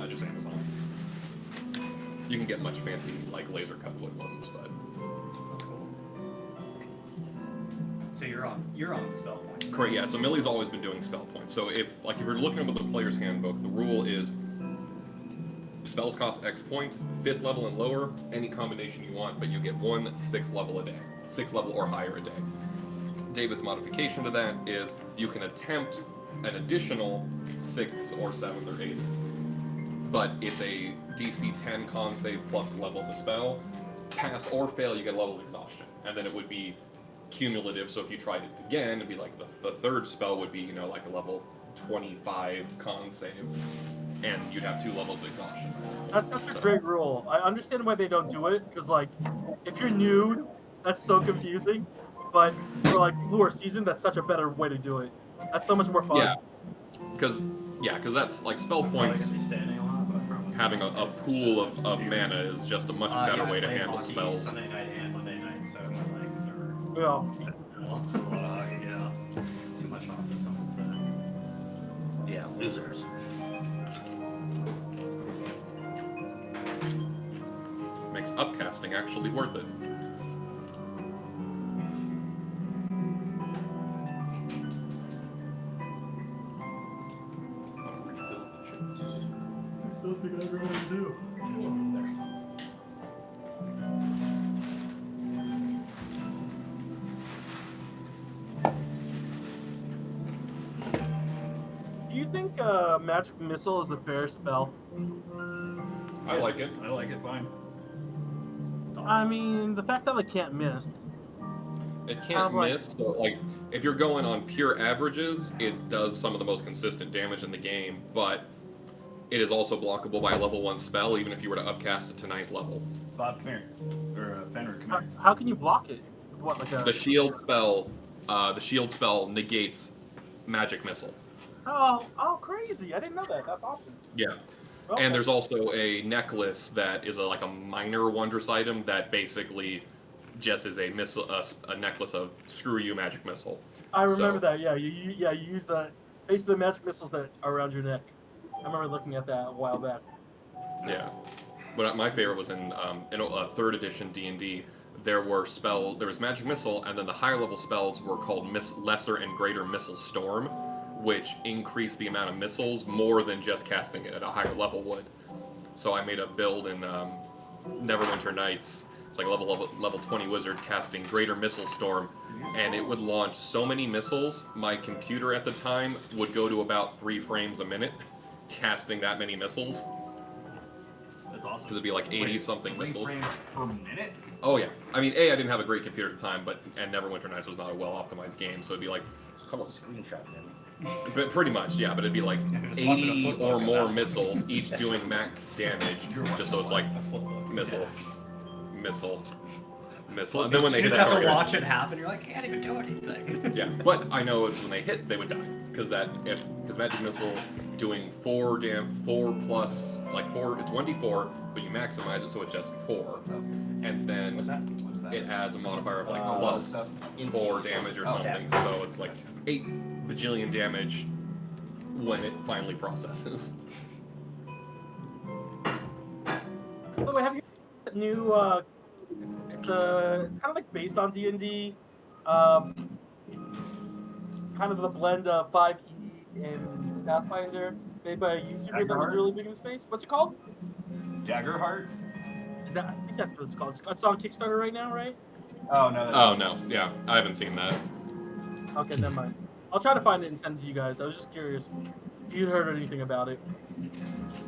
Just Amazon. You can get much fancy, like, laser cut wood ones, but... That's cool. So you're on spell point. Correct, yeah. So Millie's always been doing spell points. So if you're looking at the player's handbook, the rule is spells cost X points, 5th level and lower, any combination you want, but you get 1 6th level a day. 6th level or higher a day. David's modification to that is you can attempt an additional 6th or 7th or 8th. But it's a DC 10 con save plus the level of the spell. Pass or fail, you get a level of exhaustion. And then it would be cumulative, so if you tried it again, it'd be like the third spell would be, like a level 25 con save. And you'd have 2 levels of exhaustion. That's such a great rule. I understand why they don't do it, because, like, if you're new, that's so confusing. But for, like, people who are seasoned, that's such a better way to do it. That's so much more fun. Yeah. Because that's, like, spell points, having a pool of mana is just a much better way to handle spells. Sunday night and Monday night, so my legs are... Yeah. Too much off, as someone said. Yeah, losers. Makes upcasting actually worth it. I still think I know what to do. Do you think Magic Missile is a fair spell? I like it. I like it fine. I mean, the fact that it can't miss. It can't miss, so, like, if you're going on pure averages, it does some of the most consistent damage in the game, but it is also blockable by a level 1 spell, even if you were to upcast it to 9th level. Bob, come here. Or Fenrir, come here. How can you block it? What, like a... The shield spell negates Magic Missile. Oh, crazy! I didn't know that. That's awesome. Yeah. Okay. And there's also a necklace that is like a minor wondrous item that basically just is a necklace of screw you Magic Missile. I remember that. Yeah, you use that. Basically, the Magic Missiles that are around your neck. I remember looking at that a while back. Yeah. But my favorite was in a 3rd edition D&D. There was Magic Missile, and then the higher level spells were called Lesser and Greater Missile Storm, which increased the amount of missiles more than just casting it at a higher level would. So I made a build in Neverwinter Nights. It's like a level 20 wizard casting Greater Missile Storm, and it would launch so many missiles, my computer at the time would go to about 3 frames a minute, casting that many missiles. That's awesome. Because it'd be like 80-something missiles. 3 frames per minute? Oh yeah. I mean, I didn't have a great computer at the time, and Neverwinter Nights was not a well-optimized game, so it'd be like... It's called a screenshot, man. But pretty much, yeah, but it'd be like 80 or more missiles, each doing max damage, just so it's like missile, and then when they you hit just that have to target, watch it happen. You're like, I can't even do anything. yeah. But I know it's when they hit, they would die because Magic Missile doing 4 plus like 4. It's 1d4, but you maximize it so it's just 4, and then it adds a modifier of like plus 4 damage or something. So it's like 8 bajillion damage when it finally processes. By the way, have you heard that new? It's kind of like based on D&D. Kind of the blend of 5e and Pathfinder, made by a YouTuber that was really big in the space. What's it called? Jaggerheart? I think that's what it's called. It's on Kickstarter right now, right? Oh no. Oh no, yeah, I haven't seen that. Okay, never mind. I'll try to find it and send it to you guys. I was just curious if you heard anything about it.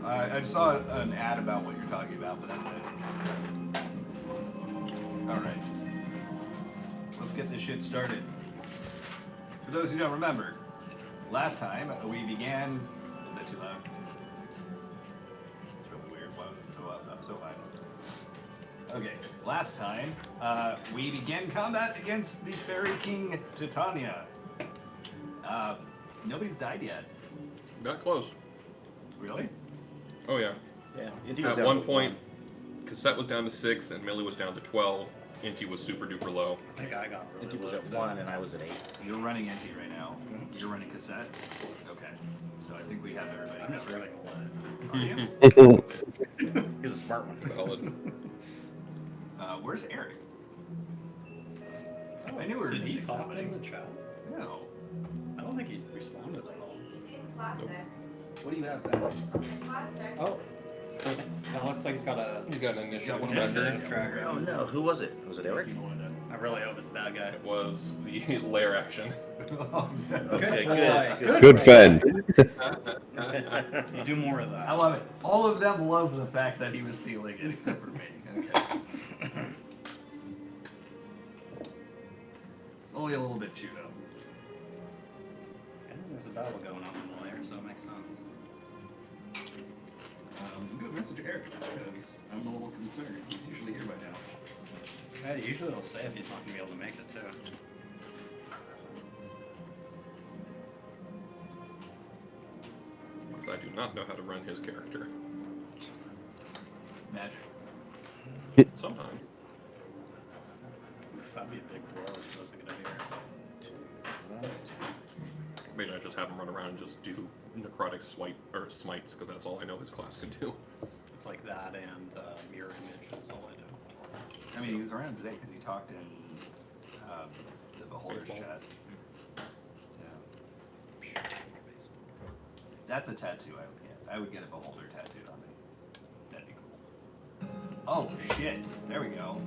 I saw an ad about what you're talking about, but that's it. Alright. Let's get this shit started. For those who don't remember, last time we began... Is that too loud? It's really weird. Why was it so high? Okay, last time we began combat against the Fairy King Titania. Nobody's died yet. Got close. Really? Oh yeah. Yeah. At one point, Cassette was down to 6 and Millie was down to 12. Inti was super duper low. I think I got Inti was at 1 and I was at 8. You're running Inti right now. Mm-hmm. You're running Cassette? Okay. So So I think we have everybody. I'm just covered. running away. Are you? He's a smart one. Valid. Where's Eric? I knew we were Did he missing talk somebody. in the chat? No. I don't think he's responded at all. Plastic. What do you have then? Plastic. Oh. That looks like he's got a He's got an initiative Got one tracker. tracker. Oh no, who was it? Was it Eric? I really hope it's a bad guy. It was the lair action. Oh, no. Okay, boy. good. Good Fen. Do more of that. I love it. All of them love the fact that he was stealing it, except for me. Okay. It's only a little bit chewed up. Yeah, there's a battle going on in the lair, so it makes sense. I'm gonna message Eric because I'm a little concerned. He's usually here by now. Yeah, usually it'll say if he's not gonna be able to make it too. Because I do not know how to run his character. Magic. Sometime. Oof, that'd be a big blow if he wasn't gonna be here. Maybe I just have him run around and just do necrotic swipe or smites because that's all I know his class can do. It's like that and mirror image. That's all I do. I mean, he was around today because he talked in the Beholder's Baseball. chat. Yeah. That's a tattoo I would get. I would get a Beholder tattooed on me. That'd be cool. Oh, shit. There we go.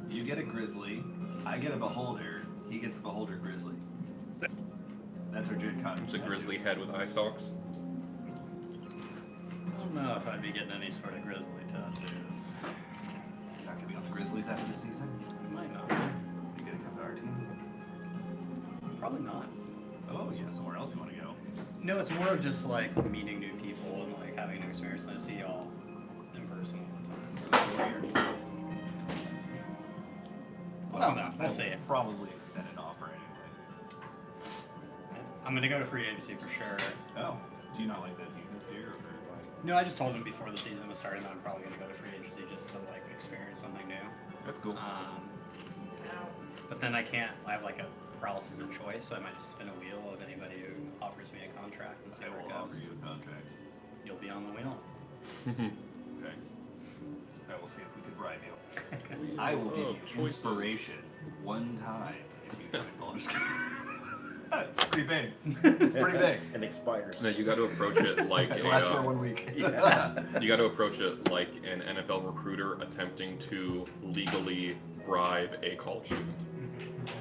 You get a Grizzly. I get a Beholder. He gets a Beholder Grizzly. That's our Gen Con. It's a grizzly head with eye stalks. I don't know if I'd be getting any sort of grizzly tattoos. You're not going to be on the Grizzlies after the season? I might not. You going to come to our team? Probably not. Oh, yeah, somewhere else you want to go. No, it's more of just like meeting new people and like having new experience. I see y'all in person all the time. Well, no, we'll see. Probably extend an offer anyway. I'm gonna go to free agency for sure. Oh, do you not like that team this year? Or like... No, I just told them before the season was starting that I'm probably gonna go to free agency just to like experience something new. That's cool. But then I can't. I have like a paralysis of choice, so I might just spin a wheel of anybody who offers me a contract and see I where it will goes. offer you a contract. You'll be on the wheel. Okay. I will see if we can bribe you. I will give you choices. inspiration one time if you join Baldur's Gate. It's pretty big. It's pretty big. And expires. No, you got to approach it like It lasts for a. 1 week. Yeah. You got to approach it like an NFL recruiter attempting to legally bribe a college student.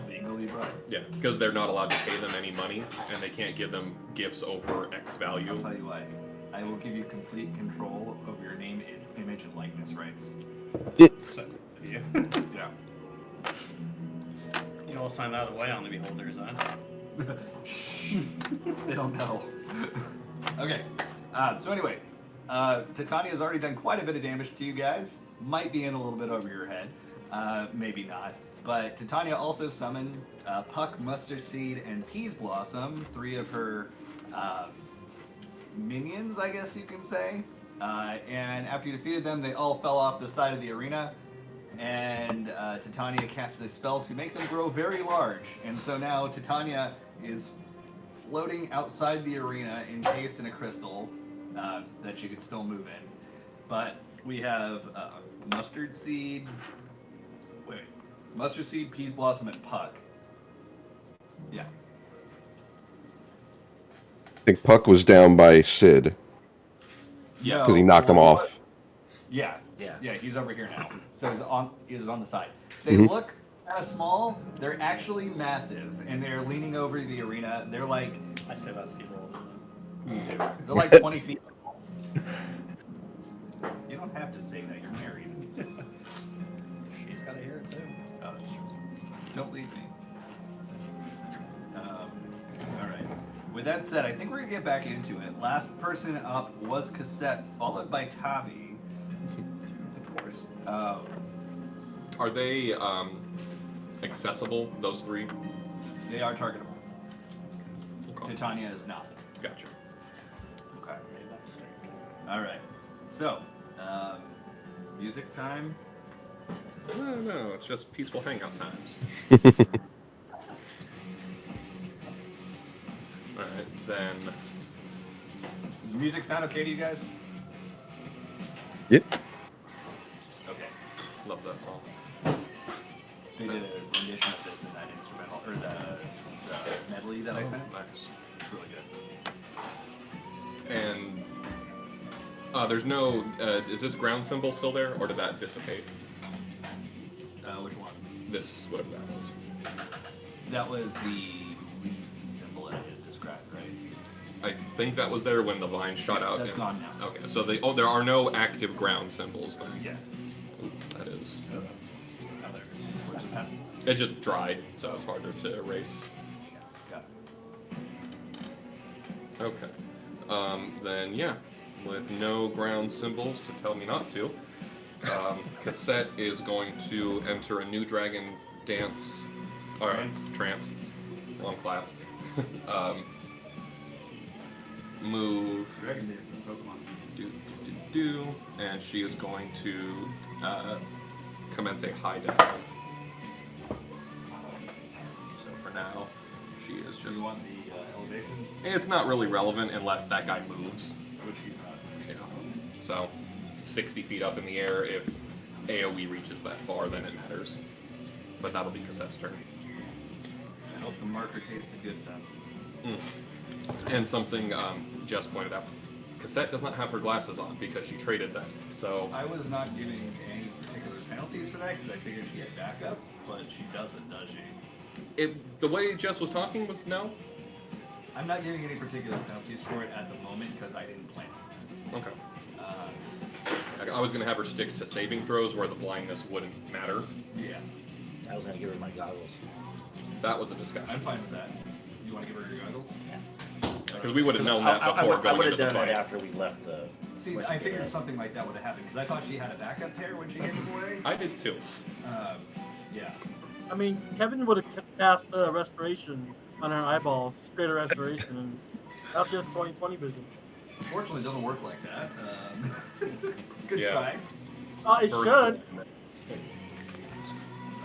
Legally bribe. Yeah, because they're not allowed to pay them any money, and they can't give them gifts over X I'll value. tell you what. I will give you complete control over your name, image, and likeness rights. So, you. Yeah. You all sign out of the way on the beholders, huh? Shh. They don't know. Okay. So anyway, Titania's already done quite a bit of damage to you guys. Might be in a little bit over your head. Maybe not. But Titania also summoned Puck, Mustard Seed, and Peas Blossom, 3 of her minions, I guess you can say. And after you defeated them, they all fell off the side of the arena. And Titania cast a spell to make them grow very large. And so now Titania is floating outside the arena, encased in a crystal that you can still move in. But we have Mustard Seed, Mustard Seed, Peas Blossom, and Puck. Yeah. I think Puck was down by Sid Yes. because he knocked him off. Yeah. Yeah. Yeah, he's over here now. So he's on the side. They Mhm. look kind of small. They're actually massive, and they're leaning over the arena. They're like I say that to people all the time. me too. They're like 20 feet tall. You don't have to say that. You're married. She's gotta hear it too. Oh, that's true. Don't leave me. All right. With that said, I think we're gonna get back into it. Last person up was Cassette, followed by Tavi. Of course. Are they accessible? Those 3? They are targetable. Okay. Titania is not. Gotcha. Okay. Made that mistake. All right. So, music time. No, it's just peaceful hangout times. Alright, then the music sound okay to you guys? Yep. Okay. Love that song. They did a rendition of this in that instrumental, or the medley that I sent. Nice. It's really good. And there's no. Is this ground symbol still there, or did that dissipate? Which one? This, whatever that was. That was the lead symbol that I just described, right? I think that was there when the vine shot out. That's gone now. Okay, so there are no active ground symbols then. Yes. Ooh, that is. What just happened? It just dried, so it's harder to erase. Got it. Okay. Then yeah, with no ground symbols to tell me not to, Cassette is going to enter a new dragon dance. Trance. Long class. Move. Dragon Dance in Pokemon. Do, and she is going to commence a high dive. So for now, she is Do just. you want the elevation? It's not really relevant unless that guy moves. Which he's not. Yeah. So, 60 feet up in the air. If AoE reaches that far, then it matters. But that'll be Cassette's turn. I hope the marker tastes good then. And something Jess pointed out. Cassette does not have her glasses on because she traded them. So I was not giving any particular penalties for that because I figured she had backups, but she doesn't, does she? the way Jess was talking was no. I'm not giving any particular penalties for it at the moment because I didn't plan it. Okay. Uh, I was gonna have her stick to saving throws where the blindness wouldn't matter. yeah, I was gonna give her my goggles. That was a discussion. I'm fine with that. You want to give her your goggles? Because we would have known that I before would going have into the done fight. that after we left the. See, I figured something like that would have happened because I thought she had a backup pair when she gave them away. I did too. Yeah. I mean, Kevin would have cast restoration on her eyeballs, greater restoration, and now she has 20/20 vision. Unfortunately, it doesn't work like that. Good Yeah. try. It should.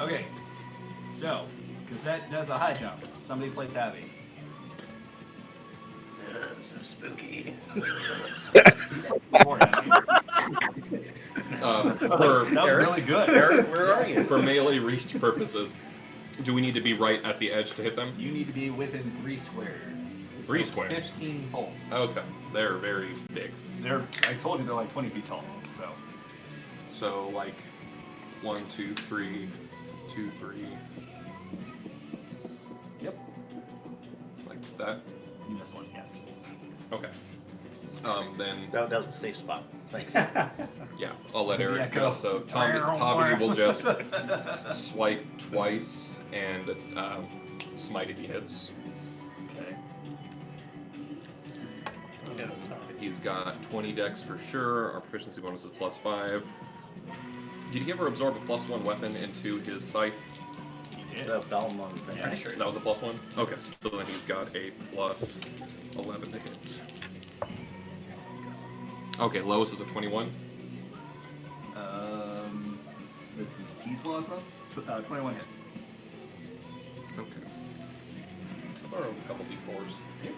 Okay, so Cassette does a high jump. Somebody play Tabby. So spooky. Poor Tabby. For, That was really good. Eric, where are you? for melee reach purposes, do we need to be right at the edge to hit them? You need to be within 3 squares. 3 So squares? 15 volts. Okay, they're very big. I told you they're like 20 feet tall. So So like 1, 2, 3, 2, 3, yep, like that. you missed one. Yes. Okay. Then That was the safe spot. Thanks. yeah, I'll let Eric Yeah, go. go. So Tavi will just swipe twice and smite if he hits. Okay. He's got 20 dex for sure. Our proficiency bonus is +5. Did he ever absorb a +1 weapon into his scythe? The Belmont thing. Yeah. That was a +1? Okay. So then he's got a +11 to hit. Okay, lowest is a 21. This is P Blossom. 21 hits. Okay. I'll borrow a couple d4s. Yeah.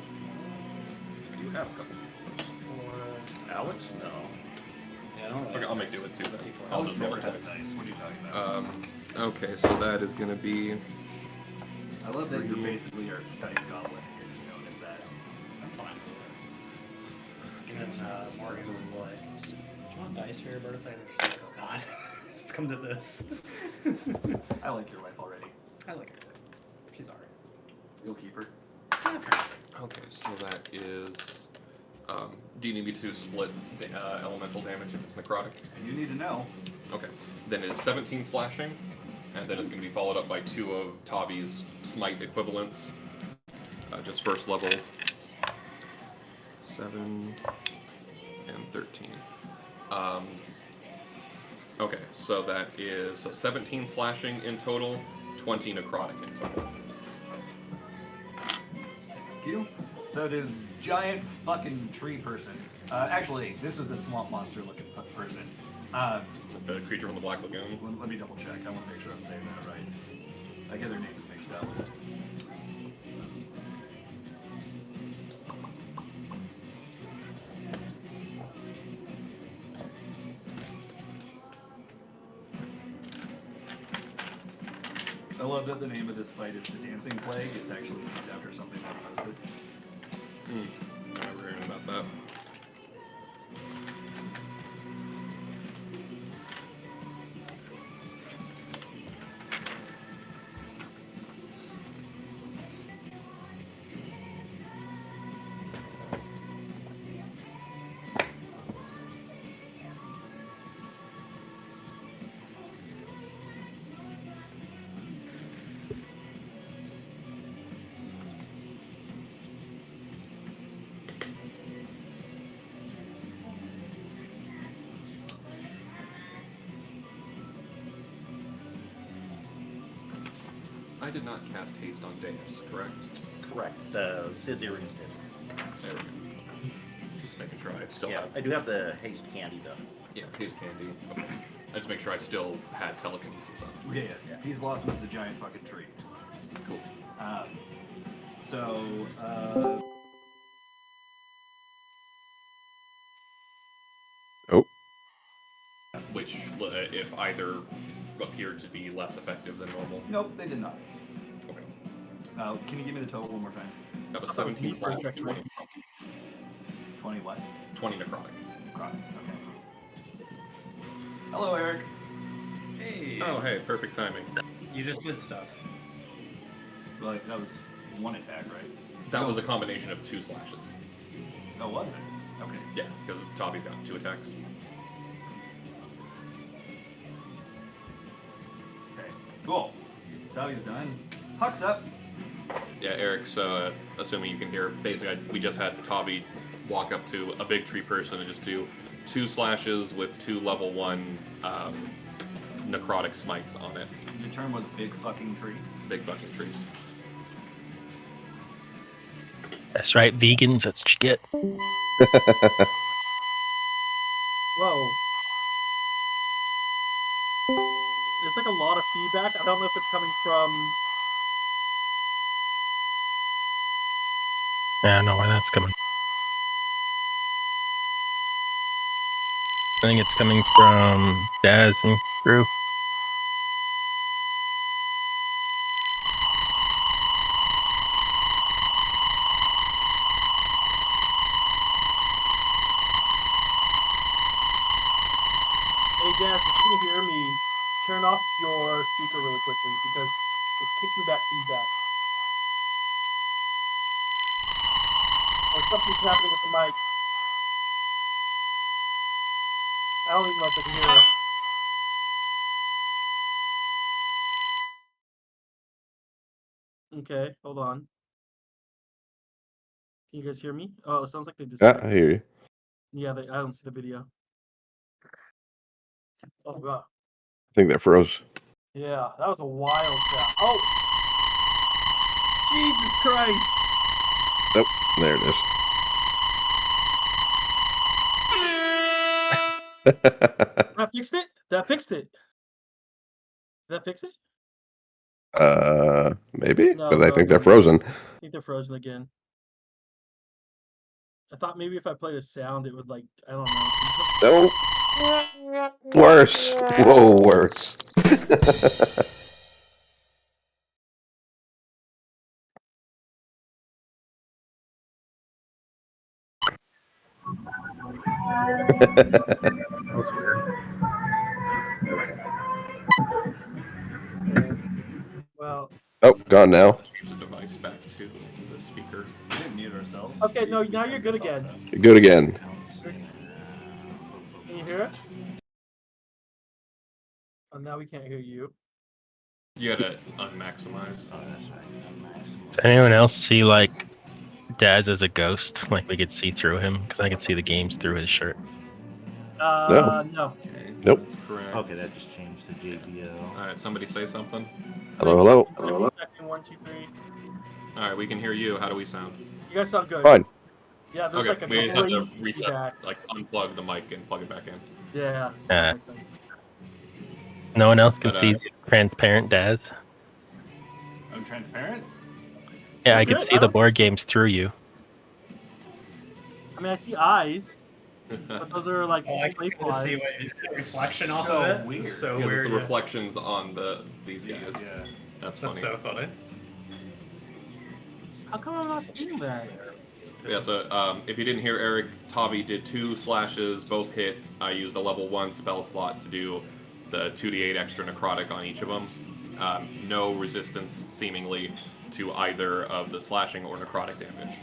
You have a couple. Alex? No. Yeah, I don't Okay, I'll make do with 2 then. I'll Alex just roll never has twice. dice. What are you talking about? Okay, so that is gonna be. I love that you're basically our dice goblin. You're just known as that. I'm fine with it. And then Morgan was like, "Do you want dice for your birthday?" And she's like, "Oh God, it's come to this." I like your wife already. I like her. She's alright. You'll keep her. Okay, so that is. Do you need me to split the elemental damage if it's necrotic? And you need to know. Okay. Then it is 17 slashing, and then it's going to be followed up by 2 of Tavi's smite equivalents. Just first level. 7 and 13. Okay, so that is 17 slashing in total, 20 necrotic in total. Thank you. So it is giant fucking tree person. Actually, this is the swamp monster looking person. The creature from the Black Lagoon. Let me double check. I want to make sure I'm saying that right. I get their names mixed up. I love that the name of this fight is the Dancing Plague. It's actually named after something that existed. I never heard about that. I did not cast haste on Deus, correct? Correct. The Scissorings did. There we go. Just making sure I still Yeah, have. I do have the haste candy though. Yeah, haste candy. Okay. I just make sure I still had telekinesis on. Okay, yes. He's blossom is a giant fucking tree. Cool. So, Oh, Which, if either appeared to be less effective than normal. nope, they did not. Okay. Can you give me the total one more time? That was I thought it was 17 me slash first, 20. 20 what? 20 necrotic. Got it. Okay. Hello, Eric. Hey. Oh, hey, perfect timing. You just did stuff. Like, that was one attack, right? That was a combination of 2 slashes. Oh, was it? Okay. Yeah, because Tavi's got 2 attacks. Okay. Cool. Tavi's done. Huck's up. Yeah, Eric's, assuming you can hear, basically we just had Tavi walk up to a big tree person and just do 2 slashes with 2 level 1 necrotic smites on it. Your turn was big fucking tree. Big fucking trees. That's right, vegans. That's what you get. Whoa. There's like a lot of feedback. I don't know if it's coming from. Yeah, I don't know where that's coming. I think it's coming from Daz and Drew. Hey, Daz, if you can hear me, turn off your speaker really quickly because it's kicking back feedback. Or something's happening with the mic. I don't even know if I can hear it. Okay, hold on. Can you guys hear me? Oh, it sounds like they I disconnected. hear you. Yeah, I don't see the video. Oh, God. I think that froze. Yeah, that was a wild sound. Oh! Jesus Christ! Nope, there it is. That fixed it? That fixed it. Did that fix it? Maybe, No, but I no, think they're no. frozen. I think they're frozen again. I thought maybe if I played a sound, it would like, I don't know. No. Worse. Whoa, worse. Well, Oh, gone now. Change the device back to the speaker. We didn't mute ourselves. okay, no, now you're good again. You're good again. Can you hear it? Oh, now we can't hear you. You gotta unmaximize. Does anyone else see like Daz as a ghost? Like we could see through him because I could see the games through his shirt. No. Okay, Nope. that's correct. Okay, that just changed to JBL. Alright, somebody say something. Hello, hello. Checking 1, 2, 3. Alright, we can hear you. How do we sound? You guys sound good. Fine. Yeah, there's Okay, like a we just have to crazy reset, feedback. like unplug the mic and plug it back in. Yeah. Uh, No one else can But, see transparent Daz. I'm transparent? Yeah, I You're could good, see the board games through you. I mean, I see eyes, but those are like Oh, I can playful kind of see eyes. what reflection off So of it. weird. So Yeah, weird. the Yeah. reflections on these guys. Yeah. That's funny. That's so funny. How come I'm not seeing that? Yeah, so if you didn't hear Eric, Tavi did 2 slashes, both hit. I used a level 1 spell slot to do the 2d8 extra necrotic on each of them. No resistance, seemingly, to either of the slashing or necrotic damage.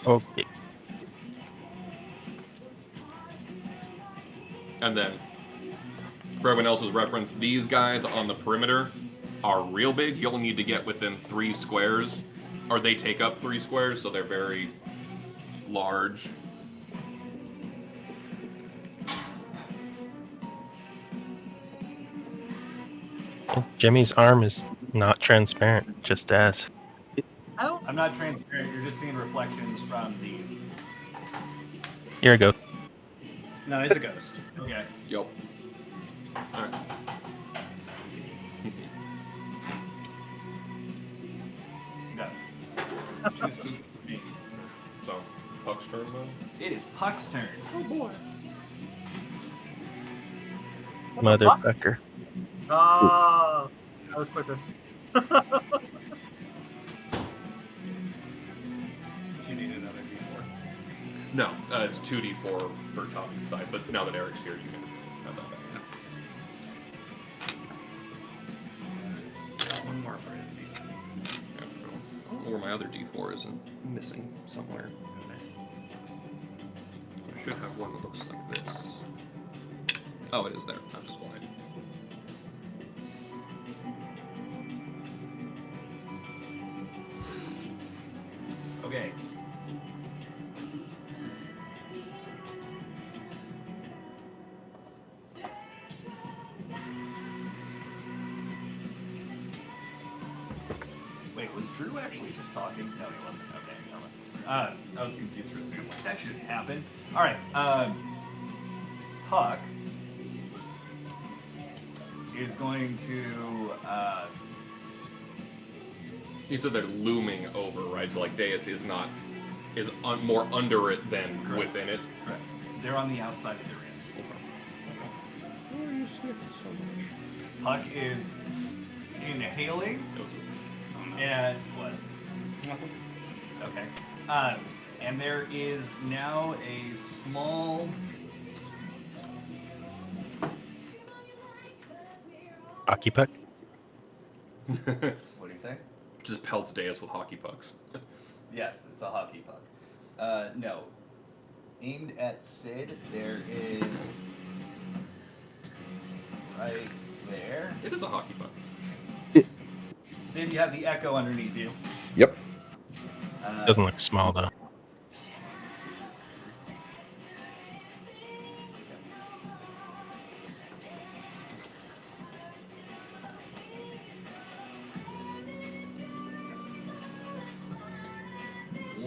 Okay. And then, for everyone else's reference, these guys on the perimeter are real big. You'll need to get within 3 squares, or they take up 3 squares, so they're very large. Jimmy's arm is not transparent, just as. I don't. I'm not transparent. You're just seeing reflections from these. Here we go. No, he's a ghost. Okay. Yep. Alright. Yes. Too spooky for me. So, Puck's turn then? It is Puck's turn. Oh boy. Motherfucker. Ah, that was quicker. Do you need another D4? No, it's 2d4 for Tavi's side, but now that Eric's here, you can have that back. One more for his Yeah, cool. Or my other d4 isn't missing somewhere. I should have one that looks like this. Oh, it is there. I'm just blind. Okay. Wait, was Drew actually just talking? No, he wasn't. Okay, never mind. I was confused for a second. Like, that shouldn't happen. All right. Puck is going to. You said they're looming over, right? So like Deus is not more under it than Correct. within it. Correct. They're on the outside of the ring. Why are you sniffing so much? Puck is inhaling Oh, no. and what? Nothing. Okay. And there is now a small. Hockey puck. What do you say? Just pelts Deus with hockey pucks. Yes, it's a hockey puck. No. Aimed at Sid, there is. Right there. It is a hockey puck. Sid, you have the echo underneath you. Yep. Doesn't look small though.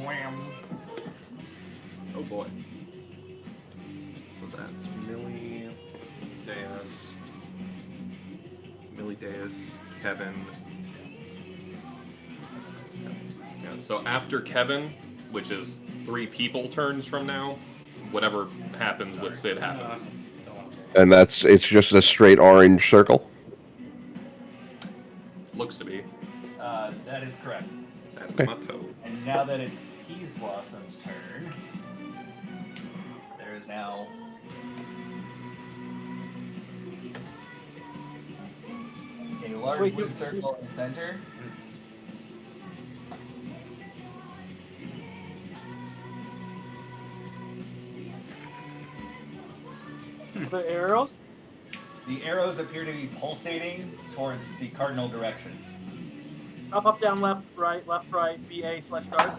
Wham. Oh boy. So that's Millie, Deus, Kevin. Yeah, so after Kevin, which is 3 people turns from now, whatever happens with Sid happens. Don't want to. And it's just a straight orange circle. Looks to be. That is correct. That's Okay. my toe. And now that it's Peas Blossom's turn, there is now a large Wait, blue you- circle in the center. The arrows. The arrows appear to be pulsating towards the cardinal directions. Up, down, left, right, BA/start.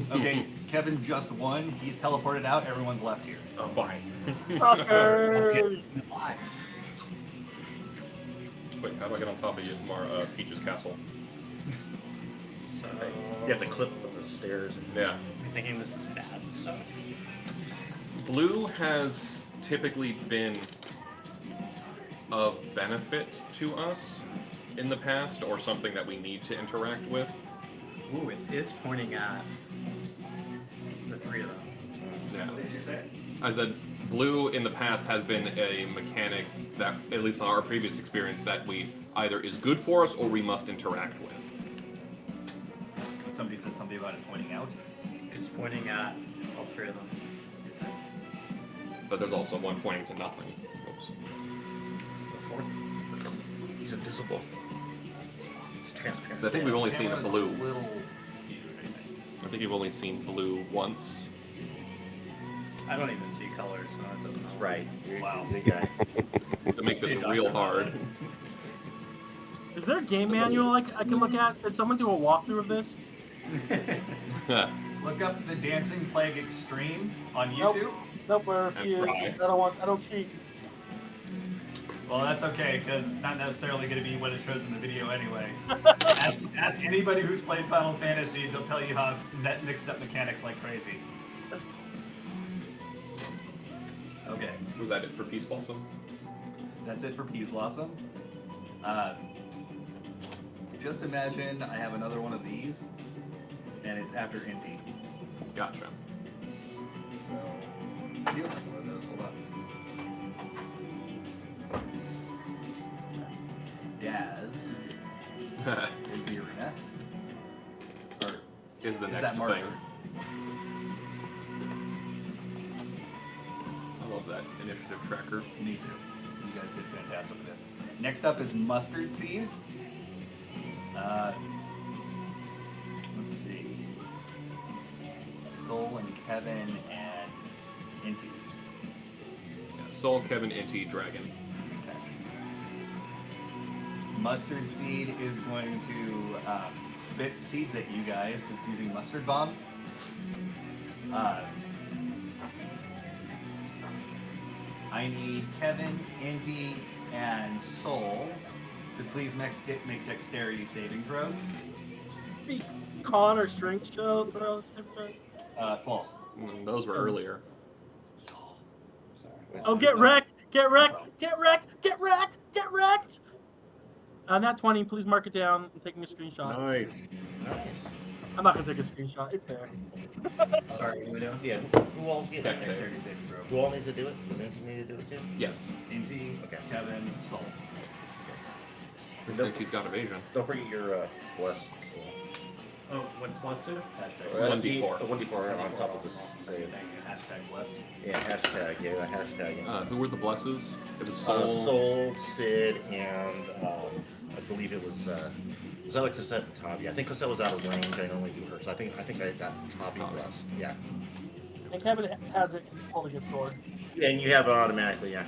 Okay, Kevin just won. He's teleported out. Everyone's left here. Oh, fine. Fuckers. Lives. Wait, how do I get on top of you, Peach's castle? So, You have to clip the stairs. Yeah. I'm thinking this is bad stuff. Blue has typically been of benefit to us in the past, or something that we need to interact with. Ooh, it is pointing at the 3 of them. Yeah. What did you say? I said blue in the past has been a mechanic that, at least in our previous experience, that we either is good for us or we must interact with. Somebody said something about it pointing out. It's pointing at all three of them. But there's also one pointing to nothing. Oops. The fourth. He's invisible. It's transparent. So I think we've only seen a Camera's blue. little skewed, I think. I think you've only seen blue once. I don't even see colors, so it doesn't That's matter. right. You're Wow. the guy. To make this See, real Dr. hard. Is there a game manual I can look at? Did someone do a walkthrough of this? Look up the Dancing Plague Extreme on Nope. YouTube. Nope, we're refused. try. I don't cheat. Well, that's okay, because it's not necessarily going to be what it shows in the video anyway. Ask anybody who's played Final Fantasy, they'll tell you how net mixed up mechanics like crazy. Okay, Was that it for Peace Blossom? that's it for Peas Blossom. Just imagine I have another one of these, and it's after Inti. Gotcha. So, I feel like one of those. Hold on. Daz is the arena. Or Is the is next that marker? thing. I love that initiative tracker. Me too. You guys did fantastic with this. Next up is Mustard Seed. Let's see. Soul and Kevin and Inti. Yeah, Soul, Kevin, Inti, Dragon. Okay. Mustard Seed is going to spit seeds at you guys. It's using Mustard Bomb. I need Kevin, Inti, and Soul to please make dexterity saving throws. Con or strength show throws. False. Those were earlier. Soul. Oh, get wrecked! Get wrecked! Get wrecked! Get wrecked! Get wrecked! Not 20. Please mark it down. I'm taking a screenshot. Nice. I'm not gonna take a screenshot. It's there. Sorry, we don't. Yeah. Who all needs Dex it? save. Dexterity saving throw. Who all needs to do it? Does Nancy need to do it too? Yes. Inti, Okay. Kevin, Soul. Inti's got evasion. Don't forget your blessed. Oh, what's mustard? Hashtag, 1d4. 1d4 on top of this save. thank you. Hashtag blessed. Yeah, hashtag. Yeah, hashtag. Who were the blesses? It was Soul. Soul, Sid, and I believe it was either Cosette and Tavi. I think Cosette was out of range. I normally do her, so I think I got Tavi blessed. Yeah. And Kevin has it because he's holding his sword. Yeah, and you have it automatically. Yeah.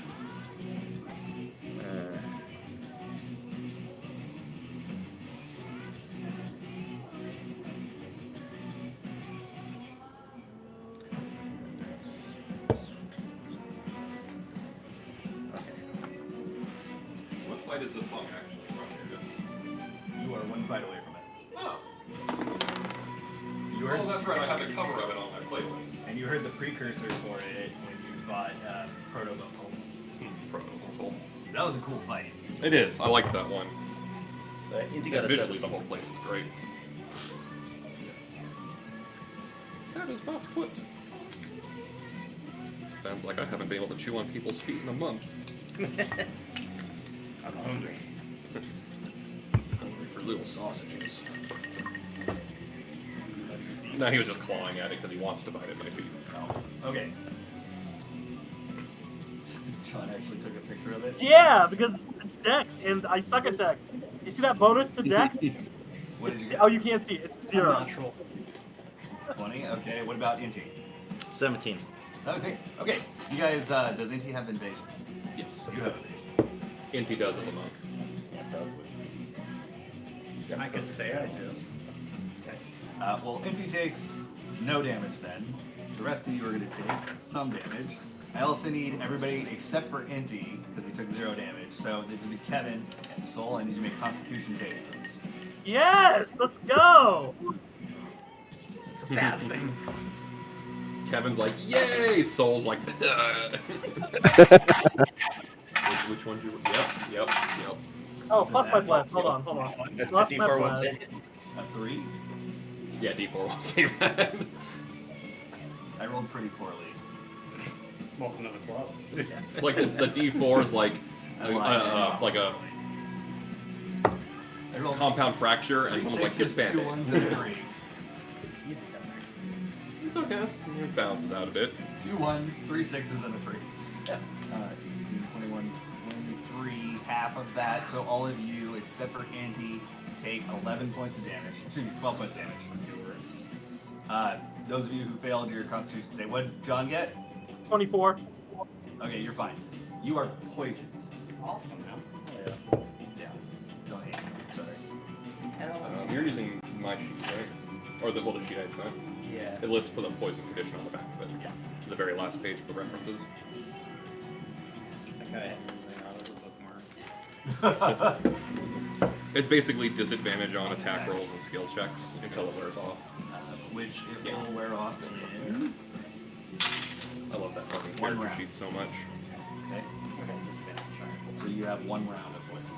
What fight is this song actually from? You are one fight away from it. Oh. You heard, Oh, that's right. I have the cover of it on my playlist. and you heard the precursor for it when you fought Proto-Vocal. Proto-vocal. That was a cool fight. It is. I like that one. You Yeah, got visually, the whole place is great. That is my foot. Sounds like I haven't been able to chew on people's feet in a month. I'm hungry. Hungry for little sausages. No, he was just clawing at it because he wants to bite at my feet. Oh, okay. John actually took a picture of it. Yeah, because it's Dex, and I suck at Dex. You see that bonus to Dex? What did you Oh, you can't see it. It's 0. Natural. 20? Okay, what about Inti? 17. 17. Okay, you guys, does Inti have invasion? Yes. You have invasion. Inti does as a monk. Yeah, probably. I could say I do. Okay. Well, Inti takes no damage then. The rest of you are going to take some damage. I also need everybody except for Inti, because he took 0 damage. So there's going to be Kevin and Soul. I need you to make Constitution saving throws. Yes, let's go. It's a bad thing. Kevin's like, yay! Soul's like, which one do you? Yep. Oh, plus my blast. Hold on. That's Plus the my D4 won't blast. take it. A 3. Yeah, D4 will save that. I rolled pretty poorly. Welcome to the club. It's like the D4 is like a I rolled compound fracture, and 3 someone's like, get sixes, 2 band-aid. ones, and a 3. Easy down there. It's okay, it bounces out a bit. 2 ones, 3 sixes, and a 3. Yeah. 18, 21, 23, half of that. So all of you, except for Andy, take 11 points of damage. Excuse me, 12 points of damage. Those of you who failed your constitution say, what did John get? 24. Okay, you're fine. You are poisoned. Awesome, man. Oh, yeah. Yeah. Don't hate me. Sorry. You're using my sheet, right? Or the sheet I sent. Yeah. It lists the poison condition on the back of it. Yeah. The very last page of the references. I kinda had to out of the bookmark. It's basically disadvantage on attack rolls and skill checks until it wears off. Which it will wear off in. I love that fucking One character round. sheet so much. Okay. Okay, disadvantage. Alright. So you have 1 round of poison.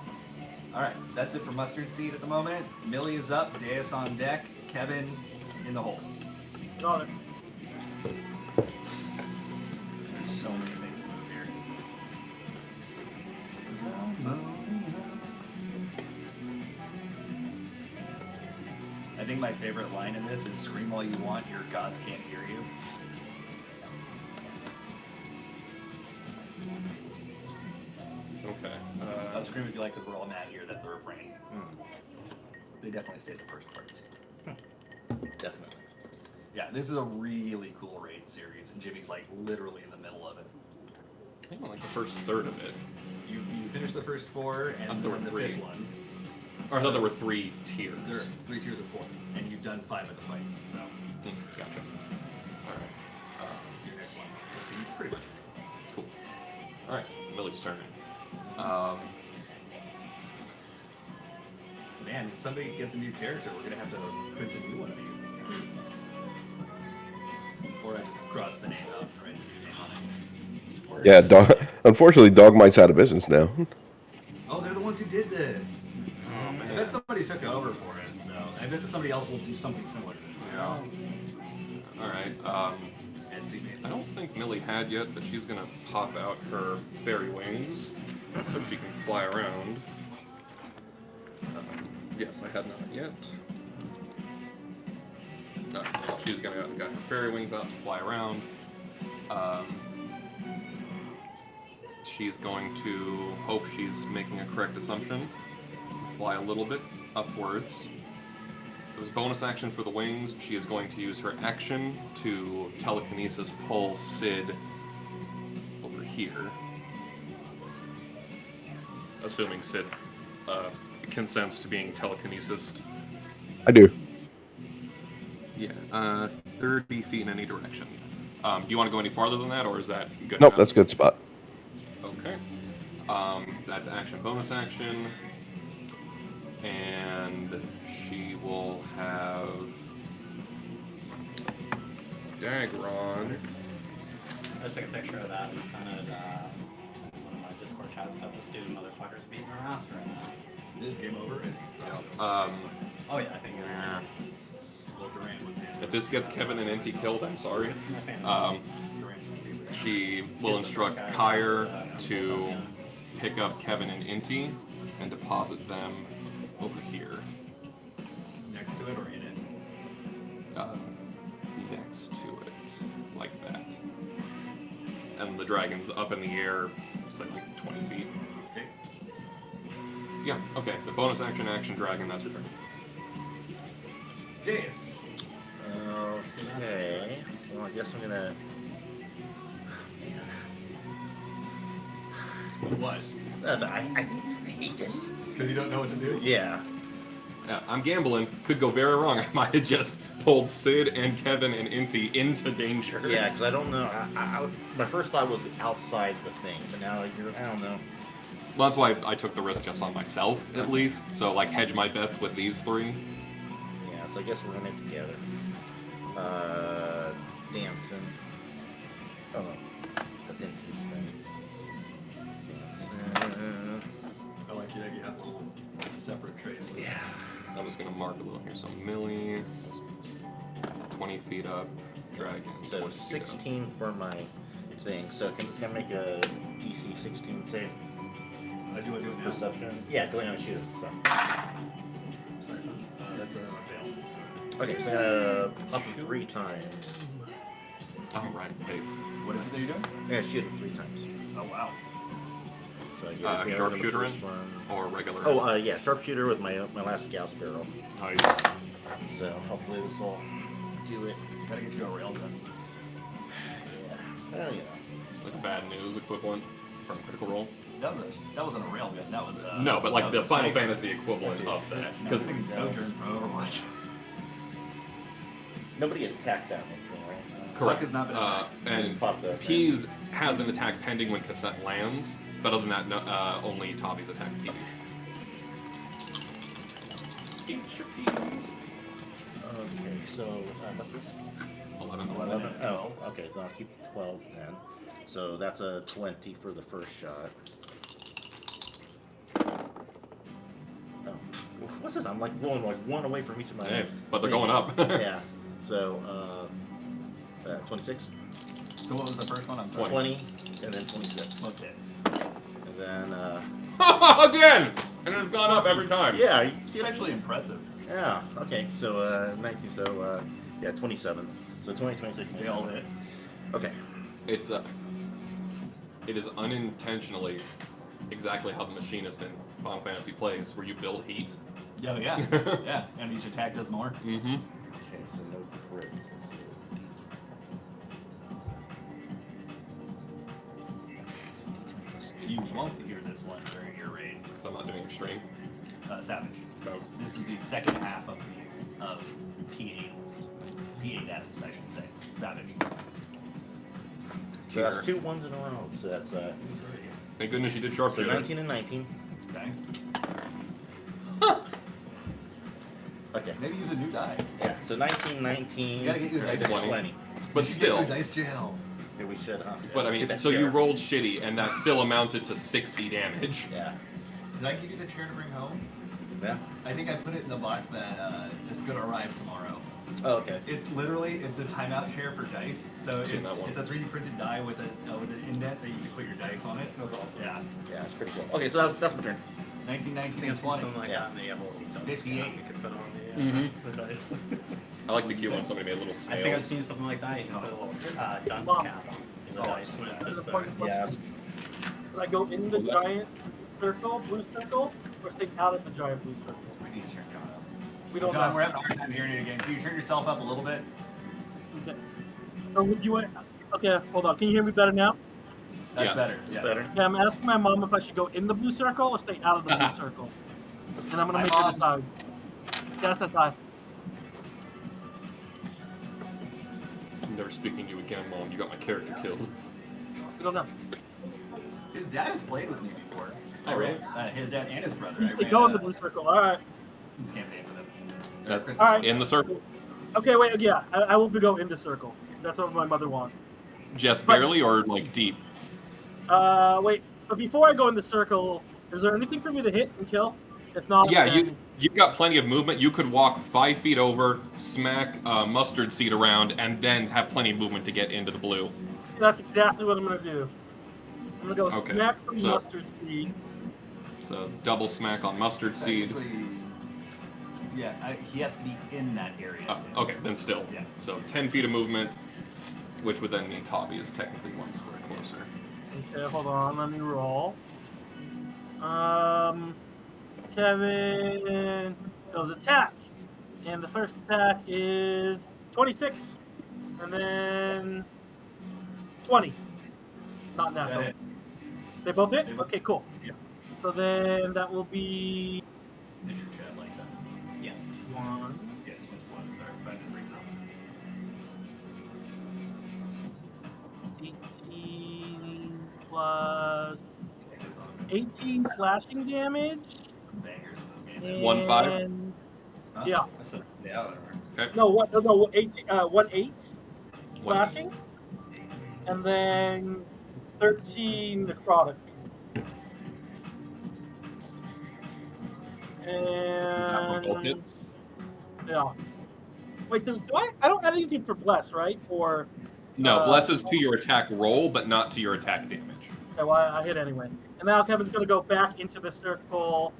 Alright, that's it for Mustard Seed at the moment. Millie is up, Deus on deck, Kevin in the hole. Got it. There's so many things to move here. I think my favorite line in this is scream all you want, your gods can't hear you. Okay. Scream if you like, because we're all mad here. That's the refrain. Hmm. They definitely say the first part. Definitely. Yeah, this is a really cool raid series, and Jimmy's like literally in the middle of it. I think I like the first third of it. You finished the first 4, and There were then the 3. 5th one. Or I thought there were 3 tiers. There are 3 tiers of 4, and you've done 5 of the fights. So Gotcha. Alright. your next one, so you pretty much. Cool. Alright, Millie's turn. Man, if somebody gets a new character, we're gonna have to print a new one of these. Or I just cross the name out and write the new name on it. Yeah, unfortunately, Dogmite's out of business now. Oh, they're the ones who did this. Oh, I bet somebody took over for it, though. I bet that somebody else will do something similar to this. Yeah. Alright, And see, maybe. I don't think Millie had yet, but she's gonna pop out her fairy wings so she can fly around. Yes, I had not yet. No, she's gonna got her fairy wings out to fly around. She's going to hope she's making a correct assumption. Fly a little bit upwards. As bonus action for the wings, she is going to use her action to telekinesis pull Sid over here. Assuming Sid consents to being telekinesis. I do. Yeah, 30 feet in any direction. Do you want to go any farther than that, or is that good Nope, enough? that's a good spot. Okay. That's action, bonus action. And she will have Dagron. I just took a picture of that and sent it one of my Discord chats up the student motherfuckers beating their ass right now. It is game over. Oh yeah, I think you're Well, Durant was in. If this gets Kevin and Inti killed, I'm sorry. my fan. Durant's in the She will instruct Kyre to pick up Kevin and Inti and deposit them over here. next to it or in it. Next to it, like that. And the dragon's up in the air, it's like 20 feet. Okay. Yeah, okay. The bonus action dragon, that's your turn. Deus. Okay. Well, I guess I'm gonna. What? I hate this. Because you don't know what to do? Yeah. Yeah, I'm gambling. Could go very wrong. I might have just pulled Sid and Kevin and Inti into danger. Yeah, because I don't know. My first thought was outside the thing, but now I don't know. Well, that's why I took the risk just on myself, at least. So, like, hedge my bets with these 3. Yeah, so I guess we're in it together. Dancing. Oh, that's Inti's thing. I like your idea. Separate traits. Yeah. I'm just going to mark a little here. So, Millie, 20 feet up, dragon. So 20 feet up. 16 for my thing. So can this guy make a DC 16 save? Do I do it perception. Yeah, going on a shooter. So. That's a fail. Okay, so I'm gonna pop it 3 times. Oh, right. Base. What is it that you're doing? I'm gonna shoot it 3 times. Oh wow. So I get a fail on the Sharpshooter in? first one. Or regular? Oh, yeah, sharpshooter with my last scout sparrow. Nice. So hopefully this will do it. Gotta get you a railgun. Yeah. Oh yeah. Like bad news equivalent from Critical Role? That wasn't a railgun. That was No, but like that the was a Final sniper. Fantasy equivalent of that. I was Because thinking Sojourn from Overwatch. Nobody gets attacked that much, right? correct. Luck has not been attacked. And Just pop the- Peas has an attack pending when cassette lands, but other than that, no, only Tavi's attack Peas. Eat your peas. Okay, so what's this? 11. 11. Oh, okay, so I'll keep 12 then. So that's a 20 for the first shot. Oh, what's this? I'm like rolling like 1 away from each of my. Hey, but they're going things. up. Yeah. So 26. So what was the first one? I'm sorry. 20, and then 26. Okay. And then, Again! And it's gone up every time. yeah, It's actually impressive. yeah, okay, so 19, so yeah, 27. So 20, 26, They all hit. Okay. It's it is unintentionally exactly how the machinist in Final Fantasy plays, where you build heat. Yeah, yeah, yeah. And each attack does more. Mm-hmm. Okay, so no crits. You won't hear this one during your raid, I'm not doing extreme. Savage. No. This is the second half of P8, P8S, I should say. Savage. So that's 2 ones in a row. So that's Thank goodness you did so sharpshooter. 19 and 19. Okay. Okay. Maybe use a new die. Yeah. So 19, 19. You gotta get your dice and jail. 20. But You should still. get your dice jail. Yeah, we should, huh? But I Get mean, that so you chair. rolled shitty, and that still amounted to 60 damage. Yeah. Did I give you the chair to bring home? Yeah. I think I put it in the box that it's gonna arrive tomorrow. Oh, okay. It's literally a timeout chair for dice. So Seen it's that one. a 3D printed die with an indent that you can put your dice on it. That's awesome. Yeah. Yeah, it's pretty cool. Okay, so that's my turn. 1919 and 20. Something like Yeah. that in the Emerald. 58. You could put on the dice. I like the cute one. Somebody made little I think I've snails. seen something like that. You can put a little dunce Mom. cap on the dice when it sits there. Yeah. Should I go in the giant circle, blue circle, or stay out of the giant blue circle? We need to turn John up. We don't John, know. we're having a hard time hearing you again. Can you turn yourself up a little bit? Okay. Or would you want? Okay, hold on. Can you hear me better now? That's Yes. better. Yes. Better. Yeah, I'm asking my mom if I should go in the blue circle or stay out of the blue circle. And I'm gonna Hi, make Mom. her decide. Yes, that's I. I'm never speaking to you again, Mom. You got my character killed. We don't know. His dad has played with me before. Oh, really? His dad and his brother. You I stay ran go in the blue circle. All right. He's campaigned with him. That- Christmas All right. In the circle. Okay, wait. Yeah, I will go in the circle. That's what my mother wants. Just barely or like deep? Wait. But before I go in the circle, is there anything for me to hit and kill? If not, Yeah, then- you've got plenty of movement. You could walk 5 feet over, smack mustard seed around, and then have plenty of movement to get into the blue. That's exactly what I'm gonna do. I'm gonna go Okay, smack some so- mustard seed. So double smack on mustard seed. Technically, yeah, he has to be in that area. Okay, then still. Yeah. So 10 feet of movement, which would then mean Tavi is technically 1 square closer. Okay, hold on. Let me roll. Kevin goes attack, and the first attack is 26, and then 20. Not natural. hit. They both hit? They both- Okay, cool. Yeah. So then that will be Did your chat like that? Yes. 1. Yes, that's one. Sorry, if I didn't bring it up. 18 plus It's on 18 slashing damage. some bangers in this game. 1-5? And- Huh? Yeah. That's a, yeah, whatever. Okay. No, what? No, 18. 1-8 slashing, and then 13 necrotic. Both And hits. yeah. Wait, do I? I don't add anything for bless, right? Or No, Uh, bless is to your attack roll, but not to your attack damage. Okay, well, I hit anyway. And now Kevin's going to go back into the circle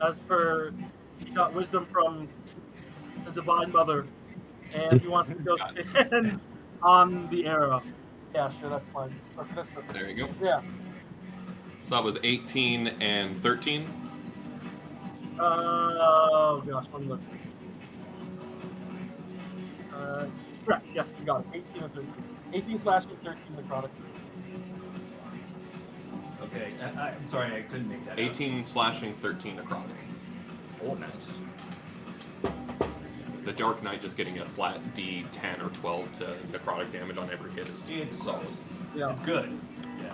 as per he got wisdom from the Divine Mother. And he wants to go stand on the arrow. Yeah, sure, that's fine. Okay, that's perfect. There you go. Yeah. So that was 18 and 13. Oh, gosh, let me look. Correct, yes, we got it. 18 and 13. 18 slashing, 13 necrotic. Okay, I'm sorry, I couldn't make that out. 18 slashing, 13 necrotic. Oh, nice. The Dark Knight just getting a flat D10 or 12 to necrotic damage on every hit is It's solid. close. Yeah. It's good. Yeah.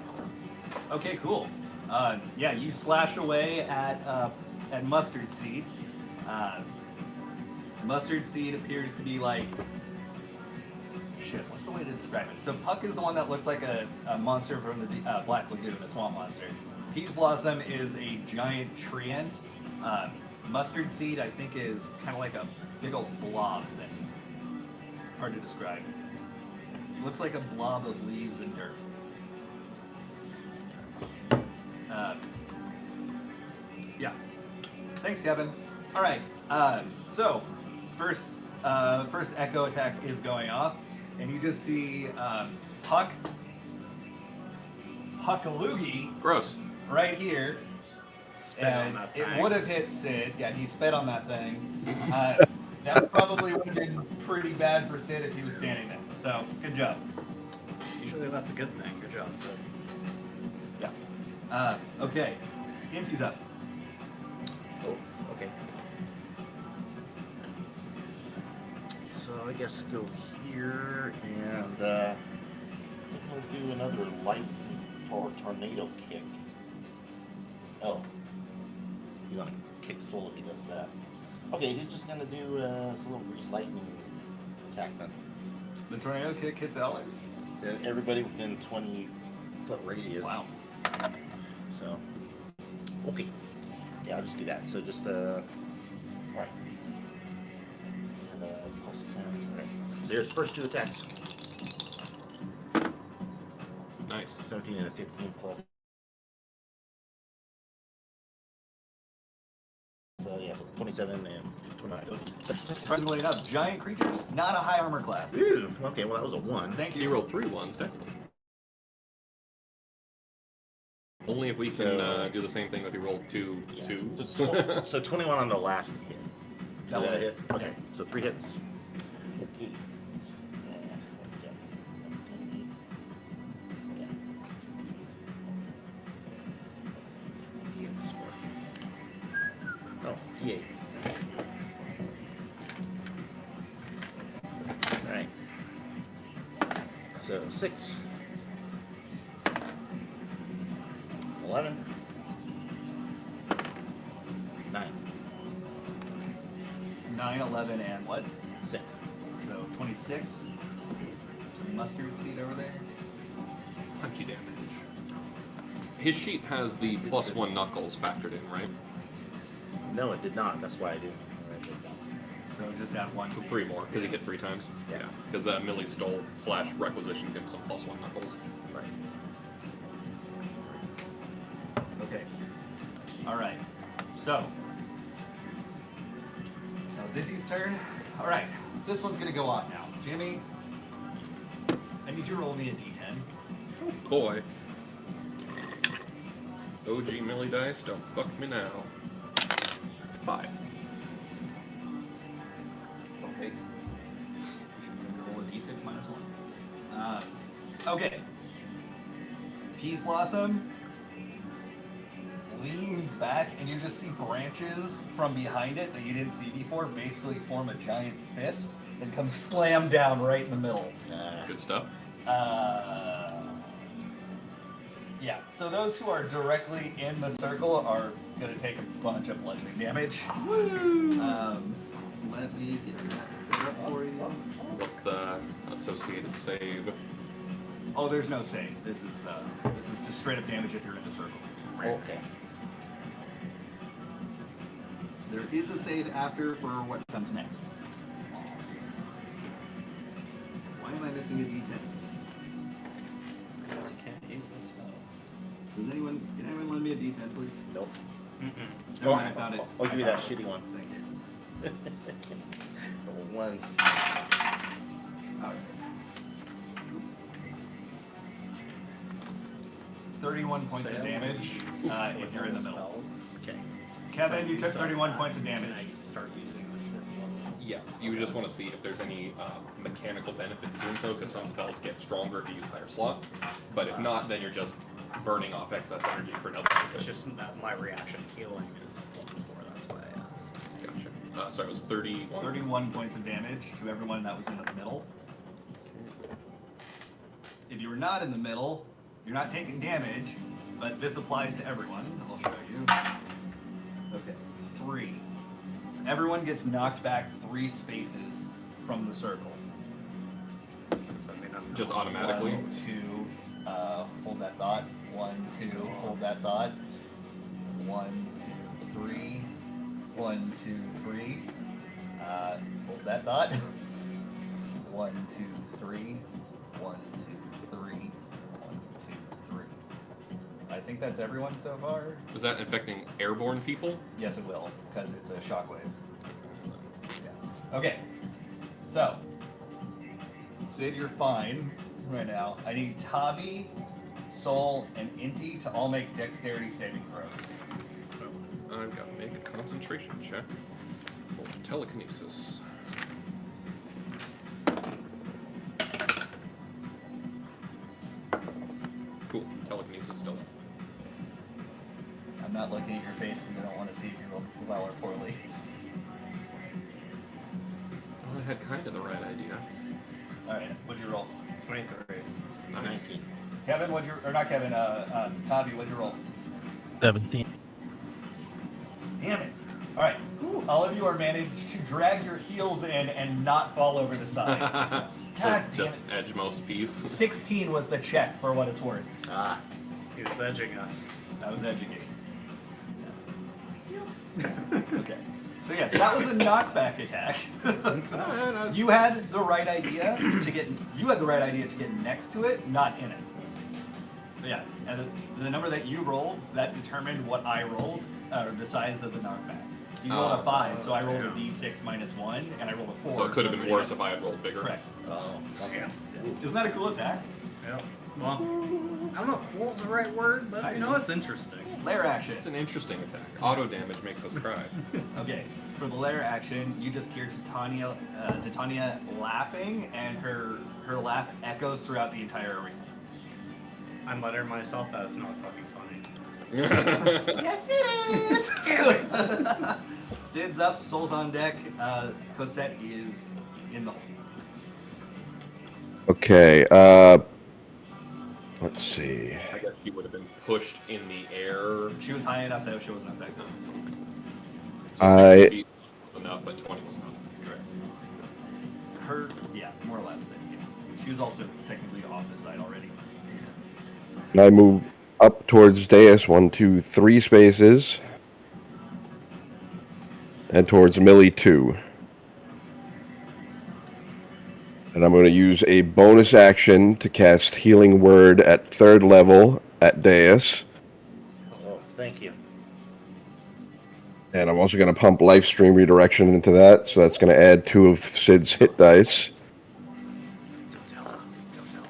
Okay, cool. Yeah, you slash away at Mustard Seed. Mustard Seed appears to be like... Shit, what's the way to describe it? So Puck is the one that looks like a monster from the Black Lagoon, the swamp monster. Peace Blossom is a giant treant. Mustard Seed, I think, is kind of like a big old blob thing. Hard to describe. It looks like a blob of leaves and dirt. Yeah. Thanks, Kevin. All right. So first echo attack is going off, and you just see Huckaloogie Gross. right here. Spit on And that it thing. would have hit Sid. Yeah, he sped on that thing. That probably would have been pretty bad for Sid if he was standing there. So, good job. Usually that's a good thing. Good job, Sid. Yeah. Okay. Inti's up. Oh, okay. So I guess go here and I think I'll do another lightning or tornado kick. Oh. He's gonna kick Soul if he does that. Okay, he's just gonna do a little grease lightning attack then. The tornado kick hits Alex. Everybody within 20-foot radius. Wow. So, okay. Yeah, I'll just do that. So just, right. And, plus 10, right. So here's first two attacks. Nice. 17 and a 15 plus. So yeah, so 27 and 29. Surprisingly enough, giant creatures, not a high armor class. Ooh, okay, well that was a 1. Thank You you. rolled 3 ones, definitely. Only if we can do the same thing if you rolled 2 twos. So 21 on the last hit. That Did will I hit? Okay, so 3 hits. Okay. Oh, yay. Alright. So 6. 11. 9. 9, 11, and what? 6. So 26. Mustard seed over there. Punchy damage. His sheet has the +1 knuckles factored in, right? No, it did not. That's why I didn't. So just add 1. 3 more, because he hit 3 times. Yeah. Because that melee stole / requisition gives him +1 knuckles. Right. Okay. Alright. So. Now Zinti's turn. Alright. This one's gonna go off now. Jimmy, I need you to roll me a d10. Boy. OG melee dice, don't fuck me now. 5. Okay. Roll a d6 minus 1. Okay. Peas Blossom leans back, and you just see branches from behind it that you didn't see before basically form a giant fist and come slam down right in the middle. Good stuff. Yeah, so those who are directly in the circle are going to take a bunch of bludgeoning damage. Let me get that set up for you. What's the associated save? Oh, there's no save. This is just straight up damage if you're in the circle. Okay. There is a save after for what comes next. Why am I missing a d10? Because you can't use the spell. Can anyone lend me a D10, please? Nope. Never mind, I found it. I'll give you I that found it. shitty one. Thank you. The ones. Alright. 31 points of damage if you're in the middle. Okay. Kevin, you took 31 points of damage. And I start using the fifth level. Yes, you just want to see if there's any mechanical benefit to doing so, because some spells get stronger if you use higher slots. But if not, then you're just burning off excess energy for another It's benefit. just that my reaction healing is 4, that's why I asked. Gotcha. Sorry, it was 31. 31 points of damage to everyone that was in the middle. If you were not in the middle, you're not taking damage, but this applies to everyone. I'll show you. Okay, 3. Everyone gets knocked back 3 spaces from the circle. So, I mean, I'm Just automatically. 1, 2, hold that thought. 1, 2, hold that thought. 1, 2, 3. 1, 2, 3. Hold that thought. 1, 2, 3. 1, 2, 3. 1, 2, 3. I think that's everyone so far. Is that infecting airborne people? Yes, it will, because it's a shockwave. Yeah. Okay. So, Sid, you're fine right now. I need Tavi, Sol, and Inti to all make dexterity saving throws. Oh, I've got to make a concentration check for telekinesis. Cool. Telekinesis still up. I'm not looking at your face because I don't want to see if you roll well or poorly. Well, I had kind of the right idea. Alright, what'd you roll? 23. Nice. 19. Kevin, what'd you, or not Kevin, Tavi, what'd you roll? 17. Damn it. Alright, all of you are managed to drag your heels in and not fall over the side. God damn Just it. edge most piece. 16 was the check for what it's worth. Ah. He was edging us. That was educating. Okay. So yes, that was a knockback attack. You had the right idea to get next to it, not in it. But yeah, and the number that you rolled, that determined what I rolled, or the size of the knockback. So you rolled a 5, so I rolled a d6 minus 1, and I rolled a 4. So it could have been worse if I had rolled bigger. Correct. Oh. Yeah. Isn't that a cool attack? Yeah. Well, I don't know if cool's the right word, but you know, it's interesting. Lair action. It's an interesting attack. Auto damage makes us cry. Okay, for the lair action, you just hear Titania laughing, and her laugh echoes throughout the entire arena. I'm muttering myself, that's not fucking funny. Yes, it is! Do it! Sid's up, Soul's on deck, Cosette is in the hole. Okay, let's see. I guess he would have been pushed in the air. She was high enough that she wasn't affected. So 60 feet was enough, but 20 was not. Correct. Her, yeah, more or less. Yeah. She was also technically off the side already. And I move up towards Deus 1, 2, 3 spaces. And towards Millie 2. And I'm going to use a bonus action to cast Healing Word at 3rd level at Deus. Oh, thank you. And I'm also going to pump Life Stream Redirection into that, so that's going to add 2 of Sid's hit dice. Don't tell her. Don't tell her.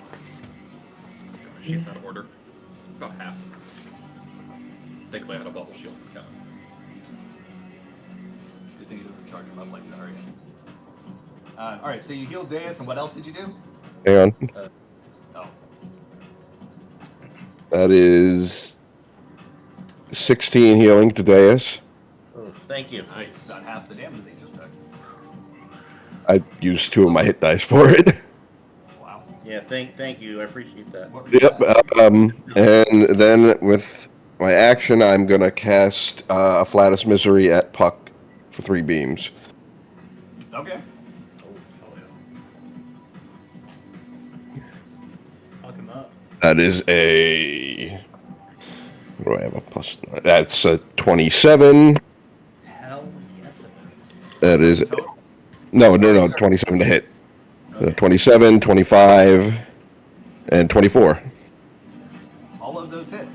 Gosh, she's out of order. About half. Thankfully, I had a bubble shield. Yeah. I think it doesn't charge him up like Daria. Alright, so you healed Deus, and what else did you do? Hang on. Oh. That is 16 healing to Deus. Oh, thank you. Nice. About half the damage they just took. I used 2 of my hit dice for it. Wow. Yeah, thank you. I appreciate that. What were you Yep. at? And then with my action, I'm going to cast a Flatus Misery at Puck for 3 beams. Okay. Oh, yeah. Fuck him up. That is a... What do I have a plus? That's a 27. Hell yes it is. That is... Total? No, 27 to hit. 27, 25, and 24. All of those hit.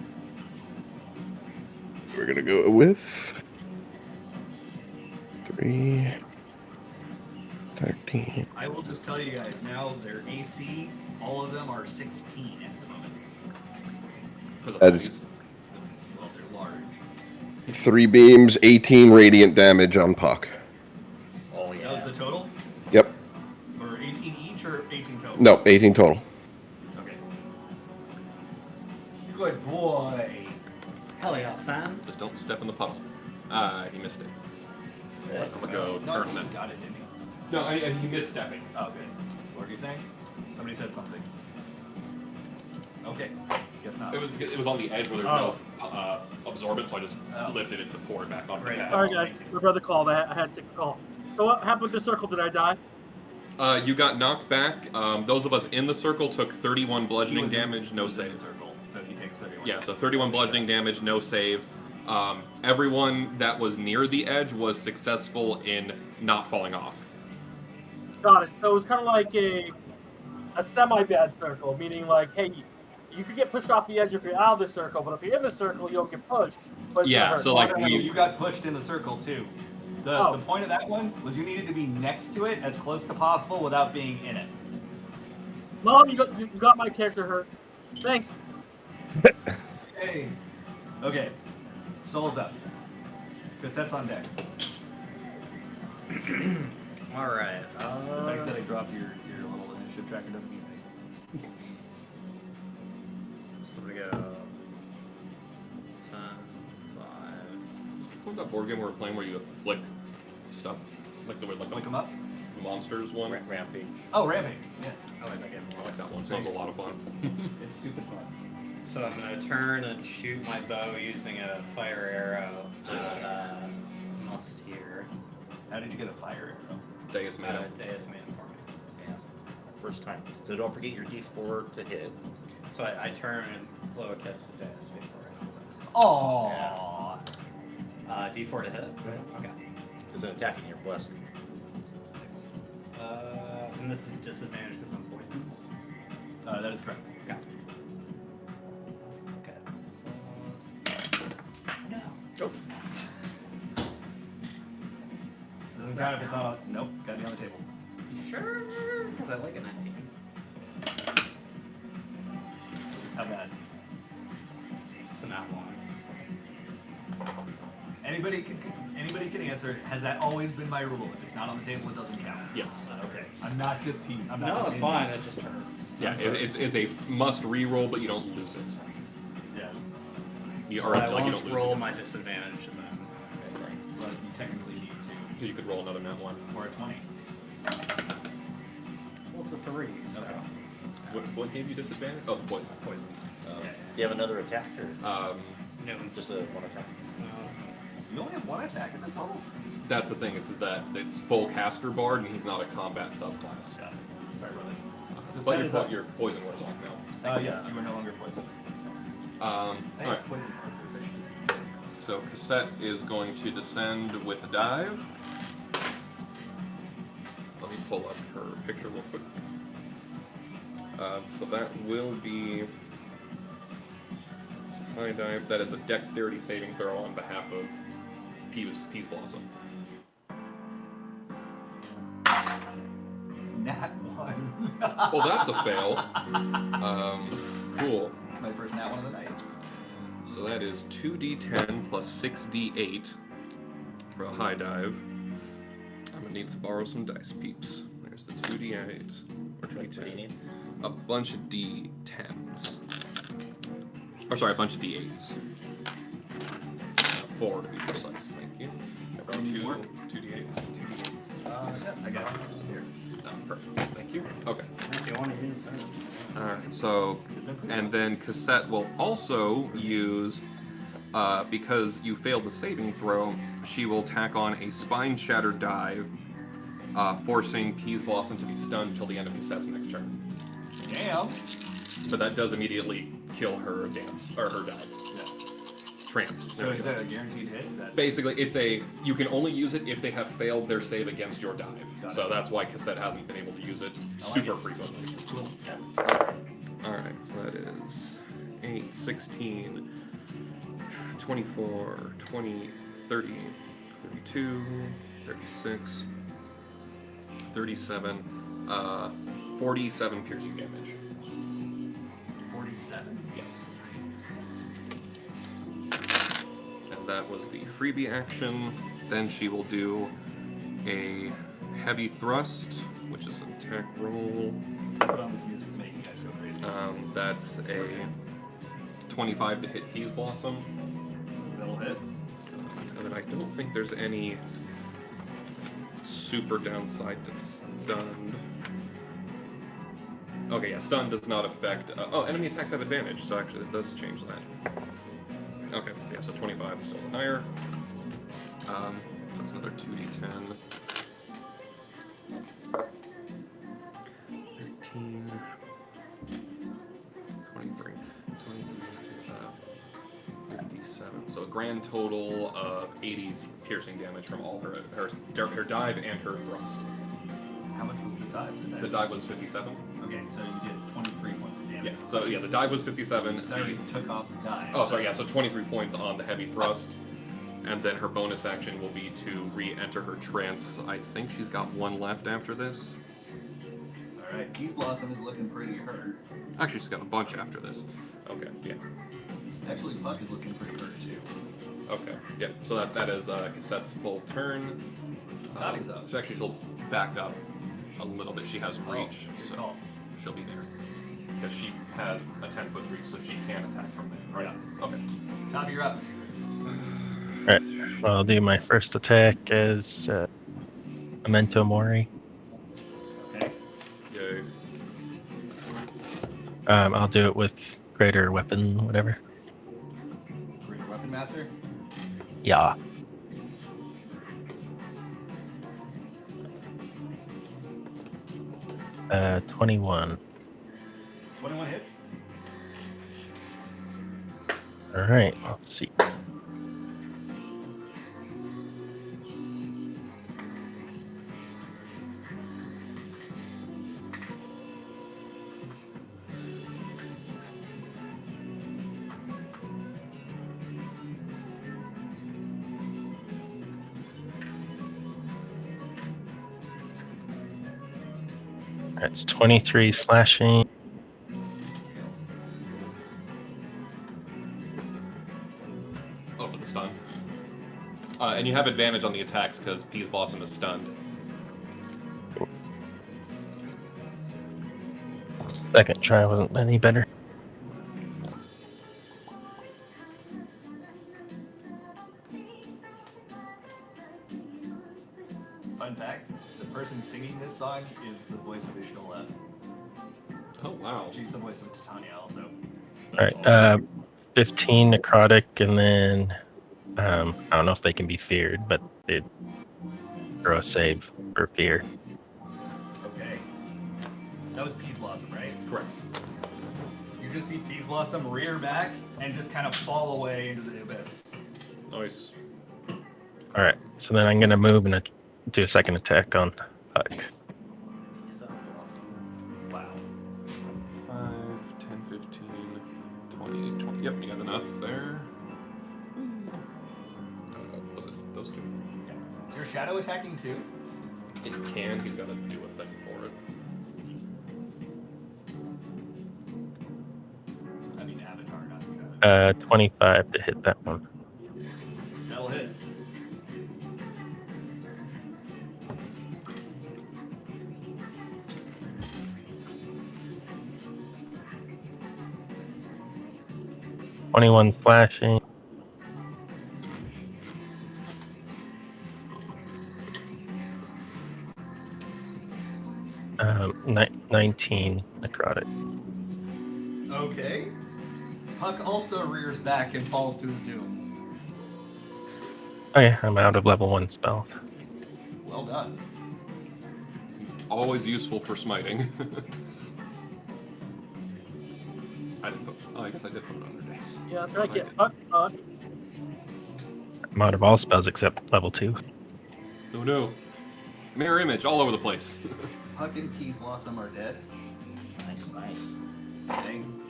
we're gonna go with 3, 13. I will just tell you guys now, their AC, all of them are 16 at the moment. For the That's- ponies. Well, they're large. 3 beams, 18 radiant damage on Puck. Oh That yeah. was the total? Yep. Or 18 each or 18 total? No, 18 total. Okay. Good boy. Hell yeah, fan. Just don't step in the puddle. He missed it. That's I'm gonna go No, turn he that. got it, didn't he? No, he missed stepping. Oh, good. What were you saying? Somebody said something. Okay. Guess not. It was on the edge where there's no absorbent, so I just lifted it to pour it back on the Right. pad. All right, guys. My brother called. I had to take the call. So what happened with the circle? Did I die? You got knocked back. Those of us in the circle took 31 bludgeoning damage, no He was in save. the circle, so he takes 31. Yeah, so 31 bludgeoning damage, no save. Everyone that was near the edge was successful in not falling off. Got it. So it was kind of like a semi-bad circle, meaning like, hey, you could get pushed off the edge if you're out of the circle, but if you're in the circle, you don't get pushed. But it's Yeah, gonna hurt. so, like, No, we- you got pushed in the circle too. The point of that one was you needed to be next to it as close to possible without being in it. Mom, you got my character hurt. Thanks. Hey. Okay. Soul's up. Cassette's on deck. All right. The fact that I dropped your little initiative tracker doesn't mean anything. So we go 10, 5. What was that board game we were playing where you flick stuff? Like the Flick them up. monsters one? Rampage. Oh, Rampage. Yeah. I like that game. I like that one. That was a lot of fun. It's super fun. So I'm gonna turn and shoot my bow using a fire arrow at Musketeer. How did you get a fire arrow? Deus made it. Deus made it for me. Yeah. First time. So don't forget your D4 to hit. So I turn and blow a kiss to Deus before I do Oh. that. D4 to hit? Okay. Is it attacking your blessing? And this is disadvantage because I'm poisoned? That is correct. Okay. No. Oh. Doesn't count if it's not. Nope. Gotta be on the table. Sure, because I like a 19. How bad? So not one. Anybody can answer. Has that always been my rule? If it's not on the table, it doesn't count. Yes. Okay. I'm not just teasing. I'm not No, just it's being- fine. It just hurts. Yeah, it's a must re-roll, but you don't lose it. Yeah. You, Or I like, you won't don't lose roll it. my disadvantage and then. Okay. Well, you technically need to, So you could roll another nat one. or a 20. Well, it's a 3. So. Okay. What gave you disadvantage? Oh, the poison. Poison. Um, Yeah. Do you have another attack or No, just a one attack? You only have one attack in the total. that's the thing, is that it's full caster bard and he's not a combat subclass. Got it. Sorry about that. The But set is up. your poison wears off now. Yes, you are no longer poisoned. Alright, Poison markers. so Cassette is going to descend with a dive. Let me pull up her picture real quick. So that will be it's a high dive. That is a dexterity saving throw on behalf of Peace Blossom. Nat 1. Well, that's a fail. Cool. That's my first nat 1 of the night. So that is 2d10 plus 6d8 for a high dive. I'm gonna need to borrow some dice, peeps. There's the 2d8 or What do you 2d10. need? A bunch of d10s. Or sorry, a bunch of d8s. 4 to be precise. Thank you. I borrow You need more? 2d8s. Yeah, I got it. Here. Oh, perfect. Thank you. Okay. if you want to use it. Alright, so, and then Cassette will also use, because you failed the saving throw, she will tack on a Spine Shatter dive, forcing Peas Blossom to be stunned until the end of Cassette's next turn. Damn. But that does immediately kill her dance, or her dive. Yeah. Trance. So is that a guaranteed hit? That Basically, you can only use it if they have failed their save against your dive. Got So it. that's why Cassette hasn't been able to use it I like super it. frequently. cool. Alright, so that is 8, 16, 24, 20, 30, 32, 36, 37, 47 piercing damage. 47. Yes. And that was the freebie action. Then she will do a heavy thrust, which is an attack roll. Put on this music to make you guys go crazy. That's a 25 to hit Peas Blossom. That'll hit. And then I don't think there's any super downside to stunned. Okay, yeah, stun does not affect. Enemy attacks have advantage, so actually that does change that. Okay, yeah, so 25 is still higher. So it's another 2d10. 13, 23, 57. So a grand total of 80 piercing damage from all her dive and her thrust. How much was the dive? The dive was 57. Okay, so you did 23 points of damage. Yeah, so yeah, the dive was 57. So you took off the dive. Oh, sorry, yeah, so 23 points on the heavy thrust. And then her bonus action will be to re-enter her trance. I think she's got one left after this. Alright, Peas Blossom is looking pretty hurt. Actually, she's got a bunch after this. Okay, yeah. Actually, Puck is looking pretty hurt too. Okay, yeah, so that is Cassette's full turn. Tommy's up. So actually she'll back up a little bit. She has reach, so call. she'll be there. Because she has a 10-foot reach, so she can attack from there, right? Yeah. Okay. Tommy, you're up. Alright, I'll do my first attack as Memento Mori. Okay. Yay. I'll do it with greater weapon, whatever. Greater Weapon Master. Yeah. Uh, 21. 21 hits. Alright, let's see. That's 23 slashing. Oh, for the stun. And you have advantage on the attacks because Peas Blossom is stunned. Second try wasn't any better. Fun fact, the person singing this song is the voice of Ishtola. Oh, wow. She's the voice of Titania also. Alright, 15 necrotic, and then I don't know if they can be feared, but they throw a save for fear. Okay. That was Peas Blossom, right? Correct. You just see Peas Blossom rear back and just kind of fall away into the abyss. Nice. Alright, so then I'm gonna move and do a second attack on Puck. Peas Blossom. Wow. 5, 10, 15, 20, 20. Yep, you got enough there. Was it those two? Yeah. Is your shadow attacking too? It can. He's got to do a thing for it. I mean, Avatar, not shadow. 25 to hit that one. That'll hit. $21 flashing. 19 necrotic. Okay. Puck also rears back and falls to his doom. Okay, I'm out of level 1 spell. Well done. Always useful for smiting. I didn't put. Oh, I guess I did put it under days. Yeah, try to get Puck. I'm out of all spells except level 2. Oh no. Mirror image all over the place. Puck and Peas Blossom are dead. Nice, nice. Dang.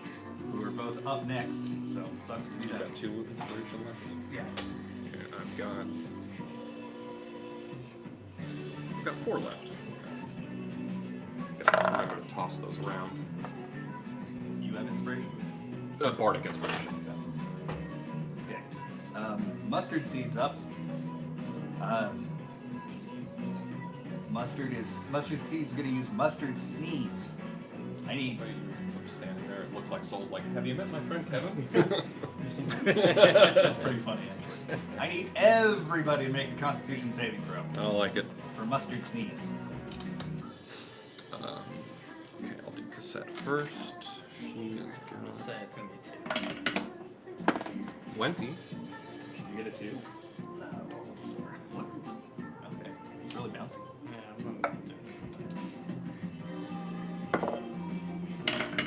who are both up next. So sucks to be You them. got 2 inspiration left. Yeah. Okay, I've got 4 left. Gotta remember to toss those around. You have inspiration? Bardic inspiration. Okay. Mustard Seed's up. Mustard Seed's gonna use Mustard Sneeze. I need. I'm standing there. It looks like Soul's like, have you met my friend Kevin? That's pretty funny, actually. I need everybody to make a Constitution saving throw I like it. for Mustard Sneeze. Okay, I'll do cassette first. She is I'll gonna. say it's gonna be 2. Wendy. You get a 2? What? Okay. It's really bouncy. Yeah, I'm gonna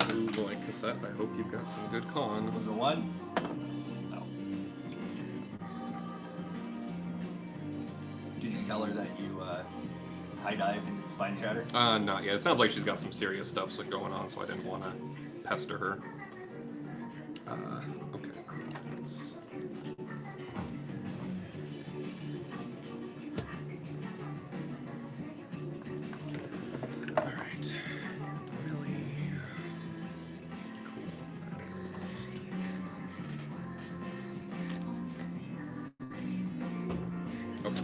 do Ooh, boy, cassette. I hope you've got some good con. Was it 1? No. Did you tell her that you high dived into Spine Shatter? Not yet. It sounds like she's got some serious stuff going on, so I didn't want to pester her. Okay. Let's... All right. Really cool. Okay.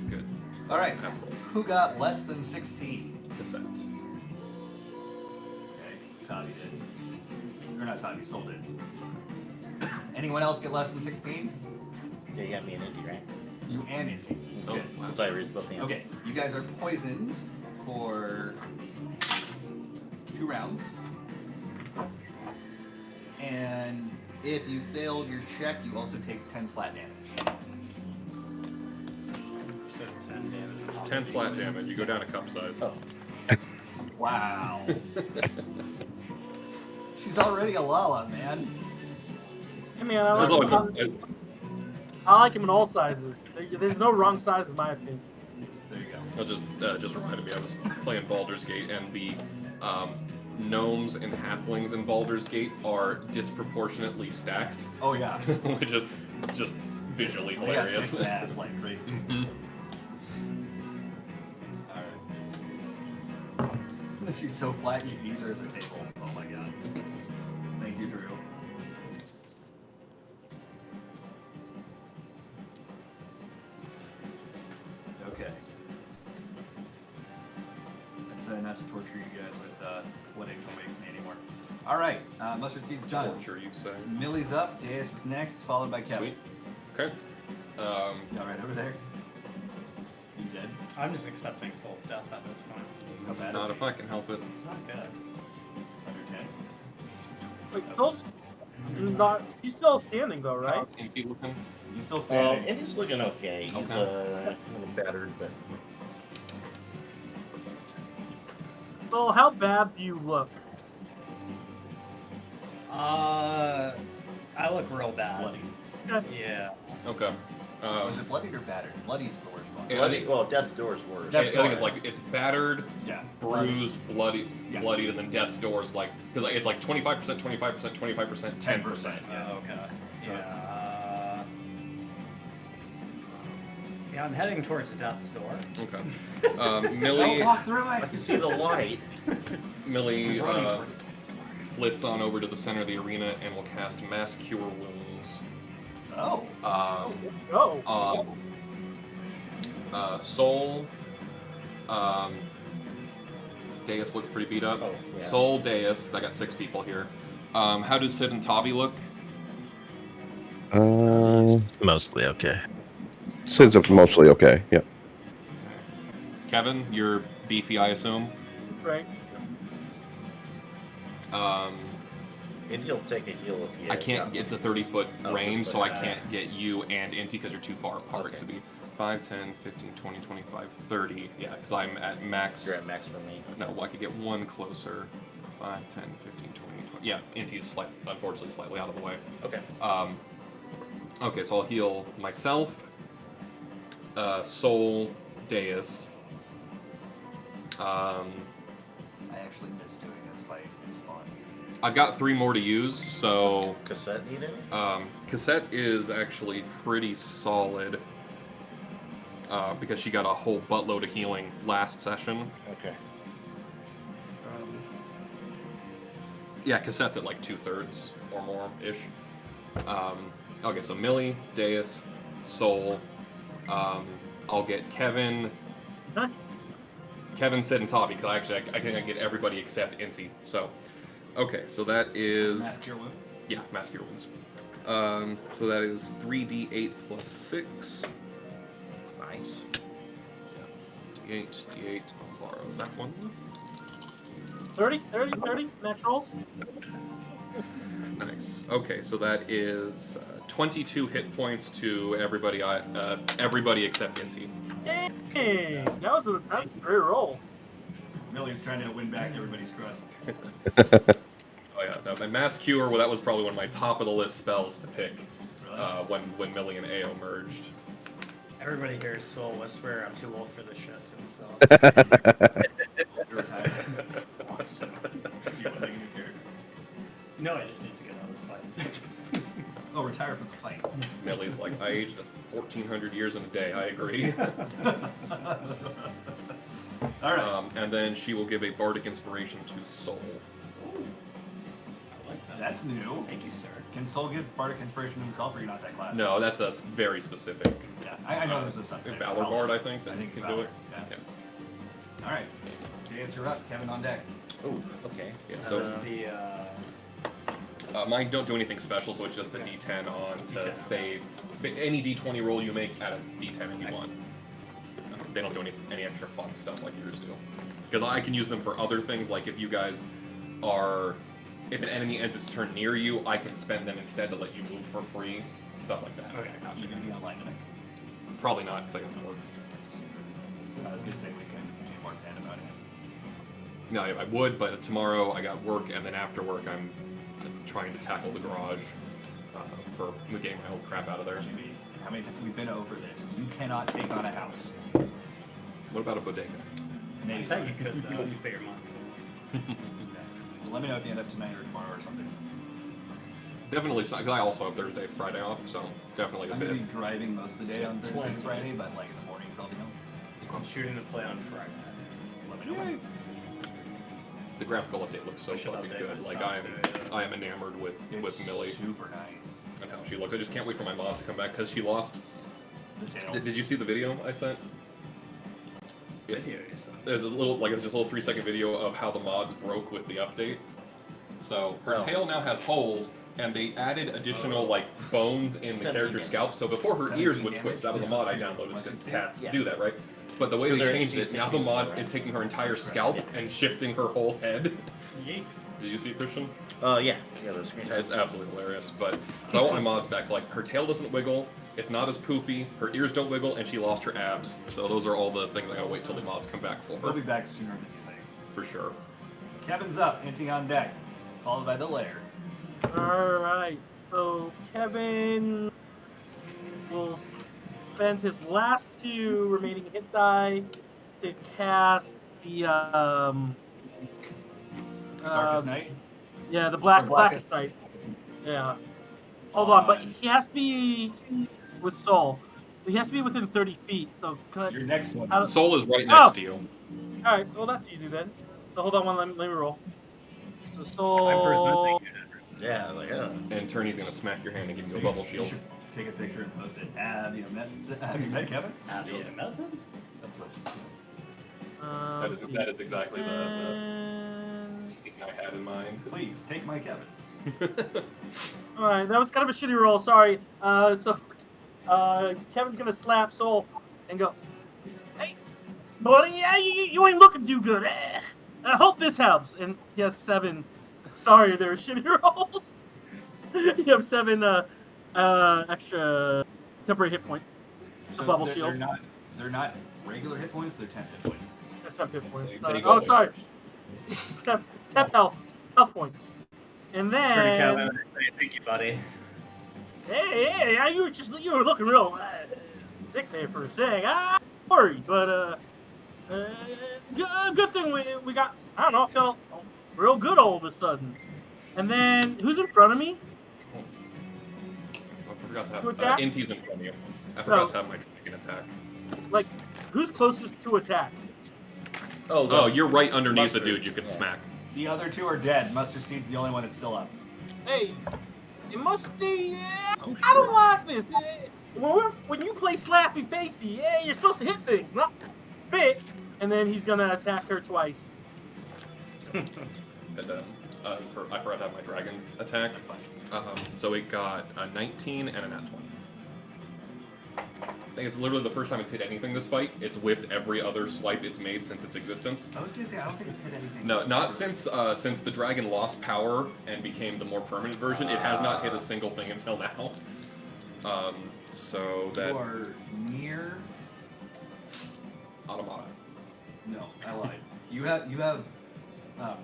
Good. All right. Apple. Who got less than 16? Cassette. Okay, Tommy did. Or not Tommy, Soul did. Anyone else get less than 16? Yeah, you got me an Indy, right? You and Indy. Oh, Good. wow. Since I raised both hands. Okay, you guys are poisoned for 2 rounds. And if you failed your check, you also take 10 flat damage. 10 damage. 10 flat damage. You go down a cup size. Oh. Wow. She's already a Lala, man. I mean, I There's like, always him, I like him in all sizes. There's no wrong size in my opinion. There you go. That just reminded me. I was playing Baldur's Gate, and the gnomes and halflings in Baldur's Gate are disproportionately stacked, Oh yeah. which is just visually They got hilarious. kicks ass like crazy. Mhm. Alright. She's so flat you can use her as a table. Oh my god. Thank you, Drew. Okay. That's not to torture you guys with what Angel makes me anymore. Alright, Mustard Seed's done. Torture, you say? Millie's up, Deus is next, followed by Kevin. Sweet. Okay. Y'all right over there? You dead? I'm just accepting Soul's death at this point. How bad Not is if I can help it. It's not good. Under 10? Wait, Soul's not. He's still standing though, right? Empty looking. He's still standing. Indy's looking okay. He's Okay. a little battered, but So how bad do you look? I look real bad. Bloody. Yeah. Okay. Was it bloodied or battered? Bloodied is the worst one. Yeah, I bloody, think- well, death's door's worse. I Death's think door. it's like it's battered, Yeah. bruised, bloody, Yeah. bloodied, and then death's door is like because it's like 25%, 25%, 25%, 10%. Yeah. Okay. So- Yeah. Yeah, I'm heading towards death's door. Okay. Don't Millie, walk through I it! can see the light. Millie Running towards death's door. flits on over to the center of the arena and will cast Mass Cure Wounds. Oh. Oh, Soul. Deus look pretty beat up. Oh, yeah. Soul, Deus. I got 6 people here. How does Sid and Tavi look? It's mostly okay. Sid's mostly okay. Yeah. Kevin, you're beefy, I assume. that's great. And he'll take a heal if he I can't. It's a 30-foot Oh, range, so I 30-foot, can't get you and Inti because you're too far apart. Okay. So it'd be 5, 10, 15, 20, 25, 30. Yeah, because I'm at max. You're at max for me. No, well, I could get one closer. 5, 10, 15, 20, 20. Yeah, Inti's unfortunately slightly out of the way. Okay. Okay, so I'll heal myself, Soul, Deus. I actually miss doing this fight. It's fun. I've got 3 more to use, so Does cassette need any? cassette is actually pretty solid because she got a whole buttload of healing last session. Okay. Yeah, cassette's at like 2/3 or more ish. Okay, so Millie, Deus, Soul. I'll get Kevin. Nice. Kevin, Sid, and Tavi, because I think I can get everybody except Inti. So, okay, so that is Mass Cure Wounds. yeah, Mass Cure Wounds. So that is 3d8 plus 6. Nice. Yeah. D8. I'll borrow that one. 30, natural. Nice. Okay, so that is 22 hit points to everybody. Everybody except Inti. Hey, that's great rolls. Millie's trying to win back everybody's trust. Oh yeah, no, my Mass Cure. Well, that was probably one of my top of the list spells to pick when Millie and Ao merged. Everybody hears Soul Whisper. I'm too old for this shit to himself. You're retired. Awesome. You want to make a new character? No, I just need to get out of this fight. Oh, retire from the fight. Millie's like, I aged 1,400 years in a day. I agree. All right. And then she will give a bardic inspiration to Soul. I like that. That's new. Thank you, sir. Can Soul give Bardic Inspiration to himself, or you're not that class? No, that's a very specific. Yeah, I know there's a something. Valor Bard, I think, that I think can Valor, do it. yeah. All right. JS, you're up. Kevin on deck. Oh, okay. Yeah, so mine don't do anything special, so it's just the D10 on to D10. save. Any D20 roll you make, add a D10 if you want. They don't do any extra fun stuff like yours do. Because I can use them for other things, like if you guys are... If an enemy enters turn near you, I can spend them instead to let you move for free. Stuff like that. Okay, gotcha. You're going to be online tonight. Probably not, because I got to work. I was going to say we can do more than about him. No, I would, but tomorrow I got work, and then after work I'm trying to tackle the garage for getting my old crap out of there. Jimmy, how many times we've been over this? You cannot take on a house. What about a bodega? I Maybe. thought you could, though, if you pay your month. Let me know if you end up tonight or tomorrow or something. Definitely, because I also have Thursday, Friday off, so definitely a I'm bit. going to be driving most of the day on Thursday and Friday, but like in the mornings I'll be home. I'm shooting a play on Friday. Let me know when. The graphical update looks so We should fucking update good. this Like stuff too, yeah. I am enamored with It's Millie super nice. and how she looks. I just can't wait for my mods to come back because she lost. The tail. Did you see the video I sent? It's, Video, you said. there's a little just a little 3-second video of how the mods broke with the update. So her Oh. tail now has holes, and they added additional like bones in the 17 character's damage. scalp. So before her 17 ears would damage? twitch. That was a mod I Yeah. downloaded because Was it? cats Yeah. do that, right? But the way So they they're changed it, AC now the mod right? is taking her entire scalp and shifting her whole head. Yikes. Did you see it, Christian? Yeah. Yeah, the screenshot. It's absolutely hilarious. But so I want my mods back. So like her tail doesn't wiggle, it's not as poofy, her ears don't wiggle, and she lost her abs. So those are all the things I gotta wait till the mods come back for They'll be her. back sooner than you think. For sure. Kevin's up, Inting on deck, followed by the lair. Alright, so Kevin will spend his last 2 remaining hit die to cast the Darkest Night. Yeah, the Or blackest night. Yeah. Hold on, but he has to be with Soul. So he has to be within 30 feet. So can I, Your next one. how- Soul is right next Oh! to you. all right, well that's easy then. So hold on, let me roll. So Soul. I'm presenting Yeah, like, And Turney's gonna smack your hand and give you a So bubble you shield. should take a picture and post it. Have you met Kevin? Have you met them? That's what. That is exactly the And... scene I had in mind. Please take my Kevin. All right, that was kind of a shitty roll. Sorry. So Kevin's gonna slap Soul and go, "Hey, buddy, yeah, you ain't looking too good. I hope this helps." And he has 7. Sorry, they were shitty rolls. You have 7 extra temporary hit points. So bubble they're, shield. They're not regular hit points. They're 10 hit points. That's 10 hit points. There you go. Oh, sorry. 10 health points. And Pretty then, Kevin. Thank you, buddy. hey, you were looking real sick there for a sec. I'm worried, but good thing we got. I don't know. I felt real good all of a sudden. And then who's in front of me? I forgot to To have attack? Inti's in front of you. I forgot No. to have my dragon attack. Like, who's closest to attack? Oh, you're right underneath the mustard, dude you can yeah. smack. The other two are dead. Mustard Seed's the only one that's still up. Hey, it must be. I don't like this. When you play Slappy Facey, you're supposed to hit things, not fit. And then he's gonna attack her twice. And I forgot to have my dragon attack. That's fine. So it got a 19 and a nat 20. I think it's literally the first time it's hit anything this fight. It's whiffed every other swipe it's made since its existence. I was gonna say I don't think it's hit anything. No, not since the dragon lost power and became the more permanent version. It has not hit a single thing until now. So that You are near. automata. No, I lied. You have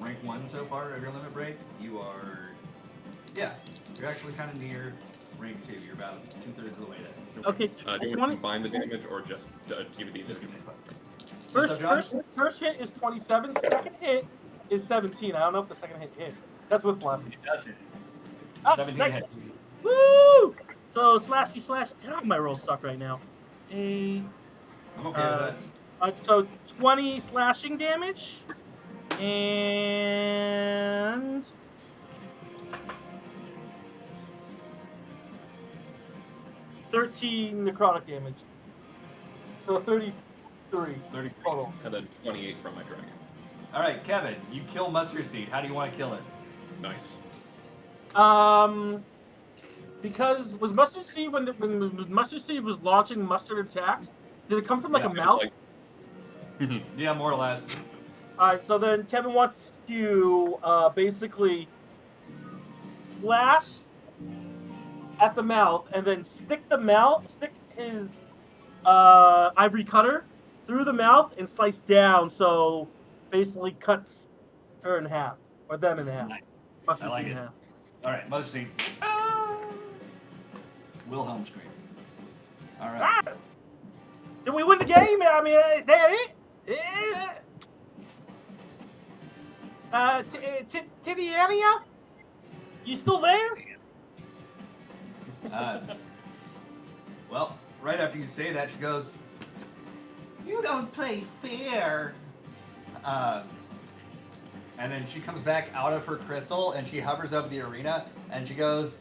rank 1 so far of your limit break. You are. Yeah, you're actually kind of near rank 2. You're about 2/3 of the way there. Okay, Do you want to 20, combine the damage or just give it the Just addition? give me a quick. first hit is 27. Second hit is 17. I don't know if the second hit hits. That's with plus. That's it. Ah, 17 nice. hits. Woo! So slashy slash. God, my rolls suck right now. I'm okay with that. So 20 slashing damage and 13 necrotic damage. So 33 30. total. And then 28 from my dragon. All right, Kevin, you kill Mustard Seed. How do you want to kill it? Nice. Because was Mustard Seed when Mustard Seed was launching mustard attacks? Did it come from like a mouth? Yeah, more or less. All right, so then Kevin wants to basically flash at the mouth and then stick his ivory cutter through the mouth and slice down, so basically cuts her in half or them in half. Nice. Mustard I like Seed in it. half. All right, Mustard Seed. Wilhelm scream. All right. Ah! Did we win the game? I mean, is that it? Yeah. Tidiania? You still there? Well, right after you say that, she goes, "You don't play fair." And then she comes back out of her crystal and she hovers over the arena and she goes,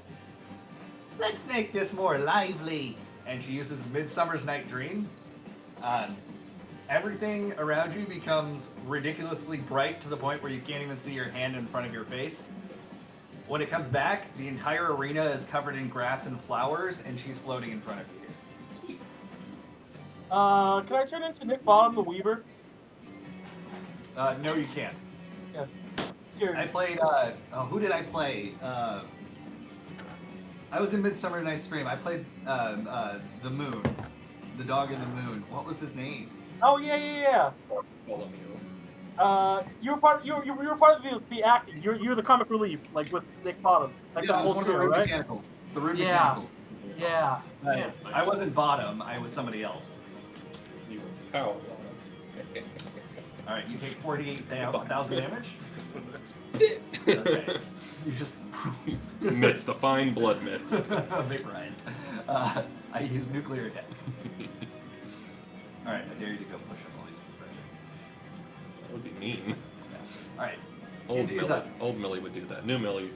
"Let's make this more lively." And she uses Midsummer's Night Dream. Everything around you becomes ridiculously bright to the point where you can't even see your hand in front of your face. When it comes back, the entire arena is covered in grass and flowers, and she's floating in front of you. Sweet. Can I turn into Nick Bottom the Weaver? No, you can't. Yeah. Here. I played, who did I play? I was in Midsummer Night's Dream. I played, the Moon. The dog in the moon. What was his name? Oh yeah. Follow me. You were part. You were part of the acting. You're the comic relief, like with Nick Bottom, like Yeah, the it was whole one of the trio, Rude right? Mechanicals. The Rude Yeah. Mechanicals. Yeah. Yeah. I wasn't Bottom. I was somebody else. You were power. All right, you take 48,000 damage. Okay. You just Missed. A fine blood miss. vaporized. I use nuclear attack. All right, I dare you to go push up all these pressure. That would be mean. Yeah. All right, Old Inti is Millie. up. Old Millie would do that. New Millie.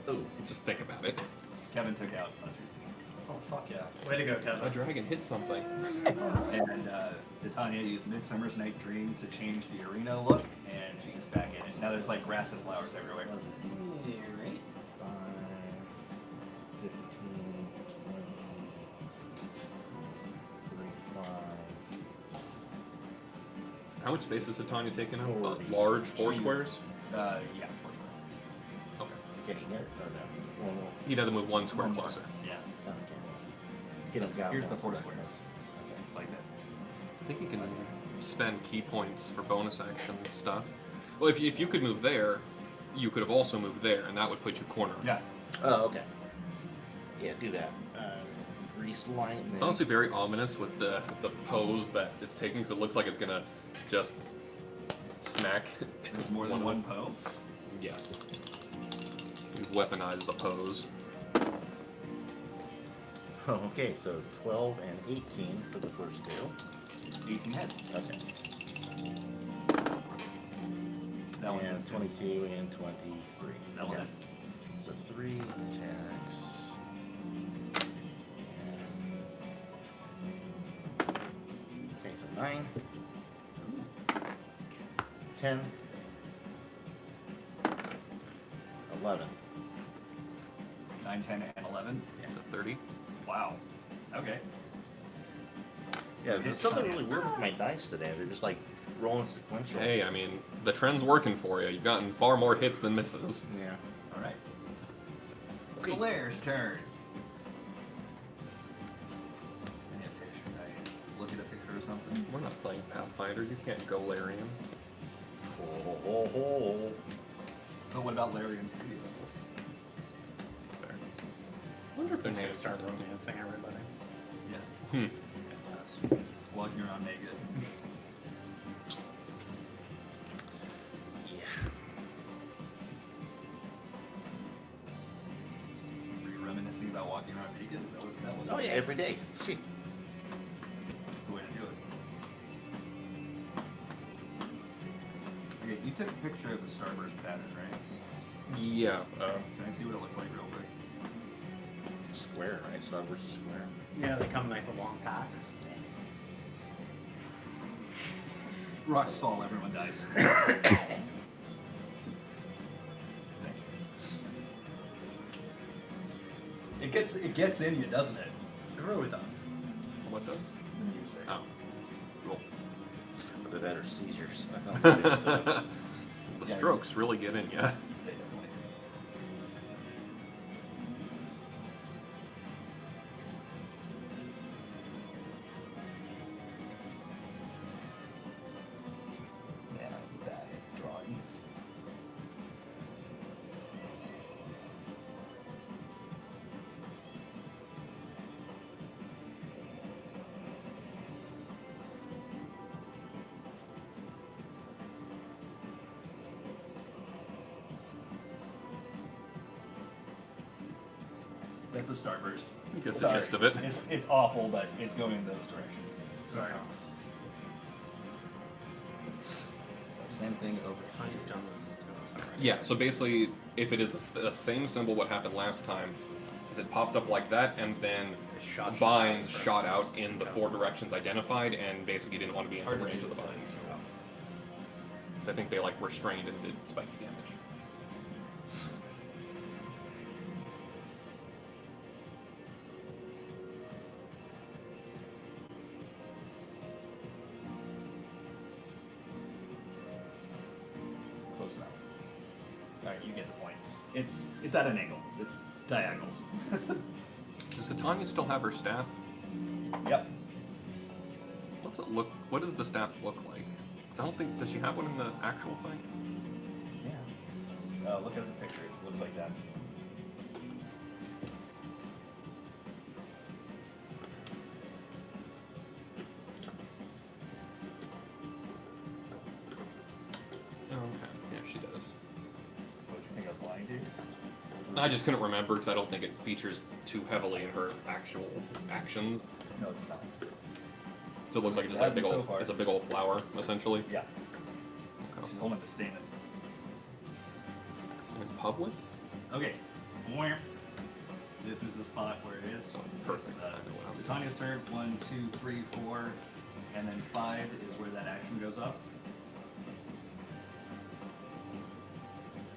Oh, just think about it. Kevin took out Mustard Seed. Oh, fuck yeah. Way to go, A Kevin. dragon hit something. And Titania used Midsummer's Night Dream to change the arena look, and she's back in it. Now there's like grass and flowers everywhere. Alright. 5, 15, 20, 35. How much space is Titania taking up? 40. Large 4 squares? Yeah. Okay. Getting there? Or no? No, no. He'd have to move 1 square One more. closer. Yeah. Okay. Get him down. Here's the one 4 square. squares. Okay. Like this. I think you can spend key points for bonus action stuff. Well, if you could move there, you could have also moved there, and that would put you corner. Yeah. Oh, okay. Yeah, do that. Grease lightning. It's honestly very ominous with the pose that it's taking, because it looks like it's gonna just smack. There's more than one Poe. Yes. We've weaponized the pose. Oh, okay, so 12 and 18 for the first two. 18 hits. Okay. That one And hits. 22 and 23. That one Okay. hit. So 3 attacks. Okay, so 9, 10, 11. 9, 10, and 11. Is it 30? Wow. Okay. Yeah, there's something really weird with my dice today. They're just like rolling sequential. Hey, I mean, the trend's working for you. You've gotten far more hits than misses. Yeah. All right. It's the Lair's turn. I need a picture. I look at a picture or something. We're not playing Pathfinder. You can't go Larian. Ho, ho, ho. But what about Larry and Studios? There. I wonder if They there's need to names start for them. romancing everybody. Yeah. Hmm. Walking around naked. Yeah. Were you reminiscing about walking around naked? Is that what that was? Oh yeah, every day. Shit. That's the way to do it. Okay, you took a picture of the starburst pattern, right? Yeah. Can I see what it looked like real quick? Square, right? Star versus square. Yeah, they come in like the long packs. Rocks fall, everyone dies. It gets in you, doesn't it? It really does. What does? The music. Oh. Cool. Whether that or seizures. The Yeah, strokes really get in you. They definitely. Man, I'm bad at drawing. That's a starburst. Gets the Sorry. gist of it. It's awful, but it's going in those directions. Sorry. So same thing over. He's done this to us already. Yeah, so basically, if it is the same symbol what happened last time, is it popped up like that, and then Shot vines shot out in the 4 directions identified, and basically didn't want to be in the range of the vines. So I think they like restrained and did spiky damage. Close enough. Alright, you get the point. It's at an angle. It's diagonals. Does Titania still have her staff? Yep. What's it look? What does the staff look like? 'Cause I don't think, does she have one in the actual thing? Yeah. Look at the picture. It looks like that. Oh, okay. Yeah, she does. What, you think I was lying to you? I just couldn't remember because I don't think it features too heavily in her actual actions. No, it's not. So it looks like it's It just a big hasn't so old, far. it's a big old flower, essentially. Yeah. Okay. She's holding the stamen. In public? Okay. Where? This is the spot where it is. So perfect. It's, I know what I'm Tanya's turn. 1, 2, 3, 4, and then 5 is where that action goes off.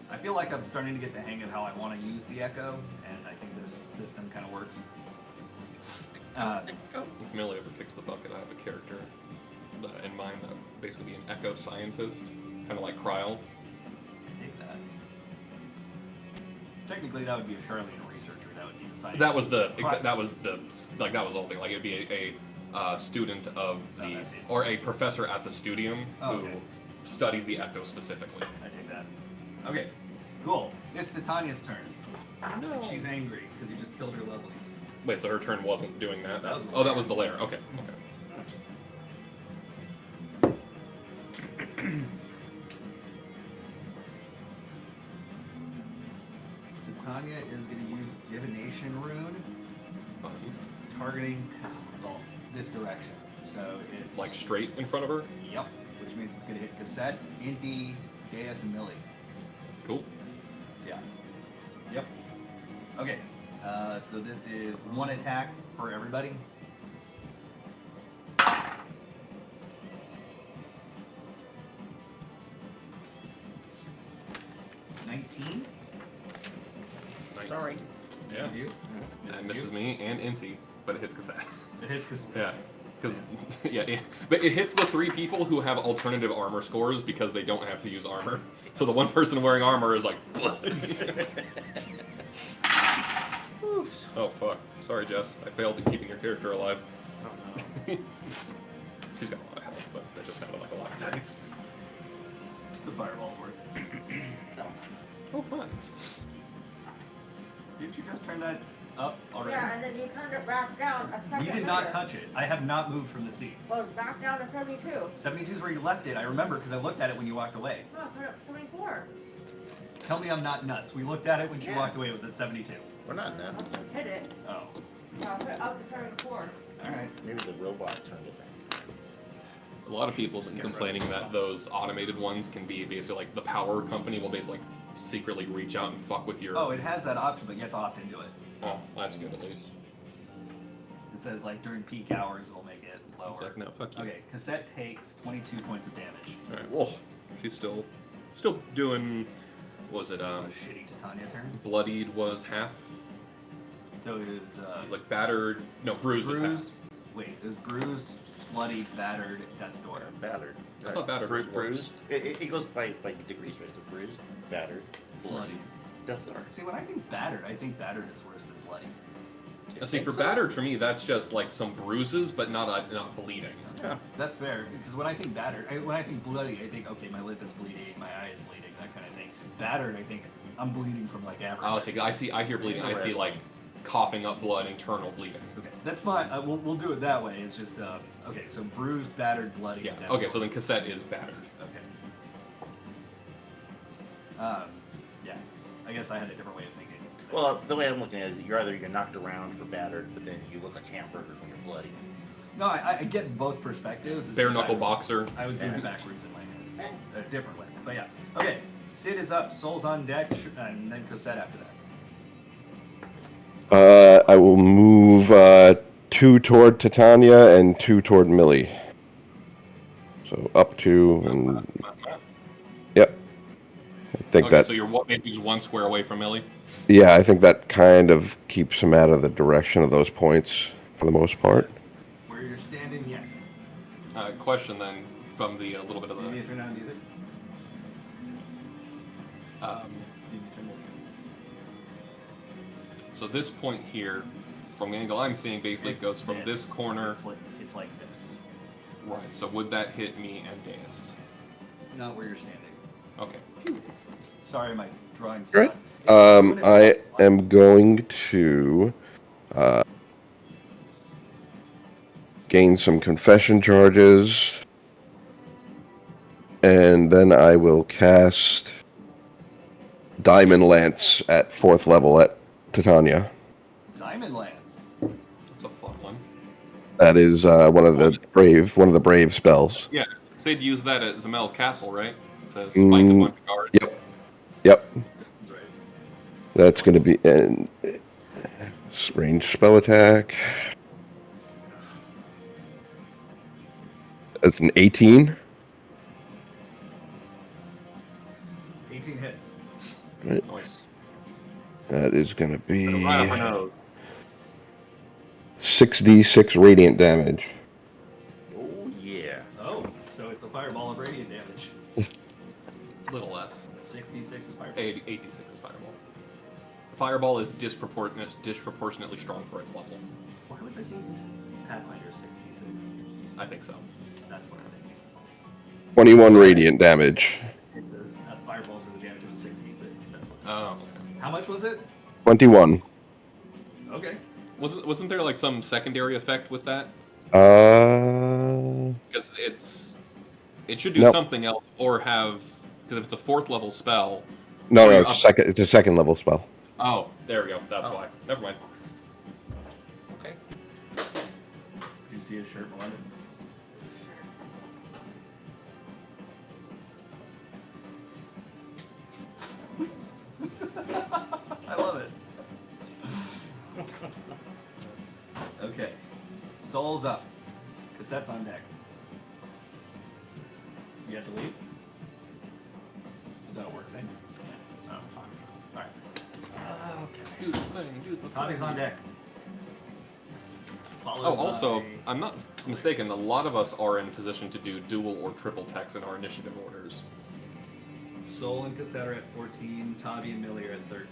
I feel like I'm starting to get the hang of how I want to use the echo, and I think this system kind of works. If Millie ever kicks the bucket, I have a character in mind that would basically be an echo scientist, kind of like Kryl. Dig that. Technically, that would be a Charlene researcher. That would be the scientist. That was the that was the like that was the whole thing. Like it'd be a student of Oh, the I see. or a professor at the studium Oh, who okay. studies the echo specifically. I dig that. Okay, cool. It's Titania's turn. No. She's angry because you just killed her lovelies. Wait, so her turn wasn't doing that? That was the Oh, that lair. was the lair. Okay. Titania is going to use Divination Rune, Fine. targeting this direction. So it's Like straight in front of her. Yep, which means it's going to hit Cassette, Indy, Deus, and Millie. Cool. Yeah. Yep. Okay. So this is one attack for everybody. $19. Nice. Sorry. Yeah. Misses you. And misses me and Inti, but it hits Cassette. It hits Cassette. Yeah. Because but it hits the 3 people who have alternative armor scores because they don't have to use armor. So the one person wearing armor is like, oh fuck. Sorry, Jess. I failed at keeping your character alive. Oh no. She's got a lot of health, but that just sounded like a lot of dice. The fireball's worth. Oh, fun. Didn't you just turn that up already? Yeah, and then you turned it back down a second You did not later. touch it. I have not moved from the seat. Well, back down to 72. 72 is where you left it. I remember because I looked at it when you walked away. No, I put it up to 74. Tell me I'm not nuts. We looked at it when she Yeah. walked away. It was at 72. We're not now. I hit it. Oh. So I put it up to 74. All right. Maybe the robot turned it back. A lot of people have been complaining that those automated ones can be basically like the power company will basically like secretly reach out and fuck with your. Oh, it has that option, but you have to opt into it. Oh, that's good at least. It says like during peak hours it'll make it lower. It's like, no, fuck you. Okay, Cassette takes 22 points of damage. All right. Well, she's still doing. What was it? It's a shitty Titania turn. Bloodied was half. So it is Like battered. No, bruised. is half. bruised. Wait, it was bruised, bloodied, battered, death's door. Battered. I thought battered was worse. Bruised. It goes by degrees, right? So bruised, battered, bloody, death door. See, when I think battered is worse than bloody. See, for battered, for me, that's just like some bruises, but not bleeding. Yeah. That's fair, because when I think battered, when I think bloody, I think, okay, my lip is bleeding, my eye is bleeding, that kind of thing. Battered, I think, I'm bleeding from like everywhere. Oh, see, I hear bleeding. I see like coughing up blood, internal bleeding. Okay, that's fine. We'll do it that way. It's just, okay, so bruised, battered, bloody. Yeah. death's Okay, door. so then cassette is battered. Okay. Yeah. I guess I had a different way of thinking. Well, the way I'm looking at it, you're knocked around for battered, but then you look like hamburgers when you're bloody. No, I get both perspectives. It's Bare just knuckle I was- boxer. I was doing it backwards in my head. A different way. But yeah. Okay. Sid is up, Soul's on deck, and then Cosette after that. I will move 2 toward Titania and 2 toward Millie. So up 2 and yep. I think Okay, that so you're maybe just 1 square away from Millie. yeah, I think that kind of keeps him out of the direction of those points for the most part. Where you're standing, yes. Question then from the little bit of Do you need the. to turn down music? Do you need to turn this down? So this point here, from the angle I'm seeing, basically It's goes from this corner. It's like this. Right. So would that hit me and Deus? Not where you're standing. Okay. Sorry, my drawing Great. sucks. I am going to gain some confession charges, and then I will cast Diamond Lance at 4th level at Titania. Diamond Lance. That's a fun one. That is one of the brave spells. Yeah. Sid used that at Zamel's castle, right? To spike a bunch of guards. Yep. Right. That's going to be an range spell attack. That's an 18. 18 hits. Nice. That is going to be Right up her nose. 6d6 radiant damage. Oh yeah. Oh, so it's a fireball of radiant damage. A little less. 66 is fireball. 86 is fireball. Fireball is disproportionately strong for its level. Why was I thinking Pathfinder 66? I think so. That's what I'm thinking. 21 radiant damage. Fireballs were the damage of 66. That's what. Oh. Okay. How much was it? 21. Okay. Wasn't there like some secondary effect with that? Because it should do Nope. something else or have, because if it's a 4th level spell. No, you're it's a second level spell. Oh, there we go. That's Oh. why. Never mind. Okay. Did you see his shirt, Melinda? I love it. Okay. Soul's up. Cassette's on deck. You have to leave? Is that a work thing? Yeah. Oh, fine. Alright. Okay. Do the thing. Do the thing. Tommy's on deck. Oh, Followed also, by- I'm not mistaken. A lot of us are in position to do dual or triple techs in our initiative orders. Soul and Cassette are at 14, Tavi and Millie are at 13.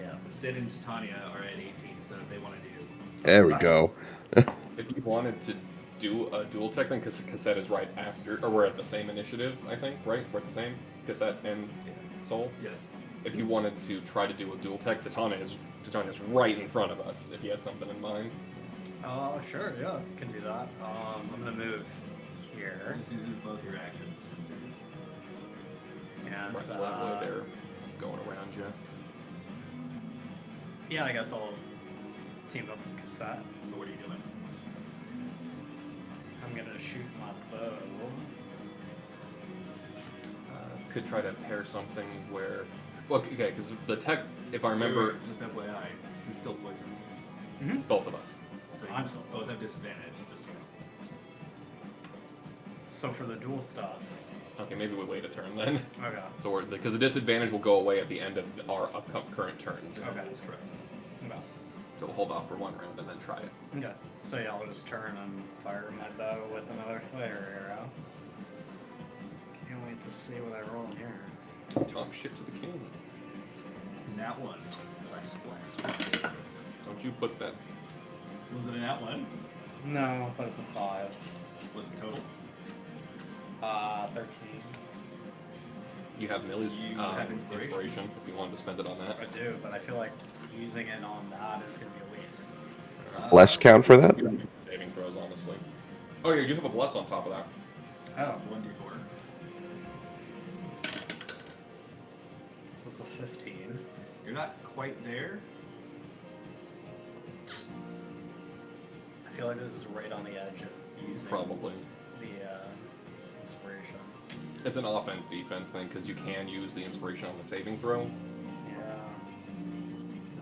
Yeah. Sid and Titania are at 18, so if they want to do... There we go. If you wanted to do a dual tech, then Cassette is right after, or we're at the same initiative, I think, right? We're at the same? Cassette and Soul? Yes. If you wanted to try to do a dual tech, Titania's right in front of us, if you had something in mind. Oh, sure, yeah, can do that. I'm gonna move here. This uses both your actions. And, Right, so that way they're going around you. yeah, I guess I'll team up with Cassette. So what are you doing? I'm gonna shoot my bow. Could try to pair something where... Well, okay, because the tech, if I remember... Just FYI, he's still poisoned. Mm-hmm. Both of us. So you I'm still both have disadvantage. So for the dual stuff. Okay, maybe we wait a turn then. Okay. So we're, because the disadvantage will go away at the end of our current turns. Okay. That's correct. Okay. So we'll hold off for one round and then try it. Okay. So yeah, I'll just turn and fire my bow with another flare arrow. Can't wait to see what I roll in here. Talk shit to the king. Nat 1. Don't you put that... Was it a nat 1? No, but it's a 5. What's the total? 13. You have Millie's You have inspiration? if you wanted to spend it on that. I do, but I feel like using it on that is going to be a waste. Less count for that? Saving throws, honestly. Oh yeah, you have a bless on top of that. Oh, 1d4. so it's a 15. You're not quite there. I feel like this is right on the edge of using Probably. the inspiration. It's an offense-defense thing, because you can use the inspiration on the saving throw. Yeah.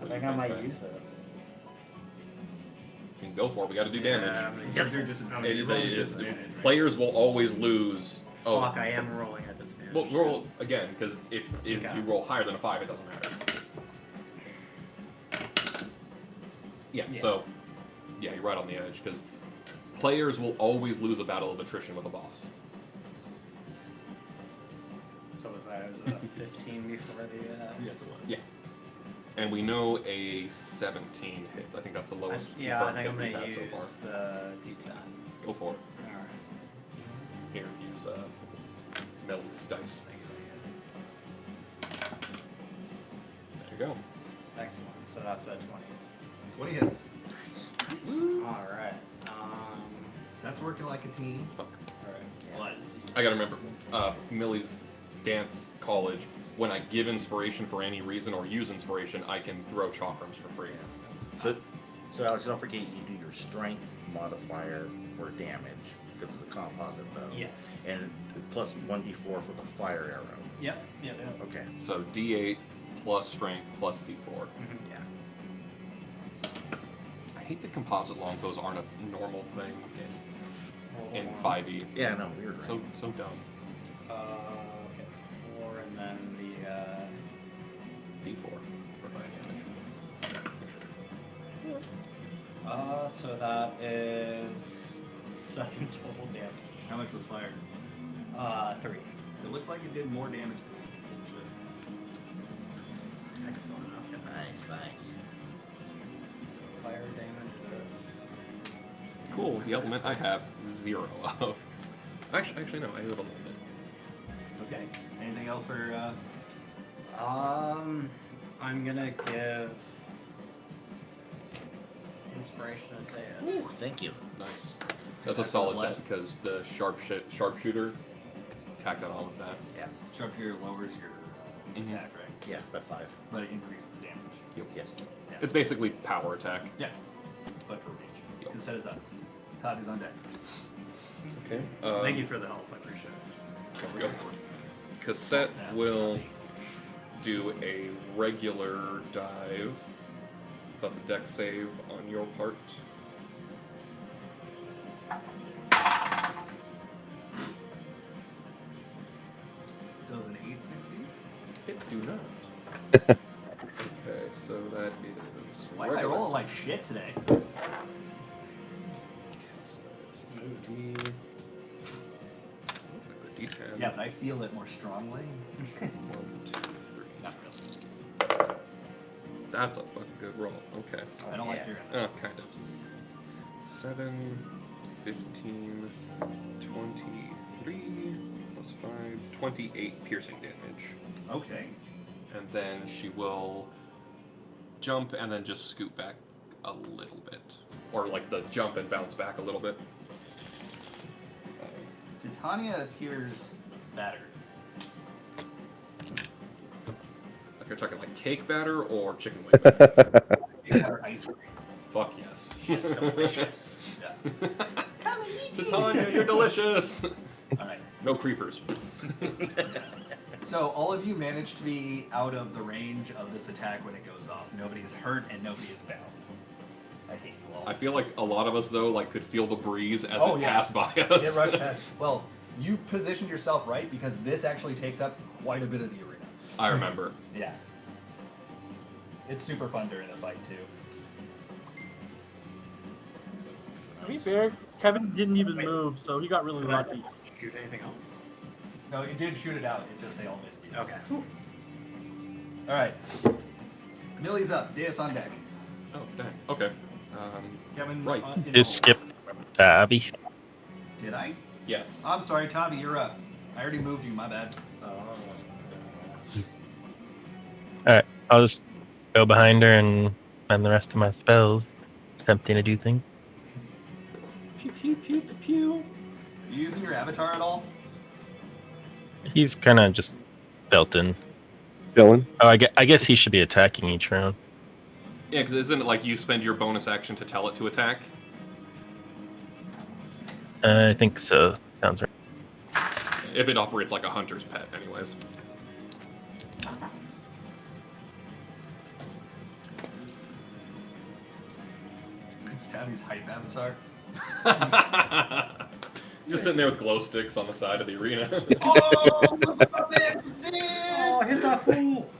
I What think do I you might think, use it. You can go for it, we gotta do damage. This is your disadvantage. It is You roll a- with it's- disadvantage. Players will always lose... Oh, Fuck, I am rolling at disadvantage. well, roll again, because if Okay. you roll higher than a 5, it doesn't matter. Yeah, Yeah. so... Yeah, you're right on the edge, because players will always lose a battle of attrition with a boss. So was that 15 before the... Yes, it was. Yeah. And we know a 17 hits. I think that's the lowest yeah, I confirmed think I'm hit going we've to had use so far. the D10. Go for it. Alright. Here, use Millie's dice. There you go. Excellent. So that's a 20. 20 hits. Alright. That's working like a team. Fuck. What? I gotta remember, Millie's dance college, when I give inspiration for any reason or use inspiration, I can throw chakrams for free. So Alex, don't forget you do your strength modifier for damage because it's a composite bow. Yes. And plus 1d4 for the fire arrow. Yep. Yep. Okay. So D8 plus strength plus D4. Yeah. I hate that composite longbows aren't a normal thing in 5e. Yeah, no, weird. It's Right? so dumb. Okay. 4 and then the D4 for fire damage. so that is 7 total damage. How much was fired? 3. It looks like it did more damage than Excellent. Okay. Nice. Fire damage it is. Cool. The element I have 0 of. Actually, no. I have a little bit. Okay. Anything else for, I'm gonna give inspiration to Theus. Ooh, thank you. Nice. That's a That's solid less. bet because the sharpshooter tack that on with that. sharpshooter lowers your Mhm. attack, right? Yeah, but 5. But it increases the damage. Yes. It's basically power attack. Yeah, but for range. His head is up. Todd is on deck. Okay. Thank you for the help. I appreciate it. There we go. Cassette will do a regular dive. So that's a deck save on your part. Does an 8 succeed? It do not. Okay, so that is. Why am I regular. rolling like shit today? So it's D. D10. Yeah, but I feel it more strongly. 1, 2, 3. Not really. That's a fucking good roll. Okay. I don't like hearing that. Kind of. 7, 15, 23, plus 5, 28 piercing damage. Okay. And then she will jump and then just scoot back a little bit. Or like the jump and bounce back a little bit. Titania appears battered. Like you're talking like cake batter or chicken wing batter? You have her ice cream. Fuck yes. She's delicious. Yeah. Titania, you're delicious! Alright. No creepers. So all of you managed to be out of the range of this attack when it goes off. Nobody is hurt and nobody is bound. I hate you all. I feel like a lot of us though like could feel the breeze as Oh, it yeah. passed by us. It rushed past. Well, you positioned yourself right because this actually takes up quite a bit of the arena. I remember. Yeah. It's super fun during the fight too. To be fair, Kevin didn't even move, so he got really Did I lucky. shoot anything else? No, you did shoot it out. It just they all missed you. Okay. All right. Millie's up. Deus on deck. Oh dang. Okay. Kevin. Right. Just skip Abby. Did I? Yes. I'm sorry, Tommy. You're up. I already moved you. My bad. Alright, I'll just go behind her and spend the rest of my spells attempting to do things. Pew pew pew pew pew. Are you using your avatar at all? He's kind of just built in. Dylan? Oh, I guess he should be attacking each round. Yeah, because isn't it like you spend your bonus action to tell it to attack? I think so. Sounds right. If it operates like a hunter's pet, anyways. It's Tammy's hype avatar. Just sitting there with glow sticks on the side of the arena. Oh, my man did! Oh, hit that fool!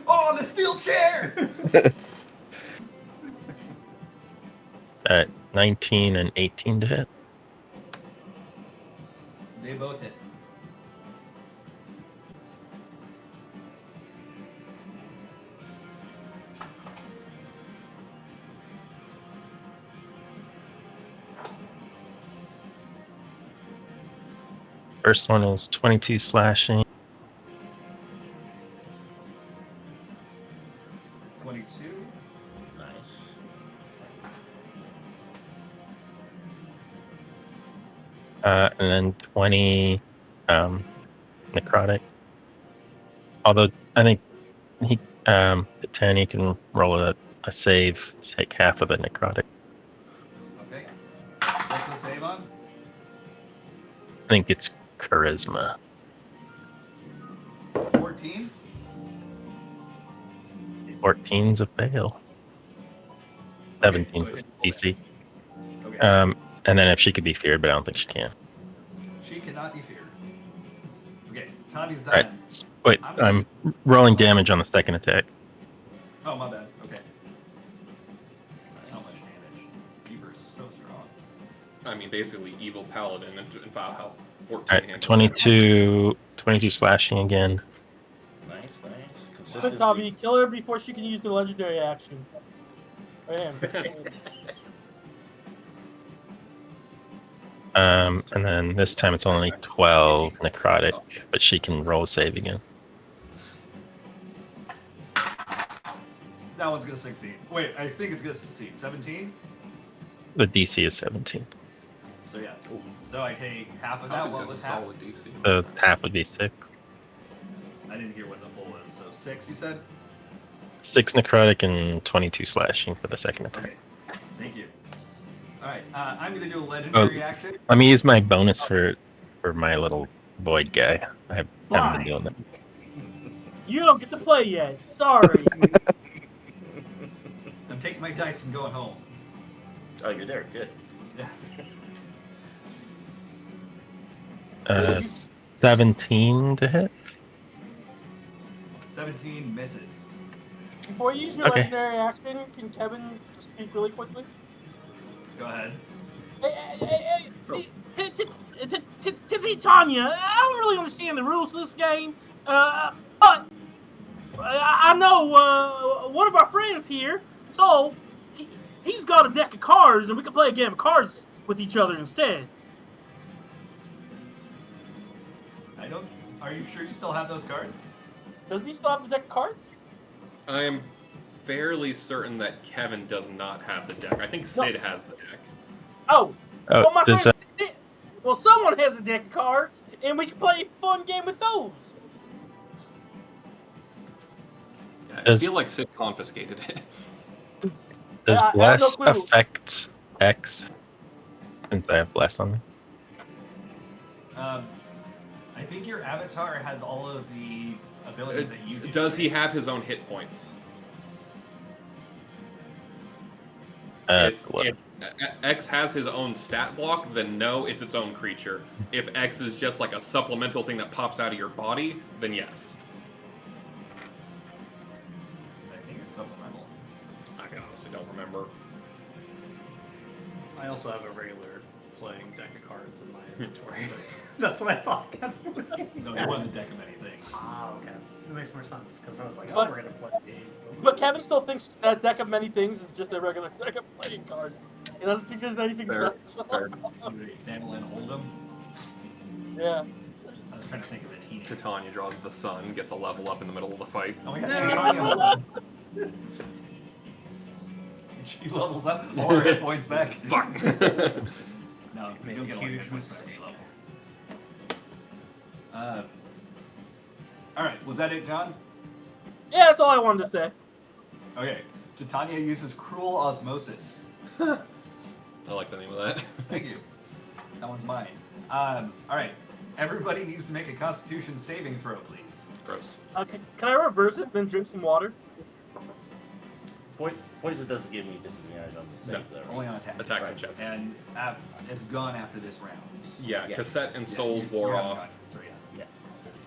Oh, the steel chair! Alright, 19 and 18 to hit. They both hit. First one is 22 slashing. 22. Nice. And then 20 necrotic. Although I think he Titania can roll a save to take half of the necrotic. Okay. What's the save on? I think it's charisma. 14. 14's a fail. 17's DC. Okay. And then if she could be feared, but I don't think she can. She cannot be feared. Okay, Tommy's done. Alright. Wait, I'm rolling damage on the second attack. Oh, my bad. Okay. So much damage. Keeper's so strong. I mean, basically evil paladin and how 14 Alright, handles 22 slashing again. Nice, nice. Good, Consistency. Tommy. Kill her before she can use the legendary action. Right hand. And then this time it's only 12 necrotic, but she can roll a save again. That one's gonna succeed. Wait, I think it's gonna succeed. 17? The DC is 17. So yes. So I take half of that. Tommy's What got a was half? solid DC. So half would be 6. I didn't hear what the full was. So 6, you said? 6 necrotic and 22 slashing for the second attack. Okay. Thank you. All right. I'm gonna do a legendary action. Let me use my bonus for my little void guy. I haven't Fly. been doing that. You don't get to play yet. Sorry. I'm taking my dice and going home. Oh, you're there. Good. Yeah. 17 to hit. 17 misses. Before you use your Okay. legendary action, can Kevin just speak really quickly? Go ahead. Hey, Tanya, I don't really understand the rules of this game, but I know one of our friends here, so he's got a deck of cards, and we can play a game of cards with each other instead. Are you sure you still have those cards? Does he still have the deck of cards? I am fairly certain that Kevin does not have the deck. I think Sid has the deck. Oh, well, my does friend. Well, someone has a deck of cards, and we can play a fun game with those. I feel like Sid confiscated it. Does I have no bless clue. affect X? Since I have bless on me. I think your avatar has all of the abilities that you do. Does he have his own hit points? If X has his own stat block, then no, it's its own creature. If X is just like a supplemental thing that pops out of your body, then yes. I think it's supplemental. I honestly don't remember. I also have a regular playing deck of cards in my inventory. That's what I thought Kevin was getting. No, he won the deck of many things. Ah, okay. It makes more sense because I was like, But- we're gonna play a game. But Kevin still thinks that deck of many things is just a regular deck of playing cards. He doesn't think there's anything Fair, special. fair. Dandelion Hold'em. Yeah. I was trying to think of a teenage. Titania draws the sun, gets a level up in the middle of the fight. Oh, we got Titania Hold'em. She levels up, all her hit points back. Fuck. No, Made you'll a get all your huge hit points mistake. back at A level. Alright, was that it, John? Yeah, that's all I wanted to say. Okay. Titania uses Cruel Osmosis. I like the name of that. Thank you. That one's mine. Alright. Everybody needs to make a Constitution saving throw, please. Gross. Okay, can I reverse it and then drink some water? Poison doesn't give me disadvantage on the save, though. Only on attack. Attacks and checks. And it's gone after this round. Yeah, Yeah. Cassette and Yeah, Souls you wore haven't off. gone, so yeah.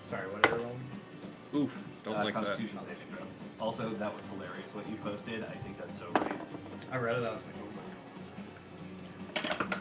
Sorry, what are you Oof. Don't like that. Constitution saving throw. Also, that was hilarious what you posted. I think that's so great. I read it. I was like, oh my.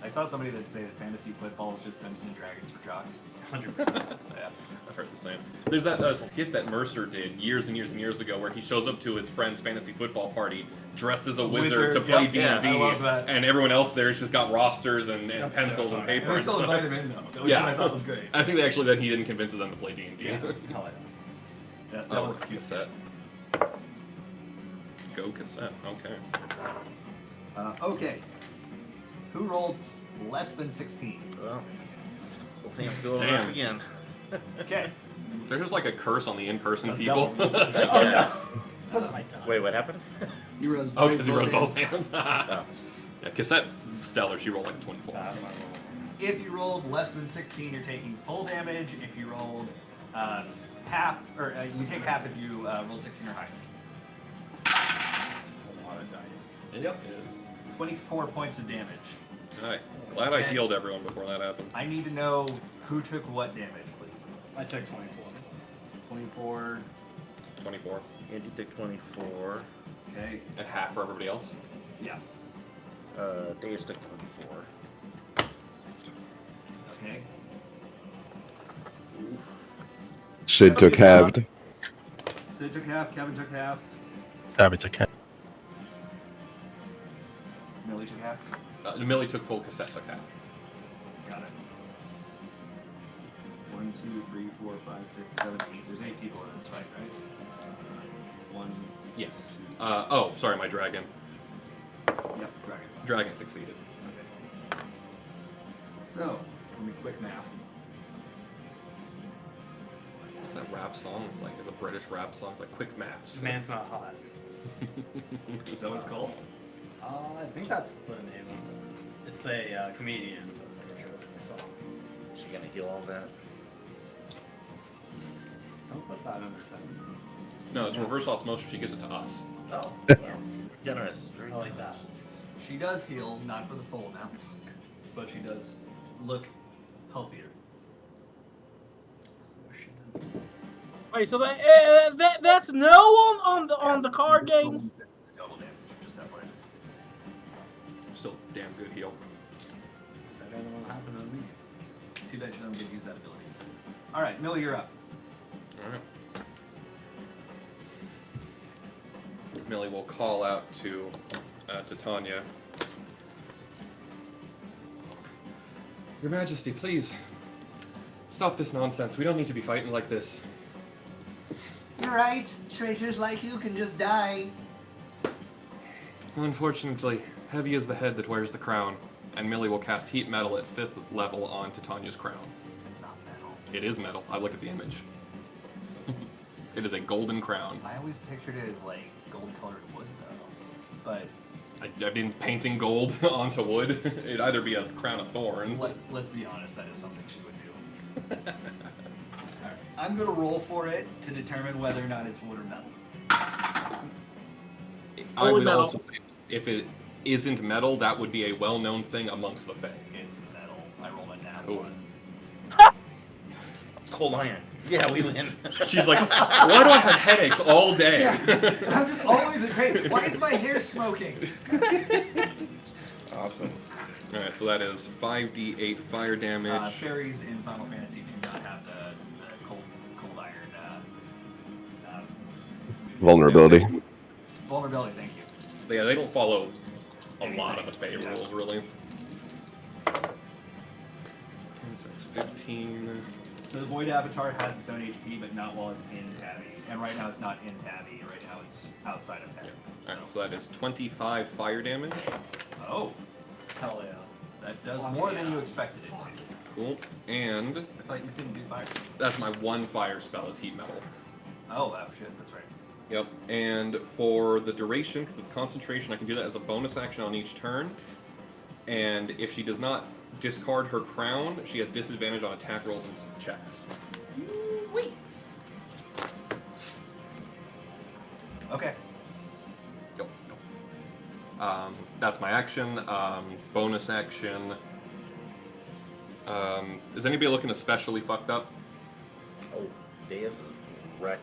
I saw somebody that say that fantasy football is just Dungeons and Dragons for jocks. 100%. Yeah, I've heard the same. There's that skit that Mercer did years and years and years ago where he shows up to his friend's fantasy football party dressed as a wizard to play yep, D&D, yeah, I love that. and everyone else there's just got rosters and That's pencils so and funny. paper And they and still stuff. invite him in though, which Yeah. I thought was great. I think actually that he didn't convince them to play D&D. Yeah. Hell yeah. That was cute. Cassette. Go Cassette, okay. Okay. Who rolled less than 16? Well, we'll think I'm going Damn. up again. Okay. There's just like a curse on the in-person That's people. Yes. My time. Wait, what happened? You rose Oh, because he both wrote both hands. hands. Yeah, Cassette, stellar. She rolled like a 24. If you rolled less than 16, you're taking full damage. If you rolled half, or you take half if you rolled 16 or higher. It's a lot of dice. Yep, it is. 24 points of damage. Alright, glad I healed everyone before that happened. I need to know who took what damage, please. I took 24. 24. 24. Andy took 24. Okay. At half for everybody else. Yeah. Deus took 24. Okay. Sid took halved. Sid took half. Kevin took half. Savage attack. Millie took half. Millie took full, Cassette took half. Got it. 1, 2, 3, 4, 5, 6, 7, 8. There's 8 people in this fight, right? 1. Yes. Oh, sorry, my dragon. Yep. Dragon. Dragon succeeded. Okay. So, let me quick math. that rap song? It's a British rap song. It's like Quick Maths. This man's not hot. Is that what it's called? I think that's the name of it. It's a comedian, so it's like a joke song. Is she gonna heal all that? Don't put that in the setting. No, it's reverse osmosis. She gives it to us. Oh, generous. Very I like that. generous. She does heal, not for the full amount, but she does look healthier. Wait, so that's no on the card games. Double damage, just that way. Still damn good heal. Better than what happened to me. Too bad you don't get to use that ability. All right, Millie, you're up. All right. Millie will call out to Tanya. Your Majesty, please stop this nonsense. We don't need to be fighting like this. You're right. Traitors like you can just die. Unfortunately, heavy is the head that wears the crown, and Millie will cast Heat Metal at 5th level onto Tanya's crown. It's not metal. It is metal. I look at the image. It is a golden crown. I always pictured it as like gold-colored wood, though. But I've been painting gold onto wood. It'd either be a crown of thorns. let's be honest, that is something she would do. Alright, I'm gonna roll for it to determine whether or not it's wood or metal. I would metal. also say if it isn't metal, that would be a well-known thing amongst the Fae. It's metal. I roll a nat Cool. 1. It's cold iron. Yeah, we win. She's like, why do I have headaches all day? I'm just always in pain. Why is my hair smoking? Awesome. All right, so that is 5d8 fire damage. Fairies in Final Fantasy do not have the cold iron Vulnerability. vulnerability. Thank you. Yeah, they don't follow a lot of the Fae rules, really. Okay, so it's 15. So the Void Avatar has its own HP, but not while it's in Tabby. And right now it's not in Tabby. Right now it's outside of Tabby. All right, so that is 25 fire damage. Oh, Hell yeah. that does more than you expected it to. Cool. And I thought you couldn't do fire. that's my one fire spell is Heat Metal. Oh, shit, that's right. Yep. And for the duration, because it's concentration, I can do that as a bonus action on each turn. And if she does not discard her crown, she has disadvantage on attack rolls and checks. Wait. Okay. Yep. That's my action. Bonus action. Is anybody looking especially fucked up? Oh, Deus is wrecked.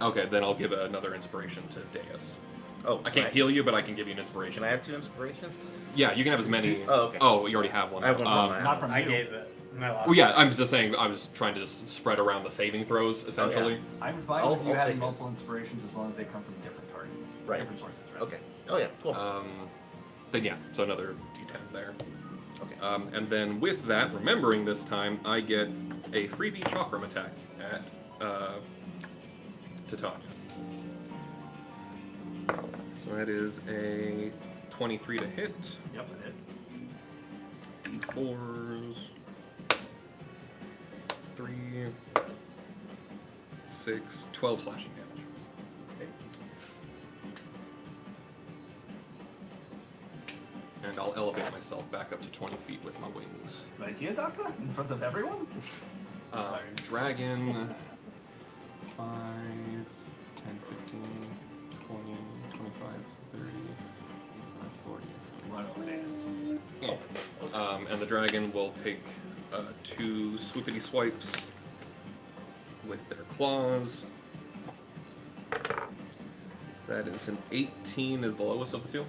Okay, then I'll give another inspiration to Deus. Oh, I can't heal you, but I can give you an inspiration. Can I have 2 inspirations? Yeah, you can have as many. Oh, okay. Oh, you already have one. I have one from my Not from I you. gave it. My last Well, yeah, I'm just saying. I was trying to just spread around the saving throws, essentially. I'm fine I'll- with you I'll having take it. multiple inspirations as long as they come from different targets. Right. Different sources, right? Okay. Oh yeah, cool. Then yeah, so another D10 there. Okay. And then with that, remembering this time, I get a freebie chakram attack at Titania. So that is a 23 to hit. Yep, it is. D4s. 3, 6, 12 slashing damage. Okay. And I'll elevate myself back up to 20 feet with my wings. Right here, Doctor? In front of everyone? Sorry. Dragon. 5, 10, 15, 20, 25, 30, 40. Run over Deus. And the dragon will take 2 swoopity swipes with their claws. That is an 18 is the lowest of the two.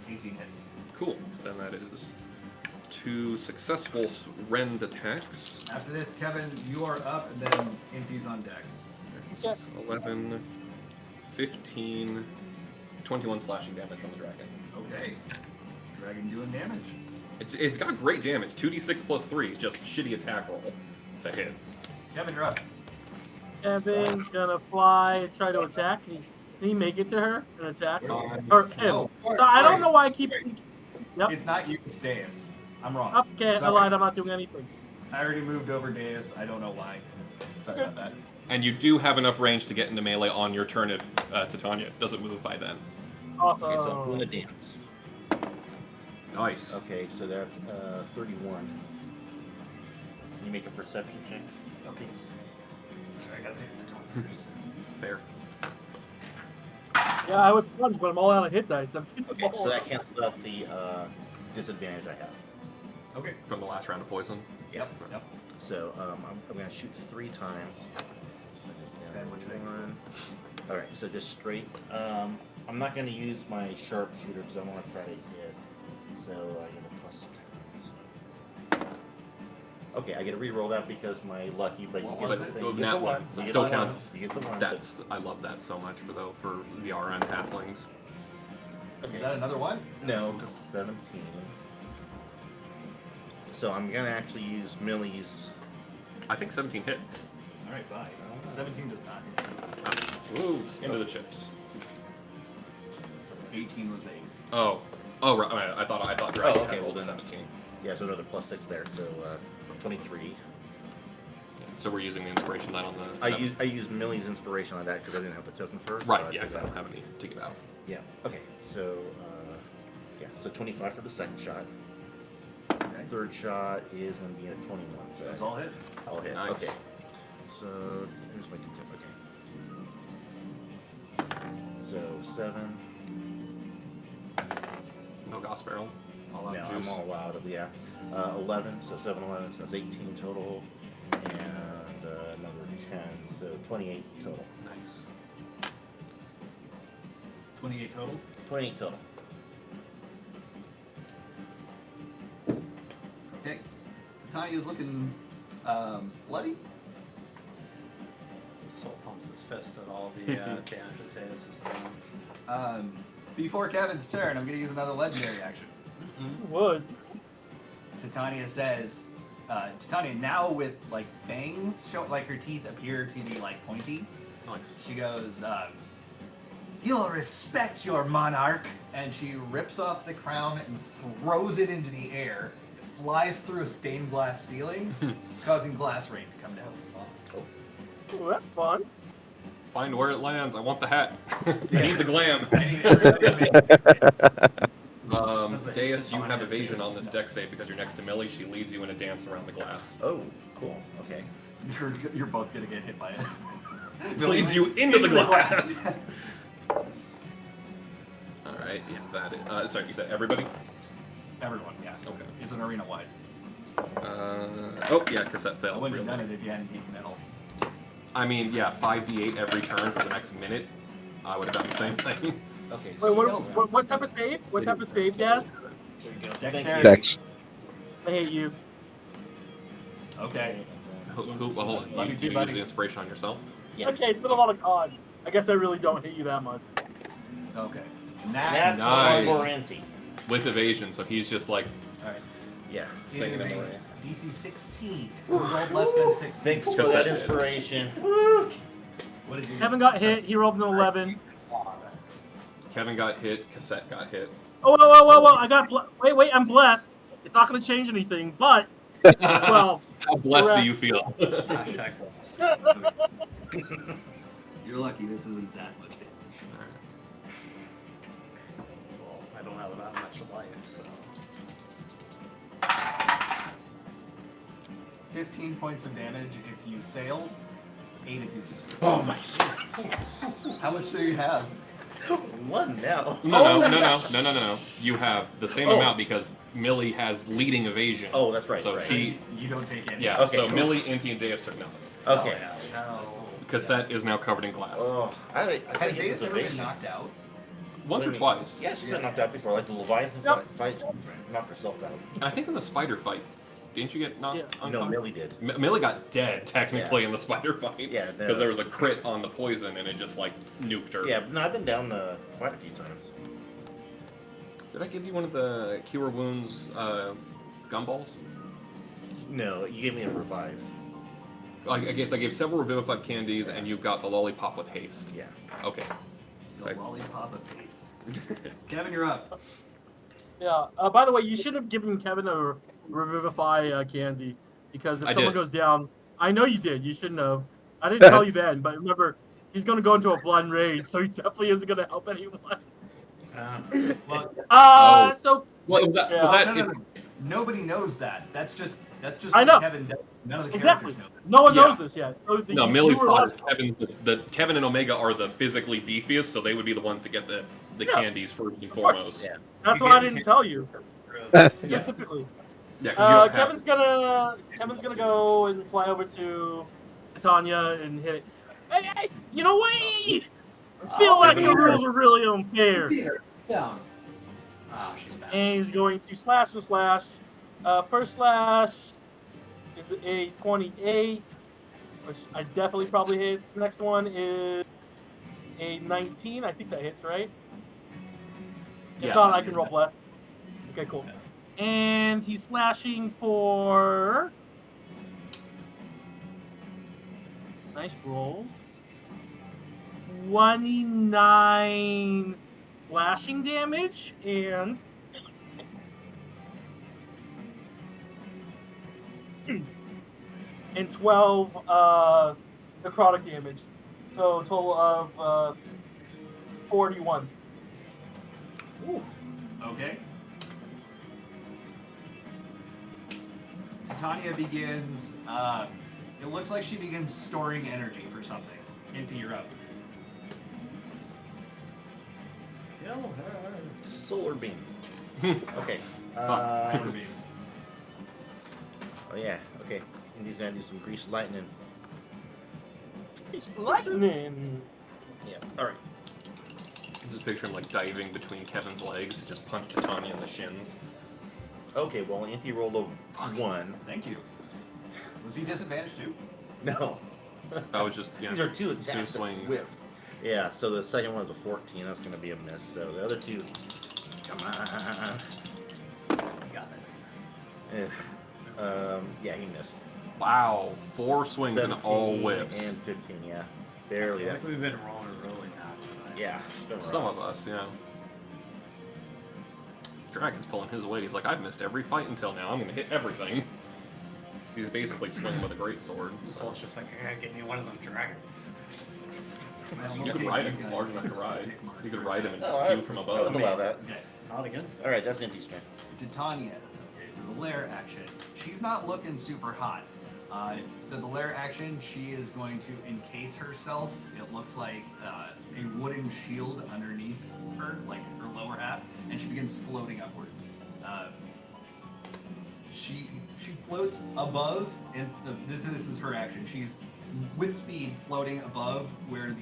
18 hits. Cool. Then that is 2 successful rend attacks. After this, Kevin, you are up, and then Inti's on deck. 6, 11, 15, 21 slashing damage from the dragon. Okay. Dragon doing damage. It's got great damage. 2d6 plus 3, just shitty attack roll to hit. Kevin, you're up. Kevin's gonna fly and try to attack. Can he make it to her and attack? Or him? Oh, So I don't know why I keep. Yep. It's not you, it's Deus. I'm wrong. Okay, I Sorry. lied. I'm not doing anything. I already moved over Deus. I don't know why. Sorry about that. And you do have enough range to get into melee on your turn if Titania doesn't move by then. Awesome. Okay, so I'm doing a dance. Nice. Okay, so that's 31. Can you make a perception check? Okay. Sorry, I gotta pick the top first. Fair. Yeah, I would plunge, but I'm all out of hit dice. Okay, so that cancels out the disadvantage I have. Okay. From the last round of poison. Yep. Yep. So I'm going to shoot 3 times. Okay, which way? All right, so just straight. I'm not going to use my sharpshooter because I want to try to hit. So I get a plus 10. Okay, I get to re-roll that because my lucky, but you What get was the it? thing. Oh, You get nat the one. one. So You it get still the one. counts. You get the one. That's I love that so much for the RN halflings. Is that another one? No, it's a 17. So I'm gonna actually use Millie's. I think 17 hit. All right, bye. 17 does not. Woo! Into the chips. 18 was the ace. Oh, right. I thought Dragon Oh, okay, had rolled well a then- 17. Yeah, so another plus 6 there. So 23. So we're using the inspiration die on the. I used Millie's inspiration on that because I didn't have the token first. Right. So Yeah. said Because I don't that. have any to give out. Yeah. Okay. So yeah. So 25 for the second shot. Okay. Third shot is going to be at 21. So That's all hit. I'll hit. Nice. Okay. So here's my tip. Okay. So 7. No Goss Barrel. All out No, juice. I'm all out of, yeah. 11, so 7, 11, so that's 18 total. And another 10, so 28 total. Nice. 28 total. 28 total. Okay. Titania's looking bloody. Soul pumps his fist at all the damage that Tatus has done. Before Kevin's turn, I'm going to use another legendary action. Would. Titania says, Titania now with like fangs, like her teeth appear to be like pointy. Nice. She goes, "You'll respect your monarch," and she rips off the crown and throws it into the air. It flies through a stained glass ceiling, causing glass rain to come down. Ooh, that's fun. Find where it lands. I want the hat. I need the glam. I need everybody to make Deus, you have evasion on this deck save because you're next to Millie. She leads you in a dance around the glass. Oh, cool. Okay. You're both gonna get hit by it. Leads you into the glass. All right. Yeah, that is. Sorry, you said everybody. Everyone, yeah. Okay. It's an arena wide. Oh yeah, cassette I failed. wouldn't have Real done quick. it if you hadn't taken metal. I mean, yeah, 5d8 every turn for the next minute. I would have done the same thing. Okay. Wait, what type of save? What type of save, guys? There you go. Dexterity. Dex. I hate you. Okay. Well, hold on. Love You you too, use buddy. the inspiration on yourself. Yeah. Okay, it's been a lot of con. I guess I really don't hate you that much. Okay. That's Nice. for Anti. With evasion, so he's just like Alright. Yeah. It Singing is in the a rain. DC 16. Who rolled less than 16? Thanks for Cassette that did. inspiration. What did you Kevin got hit. He rolled an 11. Kevin got hit, cassette got hit. Oh, whoa! I got wait! I'm blessed. It's not going to change anything, but 12. How blessed Correct. do you feel? Hashtag lost. You're lucky this isn't that much damage. Well, I don't have that much life, so. 15 points of damage if you fail, 8 if you succeed. Oh my. How much do you have? 1 now. No. You have the same Oh. amount because Millie has leading evasion. Oh, that's right. So right. see, You don't take any. yeah. Okay, so cool. Millie, Inti, and Deus took nothing. Okay. No. Cassette is now covered in glass. Oh, I Has gotta get Deus this ever been evasion. knocked out? Once or twice. Yeah, she's been knocked out before. Like the Leviathan Yep. fight, knocked herself out. I think in the spider fight, didn't you get knocked Yeah. No, unconscious? Millie did. Millie got dead technically in the spider fight. Yeah, Because there was a crit on the poison and it just like nuked her. Yeah, no, I've been down quite a few times. Did I give you one of the cure wounds gumballs? No, you gave me a revive. I guess I gave several Revivified candies, and you got the lollipop with haste. Yeah. Okay. The So lollipop of face. Kevin, you're up. Yeah. By the way, you should have given Kevin a revivify candy. Because if I someone did. goes down, I know you did. You shouldn't have. I didn't tell you then, but remember, he's going to go into a blind rage, so he definitely isn't going to help anyone. Well, So Well, was that, yeah. was that no, if- no. Nobody knows that. That's just I what know. Kevin does. None of the Exactly. characters know that. No one Yeah. knows this yet. So no, you Millie's were thought left. is Kevin and Omega are the physically beefiest, so they would be the ones to get the Yeah. candies first and course. foremost. Yeah. That's You why I get didn't hit. tell you Yeah. specifically. Yeah, because you don't have. Kevin's gonna go and fly over to Tanya and hit it. Hey, you know what? I feel like Kevin, the rules are really unfair. Down. Ah, she's back. And he's going to slash and slash. First slash is a 28, which I definitely probably hits. Next one is a 19. I think that hits, right? If Yes. not, I can roll blast. Okay, cool. And he's slashing for. Nice roll. 29 slashing damage and. And 12 necrotic damage. So a total of 41. Ooh. Okay. Titania begins. It looks like she begins storing energy for something into your oven. Kill her. Solar beam. Okay. Fuck. Oh yeah. Okay. Indy's gonna do some grease lightning. It's lightning. Yeah. All right. Just picture him like diving between Kevin's legs, just punch Titania in the shins. Okay. Well, Indy rolled a 1. Thank you. Was he disadvantaged too? No. That was just These are 2 attacks that swings. whiffed. Yeah. So the second one was a 14. That's gonna be a miss. So the other 2. Come on. You got this. Yeah, he missed. Wow, 4 swings and all 17 whiffs. And 15. Yeah. Barely. I That's, think we've been rolling really bad tonight. yeah. It's been Some rough. of us, yeah. Dragon's pulling his weight. He's like, I've missed every fight until now. I'm gonna hit everything. He's basically swinging with a great sword. So it's just like, get me one of them dragons. You could ride him large enough to ride. You could ride him and Oh, view from I above. would allow that. Okay. Not against it. All right. That's Indy's turn. Titania, for the lair action, she's not looking super hot. So the lair action, she is going to encase herself. It looks like a wooden shield underneath her, like her lower half, and she begins floating upwards. She floats above, and this is her action. She's with speed floating above where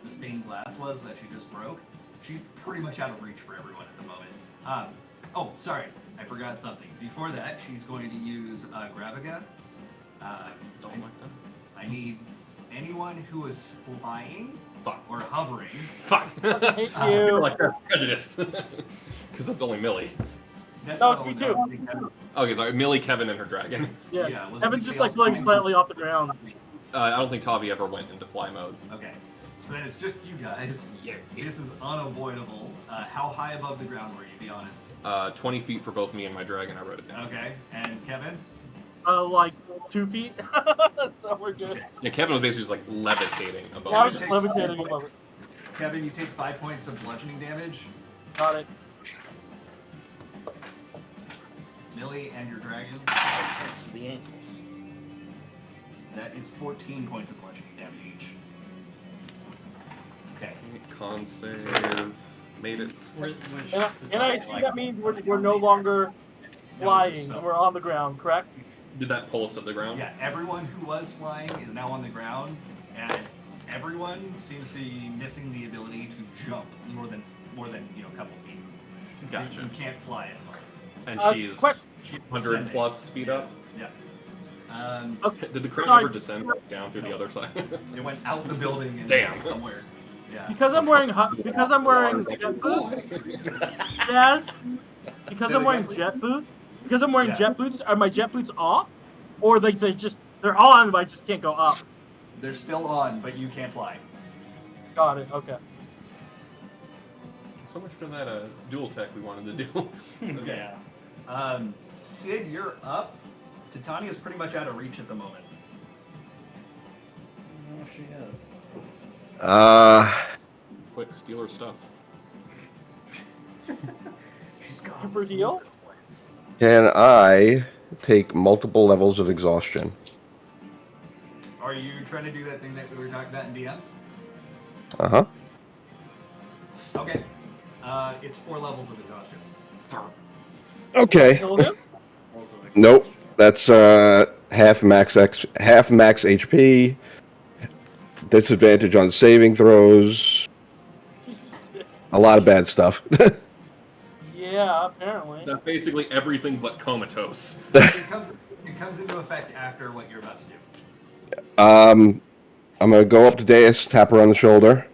the stained glass was that she just broke. She's pretty much out of reach for everyone at the moment. Oh, sorry, I forgot something. Before that, she's going to use Graviga. Don't like that. I need anyone who is flying Fuck. or hovering. Fuck. Hate You're you. like, that's prejudice. Because that's only Millie. That's No, not it's me all too. that. Okay, sorry. Millie, Kevin, and her dragon. Yeah. Yeah, was Kevin's anybody just like else floating flying? slightly off the ground. I don't think Tavi ever went into fly mode. Okay, so then it's just you guys. Yeah. This is unavoidable. How high above the ground were you? Be honest. 20 feet for both me and my dragon. I wrote it down. Okay, and Kevin. Like 2 feet. So we're good. Yeah, Kevin was basically just like levitating above Yeah, I was me. just levitating above it. Kevin, you take 5 points of bludgeoning damage. Got it. Millie and your dragon. That's the ankles. That is 14 points of bludgeoning damage each. Okay. Con save. Made it. And I assume that means we're no longer flying. We're on the ground, correct? Did that pull us to the ground? Yeah, everyone who was flying is now on the ground, and everyone seems to be missing the ability to jump more than a couple feet. Gotcha. You can't fly anymore. And she's Question. 100 plus speed up. Yeah. Okay. Did the crown Sorry. ever descend back down through the other side? It went out the building and Damn. somewhere. Yeah. Because I'm wearing jet boots. Yes. Because Say I'm it wearing again, jet boots. Because I'm wearing Yeah. jet boots. Are my jet boots off, or they're on, but I just can't go up? They're still on, but you can't fly. Got it. Okay. So much for that dual tech we wanted to do. Okay. Sid, you're up. Titania's pretty much out of reach at the moment. Oh, she is. Quick, steal her stuff. She's gone. Super deal? Can I take multiple levels of exhaustion? Are you trying to do that thing that we were talking about in DMs? Uh-huh. Okay. It's 4 levels of exhaustion. Okay. Kill him? Nope. That's half max HP. Disadvantage on saving throws. A lot of bad stuff. Yeah, apparently. That's basically everything but comatose. It comes into effect after what you're about to do. I'm gonna go up to Deus, tap her on the shoulder.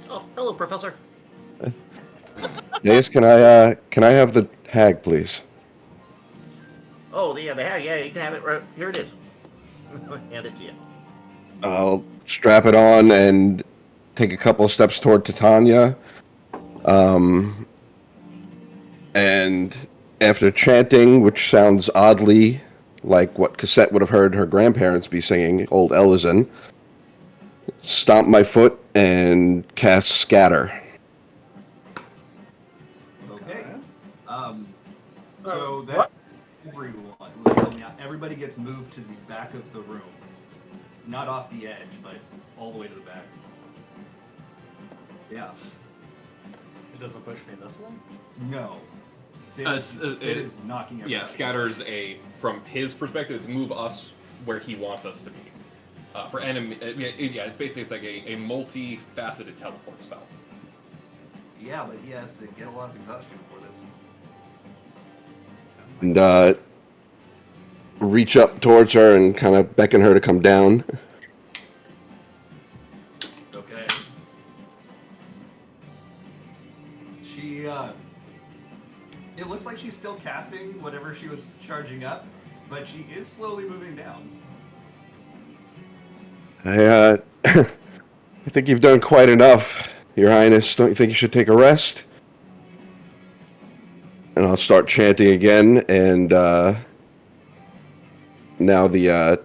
Oh, hello, Professor. Deus, can I have the hag, please? Oh, the hag. Yeah, you can have it. Right here. It is. Hand it to you. I'll strap it on and take a couple of steps toward Titania. And after chanting, which sounds oddly like what Cassette would have heard her grandparents be singing, Old Ellison, stomp my foot and cast Scatter. Okay. So that what? everybody gets moved to the back of the room. Not off the edge, but all the way to the back. Yeah. It doesn't push me this one? No. Sid, Sid is knocking everybody. Yeah, Scatter's from his perspective, it's move us where he wants us to be. For enemy, it's basically like a multi-faceted teleport spell. Yeah, but he has to get a lot of exhaustion for this. And reach up towards her and kind of beckon her to come down. Okay. She, it looks like she's still casting whatever she was charging up, but she is slowly moving down. I think you've done quite enough, Your Highness. Don't you think you should take a rest? And I'll start chanting again, and now there's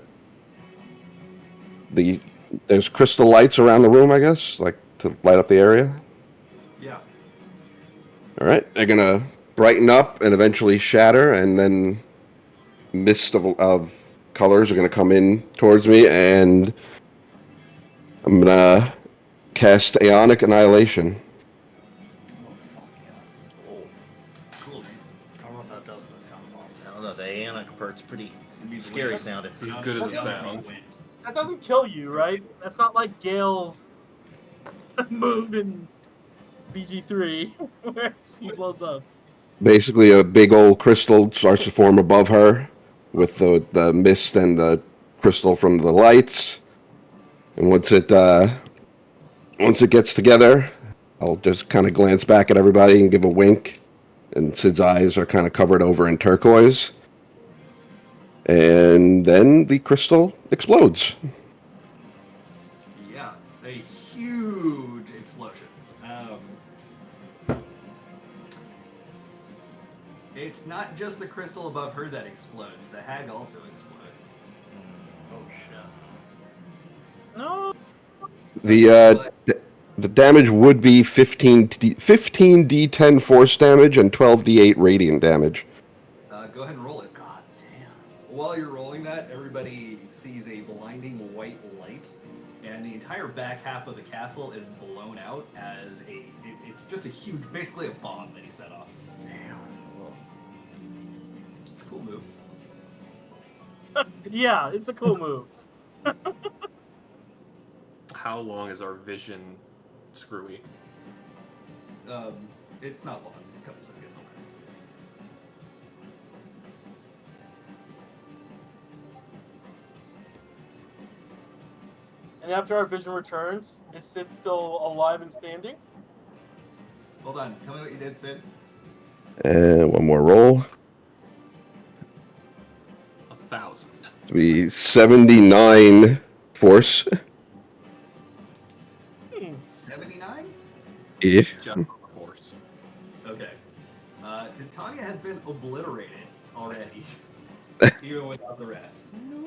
crystal lights around the room, I guess, like to light up the area. Yeah. All right, they're gonna brighten up and eventually shatter, and then mist of colors are gonna come in towards me, and I'm gonna cast Aeonic Annihilation. Oh, fuck yeah. Oh, Cool. I don't know what that does, but it sounds awesome. I don't know. The Aeonic part's pretty It means scary wind. sounding. It's as good as it sounds. That doesn't kill you, right? That's not like Gale's move in BG3 where he blows up. Basically, a big old crystal starts to form above her with the mist and the crystal from the lights. And once it gets together, I'll just kind of glance back at everybody and give a wink. And Sid's eyes are kind of covered over in turquoise. And then the crystal explodes. Yeah, a huge explosion. It's not just the crystal above her that explodes. The hag also explodes. Oh, shit. No. The damage would be 15 d10 force damage and 12d8 radiant damage. Go ahead and roll it. God damn. While you're rolling that, everybody sees a blinding white light, and the entire back half of the castle is blown out as it's just a huge, basically a bomb that he set off. Damn. It's a cool move. Yeah, it's a cool move. How long is our vision screwy? It's not long. It's a couple seconds. And after our vision returns, is Sid still alive and standing? Hold on. Tell me what you did, Sid. And one more roll. 1,000. It'll be 79 force. 79? Yeah. Just on the force. Okay. Titania has been obliterated already. even without the rest.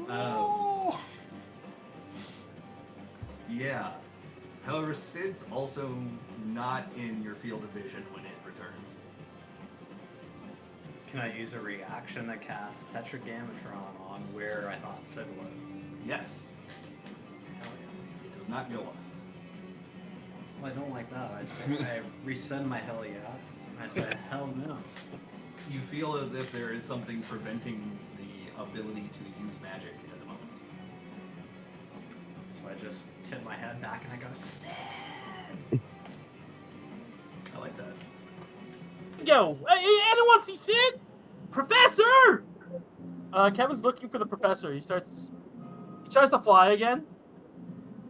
Oh. Yeah. However, Sid's also not in your field of vision when it returns. Can I use a reaction that casts Tetragrammatron on where I thought Sid was? Yes. Hell yeah. It does not go off. Well, I don't like that. I resend my hell yeah. I say hell no. You feel as if there is something preventing the ability to use magic at the moment. So I just tip my head back and I go, Sid. I like that. Go. Hey, anyone see Sid? Professor! Kevin's looking for the professor. He tries to fly again.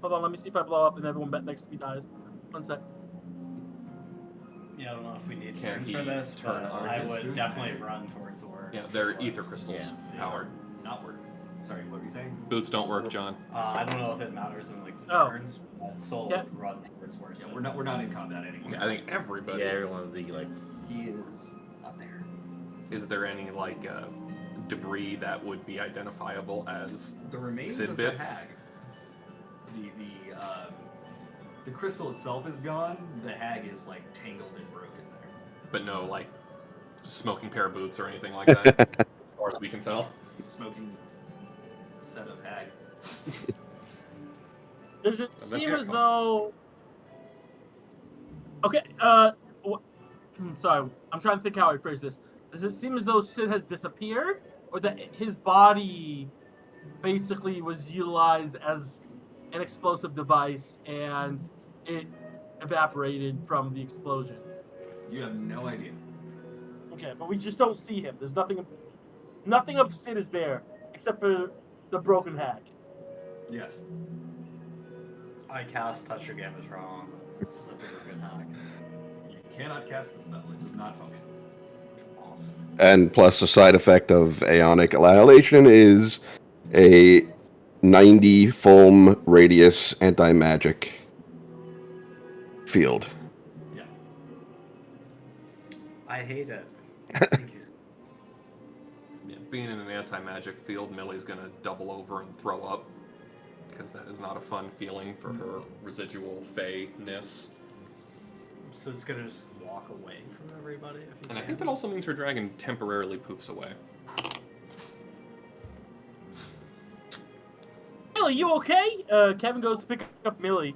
Hold on, let me see if I blow up and everyone next to me dies. 1 sec. Yeah, I don't know if we need Can turns he for this, turn but on I his would boots definitely magic? run towards the worst. Yeah, they're ether crystals powered. Not work. Sorry, what were you saying? Boots don't work, John. I don't know if it matters in like the Oh. turns, but Soul Yeah. would run towards worst. Yeah, we're not in combat anymore. Okay, I think everybody. Yeah, everyone would be like, He is up there. Is there any like debris that would be identifiable as The remains Sid of bits? the hag. The crystal itself is gone. The hag is like tangled and broken there. But no like smoking pair of boots or anything like that, as far as we can tell. Smoking set of hag. Does it That's seem it. as though... Okay, sorry, I'm trying to think how I phrase this. Does it seem as though Sid has disappeared? Or that his body basically was utilized as an explosive device and it evaporated from the explosion? You have no idea. Okay, but we just don't see him. There's nothing of Sid is there except for the broken hag. Yes. I cast Touch Your Gammatron on the broken hag. You cannot cast the spell. It does not function. Awesome. And plus, the side effect of Aeonic Annihilation is a 90 foam radius anti-magic field. Yeah. I hate it. Thank you. Yeah, being in an anti-magic field, Millie's gonna double over and throw up because that is not a fun feeling for her residual fey-ness. So it's gonna just walk away from everybody if you And I can. think that also means her dragon temporarily poofs away. Millie, you okay? Kevin goes to pick up Millie.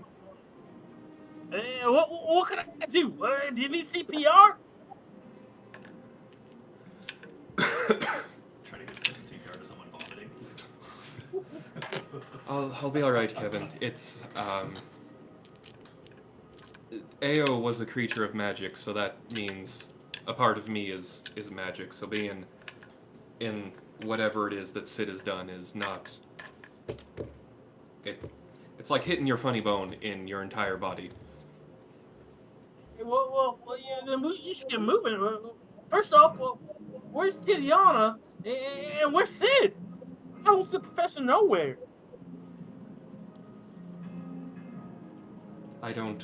What can I do? Do you need CPR? Try to get CPR to someone vomiting. I'll be all right, Kevin. It's Ao was a creature of magic, so that means a part of me is magic. So being in whatever it is that Sid has done is not. It's like hitting your funny bone in your entire body. Well, yeah, then you should get moving. First off, where's Titiana and where's Sid? I don't see the professor nowhere. I don't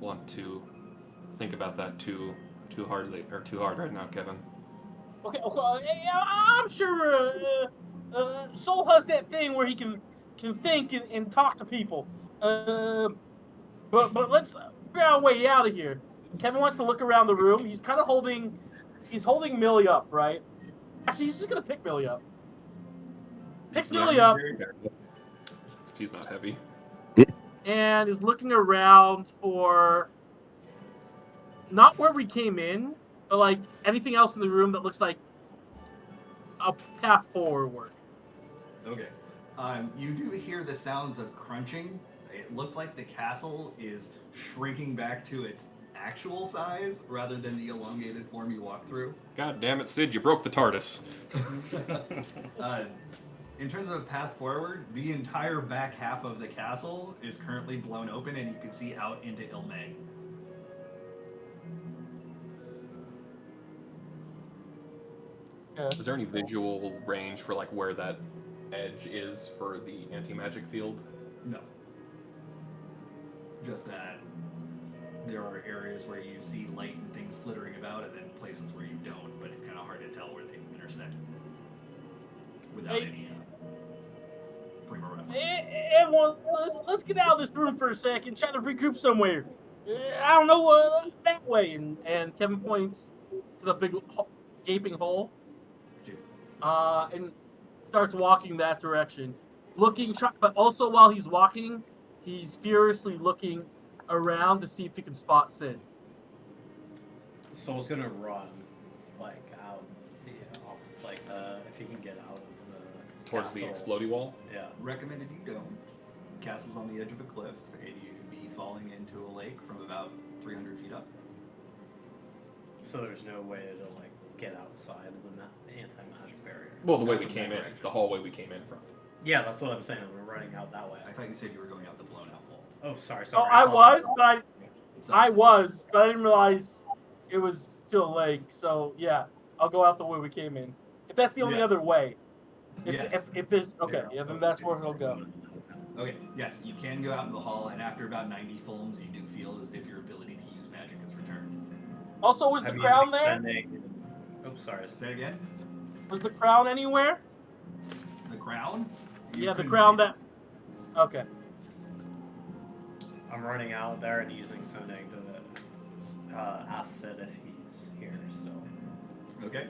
want to think about that too hard right now, Kevin. Okay, I'm sure Soul has that thing where he can think and talk to people. But let's figure out a way out of here. Kevin wants to look around the room. He's kind of holding Millie up, right? Actually, he's just gonna pick Millie up. Picks Millie up She's not heavy. and is looking around for not where we came in, but like anything else in the room that looks like a path forward. Okay. You do hear the sounds of crunching. It looks like the castle is shrinking back to its actual size rather than the elongated form you walk through. God damn it, Sid! You broke the TARDIS. In terms of a path forward, the entire back half of the castle is currently blown open, and you can see out into Ilmay. Is there any visual range for like where that edge is for the anti-magic field? No. Just that there are areas where you see light and things flittering about, and then places where you don't, but it's kind of hard to tell where they intersect. without any primer reference. Everyone, let's get out of this room for a second. Try to regroup somewhere. I don't know, that way. And Kevin points to the big gaping hole, and starts walking that direction, but also while he's walking, he's furiously looking around to see if he can spot Sid. Soul's gonna run, like out, like if he can get out of the Towards the castle. explodey wall. Yeah. Recommended you don't. Castle's on the edge of a cliff, and you'd be falling into a lake from about 300 feet up. So there's no way to like get outside of the anti-magic barrier. Well, the way we came in, the hallway we came in from. Yeah, that's what I'm saying. We're running out that way. I thought you said you were going out the blown out wall. Oh, sorry. Oh, I was, but I didn't realize it was still a lake. So yeah, I'll go out the way we came in. If that's the only other way. If there's okay, yeah, then that's where he'll go. Okay, yes, you can go out in the hall, and after about 90 films, you do feel as if your ability to use magic is returned. Also, was the crown there? Oh, sorry. Say it again? Was the crown anywhere? The crown? Yeah, the crown that... Okay. I'm running out there and using sending to ask Sid if he's here still. Okay.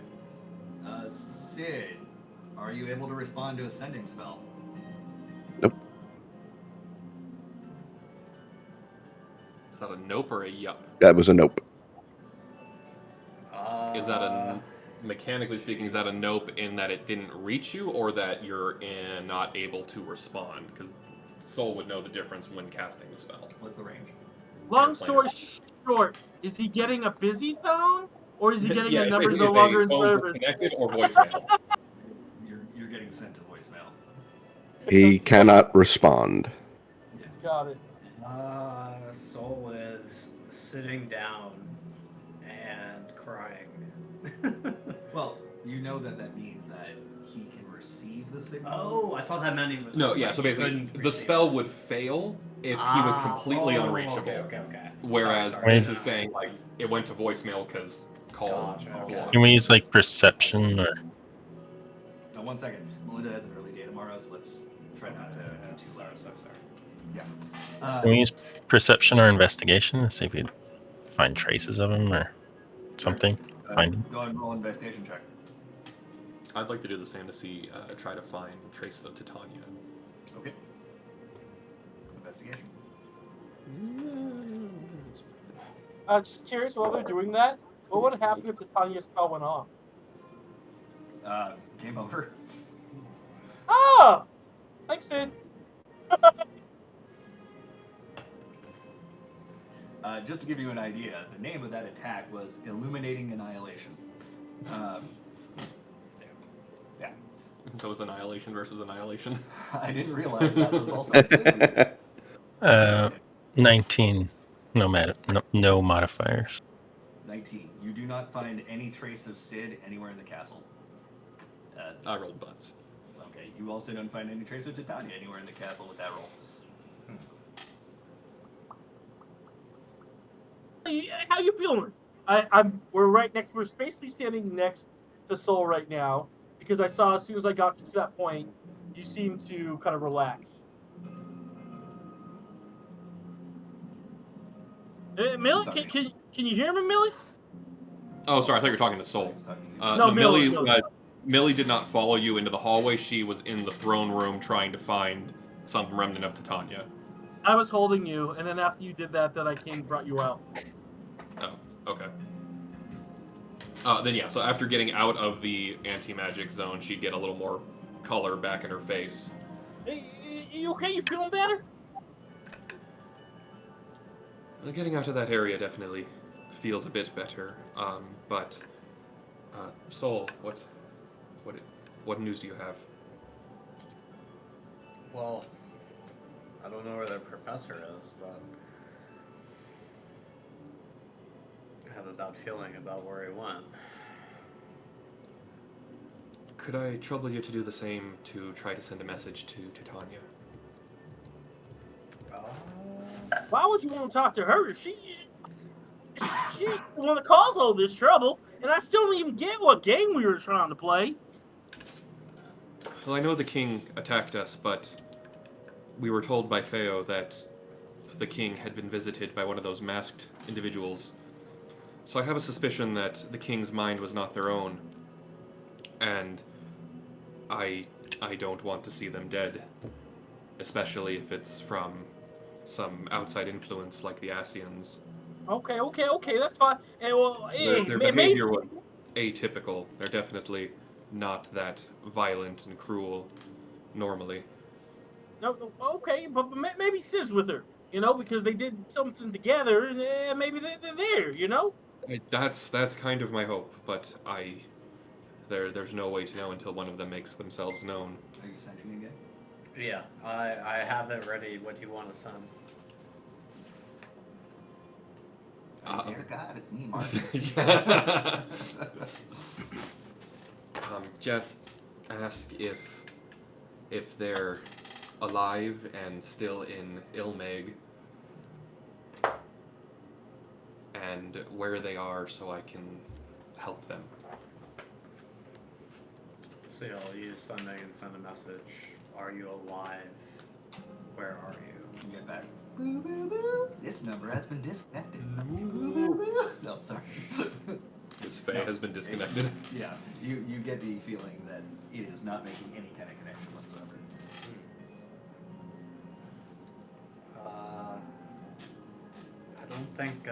Sid, are you able to respond to a sending spell? Nope. Is that a nope or a yup? That was a nope. Is that mechanically speaking, is that a nope in that it didn't reach you, or that you're not able to respond? Because Soul would know the difference when casting the spell. What's the range? Long story short, is he getting a busy tone, or is he getting a number it's no longer in phone service? disconnected or voicemail. You're getting sent to voicemail. He cannot respond. Got it. Soul is sitting down and crying. Well, you know that means that he can receive the signal. Oh, I thought that meant he was. No, yeah. So basically, the spell would fail if he was completely unreachable. Okay. Whereas Sorry. this is saying like it went to voicemail because call. Gotcha. Can we use like perception or? Now, 1 second. Melinda has an early day tomorrow, so let's try not to be too loud. Sorry. Yeah. Can we use perception or investigation to see if we find traces of him or something? Find him. Go ahead and roll an investigation check. I'd like to do the same to see, try to find traces of Titania. Okay. Investigation. Just curious, while they're doing that, what would happen if the Tanya spell went off? Game over. Ah! Thanks, Sid. Just to give you an idea, the name of that attack was Illuminating Annihilation. Yeah. So it was annihilation versus annihilation. I didn't realize that was also considered. 19. No modifiers. 19. You do not find any trace of Sid anywhere in the castle. I rolled butts. Okay. You also don't find any trace of Titania anywhere in the castle with that roll. How you feeling? We're basically standing next to Soul right now, because I saw as soon as I got to that point, you seem to kind of relax. Millie, can you hear me, Millie? Oh, sorry. I thought you were talking to Soul. No, Millie. Millie did not follow you into the hallway. She was in the throne room trying to find some remnant of Titania. I was holding you, and then after you did that, I came and brought you out. Oh, okay. Then yeah, so after getting out of the anti-magic zone, she'd get a little more color back in her face. Hey, you okay? You feeling better? Getting out of that area definitely feels a bit better. But Soul, what news do you have? Well, I don't know where the professor is, but I have a bad feeling about where he went. Could I trouble you to do the same to try to send a message to Titania? Why would you want to talk to her? She's the one that caused all this trouble, and I still don't even get what game we were trying to play. Well, I know the king attacked us, but we were told by Feo that the king had been visited by one of those masked individuals. So I have a suspicion that the king's mind was not their own, and I don't want to see them dead, especially if it's from some outside influence like the Asians. Okay, that's fine. And well, hey, Their maybe behavior was atypical. They're definitely not that violent and cruel normally. no, okay, but maybe Sid's with her, because they did something together, and maybe they're there, That's kind of my hope, but there's no way to know until one of them makes themselves known. Are you sending again? Yeah, I have it ready. What do you want to send? Dear God, it's me, Martin. Just ask if they're alive and still in Ilmeg, and where they are, so I can help them. So you'll use sending and send a message. Are you alive? Where are you? You get back. Boo, boo, boo. This number has been disconnected. Boo, boo, boo. No, sorry. This Fae has been disconnected. Yeah, you get the feeling that it is not making any kind of connection whatsoever. I don't think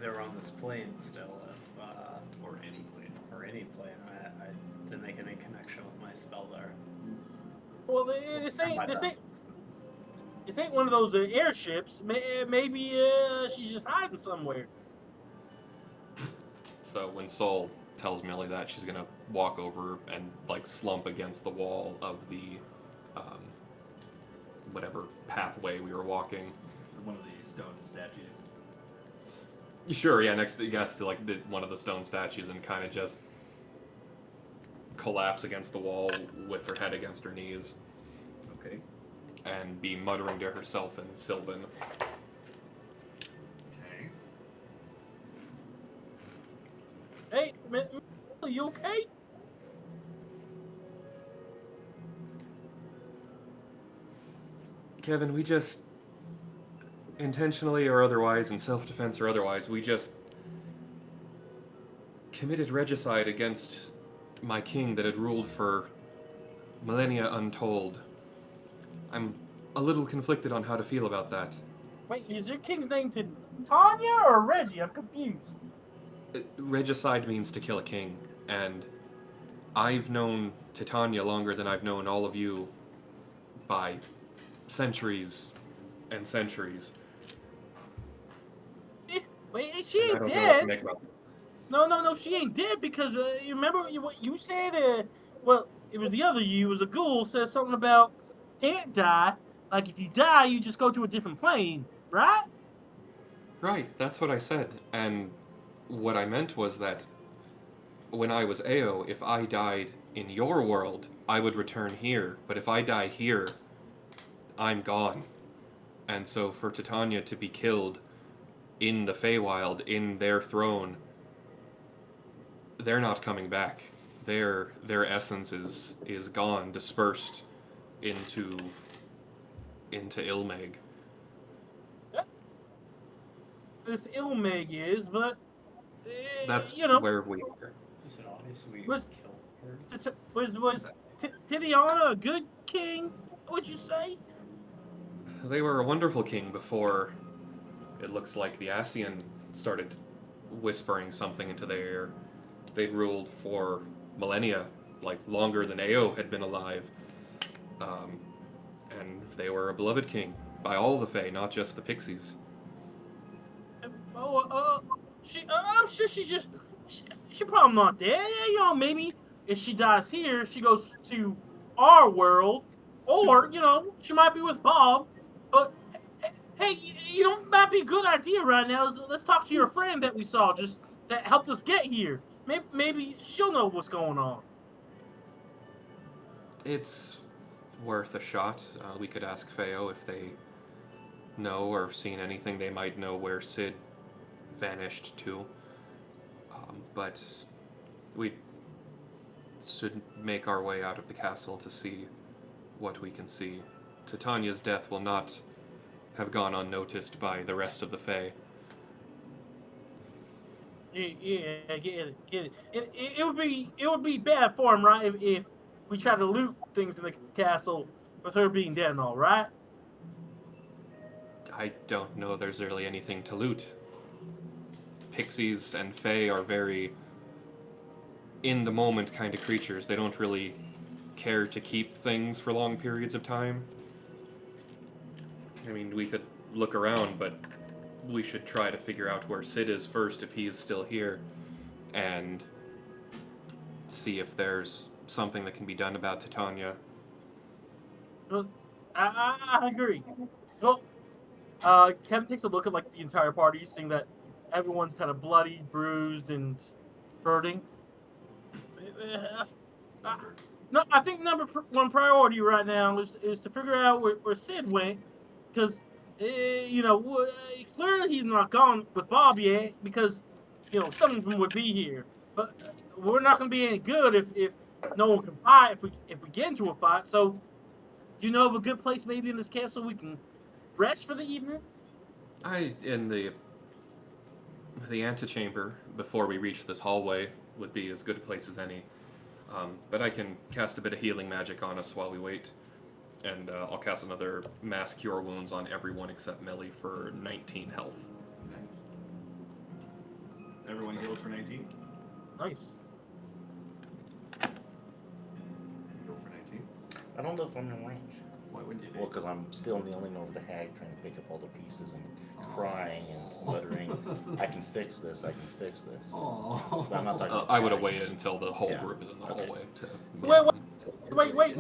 they're on this plane still. Or any plane. Or any plane. I didn't make any connection with my spell there. well, this ain't one of those airships. Maybe she's just hiding somewhere. So when Sol tells Millie that, she's gonna walk over and like slump against the wall of the whatever pathway we were walking. One of these stone statues. Sure, yeah, next to like one of the stone statues and kind of just collapse against the wall with her head against her knees. Okay. And be muttering to herself in Sylvan. Okay. Hey, are you okay? Kevin, we just intentionally or otherwise, in self-defense or otherwise, we just committed regicide against my king that had ruled for millennia untold. I'm a little conflicted on how to feel about that. Wait, is your king's name to Tanya or Reggie? I'm confused. Regicide means to kill a king, and I've known Titania longer than I've known all of you by centuries and centuries. Wait, she And I ain't don't know what to dead. make about it. No, she ain't dead because you remember what you said? Well, it was the other you, it was a ghoul, said something about can't die. Like if you die, you just go to a different plane, right? Right, that's what I said. And what I meant was that when I was Ao, if I died in your world, I would return here. But if I die here, I'm gone. And so for Titania to be killed in the Feywild, in their throne, they're not coming back. Their essence is gone, dispersed into Ilmeg. This Ilmeg is, but That's you know, where we are. Is it obvious we Was- killed her? was Tidiana a good king? Would you say? They were a wonderful king before it looks like the Asian started whispering something into their ear. They'd ruled for millennia, like longer than Ao had been alive. And they were a beloved king by all the Fae, not just the pixies. I'm sure she probably not dead. Maybe if she dies here, she goes to our world, or she might be with Bob. But hey, might be a good idea right now. Let's talk to your friend that we saw, just that helped us get here. Maybe she'll know what's going on. It's worth a shot. We could ask Feo if they know or seen anything. They might know where Sid vanished to. But should make our way out of the castle to see what we can see. Titania's death will not have gone unnoticed by the rest of the Fae. Yeah, get it. It would be bad for him, right? If we try to loot things in the castle with her being dead and all, right? I don't know there's really anything to loot. Pixies and Fae are very in the moment kind of creatures. They don't really care to keep things for long periods of time. I mean, we could look around, but we should try to figure out where Sid is first if he's still here, and see if there's something that can be done about Titania. Well, I agree. Well, Kevin takes a look at like the entire party, seeing that everyone's kind of bloody, bruised, and hurting. Uh, no, I think one priority right now is to figure out where Sid went, because clearly he's not gone with Bob yet, because some of them would be here, but we're not going to be any good if no one can fight if we get into a fight. So, do you know of a good place maybe in this castle we can rest for the evening? In the antechamber before we reach this hallway would be as good a place as any. But I can cast a bit of healing magic on us while we wait, and I'll cast another mass cure wounds on everyone except Melly for 19 health. Nice. Everyone heals for 19. Nice. Heal for 19. I don't know if I'm in range. Why wouldn't you do? Well, because I'm still kneeling over the hag, trying to pick up all the pieces and crying and muttering, I can fix this, I can fix this. Oh. But I'm not talking about I would have hag. waited until the whole Yeah. group is in the Okay. hallway to. Wait.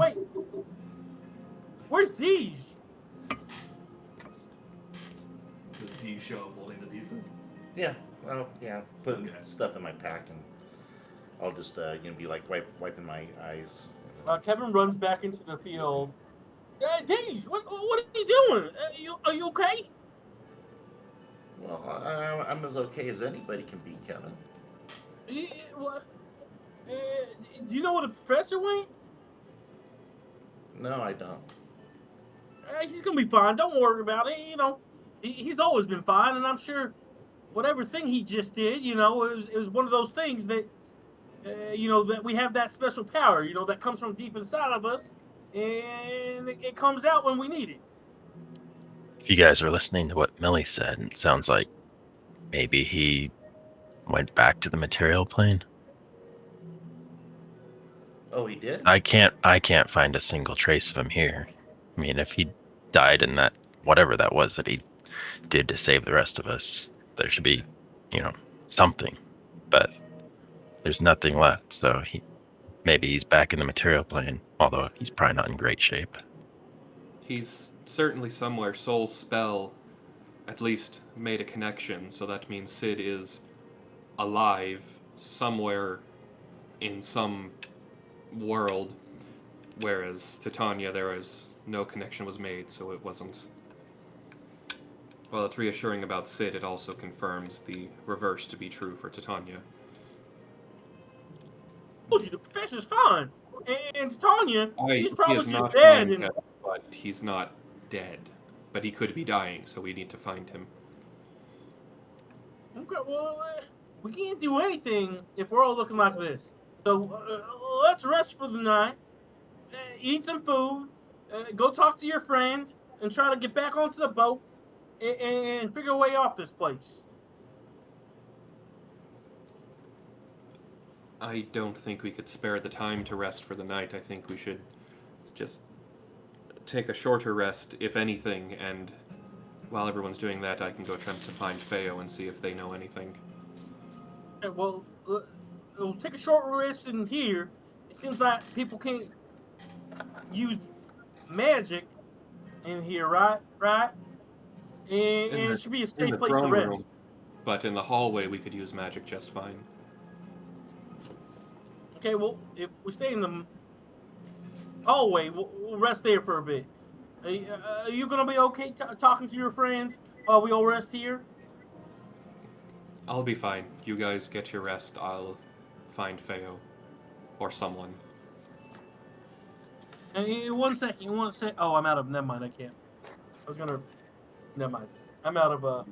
Where's Deej? Does Steve show up holding the pieces? Yeah, well, yeah, put Okay. stuff in my pack and I'll just, be like wiping my eyes. Kevin runs back into the field. Deej, what are you doing? Are you okay? Well, I'm as okay as anybody can be, Kevin. What? Do you know where the professor went? No, I don't. He's gonna be fine. Don't worry about it. He's always been fine, and I'm sure whatever thing he just did, it was one of those things that, that we have that special power, that comes from deep inside of us, and it comes out when we need it. If you guys were listening to what Millie said, it sounds like maybe he went back to the material plane. Oh, he did? I can't find a single trace of him here. I mean, if he died in that whatever that was that he did to save the rest of us, there should be, something. But there's nothing left, so maybe he's back in the material plane, although he's probably not in great shape. He's certainly somewhere. Soul's spell at least made a connection, so that means Sid is alive somewhere in some world, whereas Titania, there is no connection was made, so it wasn't. While it's reassuring about Sid, it also confirms the reverse to be true for Titania. Told you the professor's fine, and Titania, she's He probably is just not dead. fine, but he's not dead. But he could be dying, so we need to find him. Okay, well, we can't do anything if we're all looking like this. So let's rest for the night, eat some food, go talk to your friends, and try to get back onto the boat and figure a way off this place. I don't think we could spare the time to rest for the night. I think we should just take a shorter rest, if anything, and while everyone's doing that, I can go attempt to find Feo and see if they know anything. Well, we'll take a short rest in here. It seems like people can't use magic in here, right? And it should be a safe place to rest. But in the hallway, we could use magic just fine. Okay, well, if we stay in the hallway, we'll rest there for a bit. Are you gonna be okay talking to your friends while we all rest here? I'll be fine. You guys get your rest. I'll find Feo. or someone. In 1 second, in 1 sec. Oh, I'm out of. Never mind. I can't. I was gonna. Never mind. I'm out of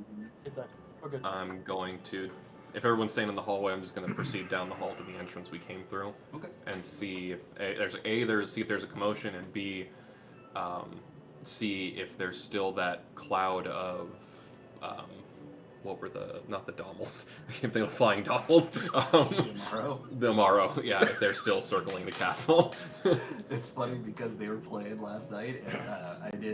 hit dice. We're good. I'm going to, if everyone's staying in the hallway, I'm just going to proceed down the hall to the entrance we came through. Okay. And see if see if there's a commotion, and B, see if there's still that cloud of what were not the Dommels? I can't think of flying Dommels. The Amaro, yeah, if they're still circling the castle. It's funny because they were playing last night, and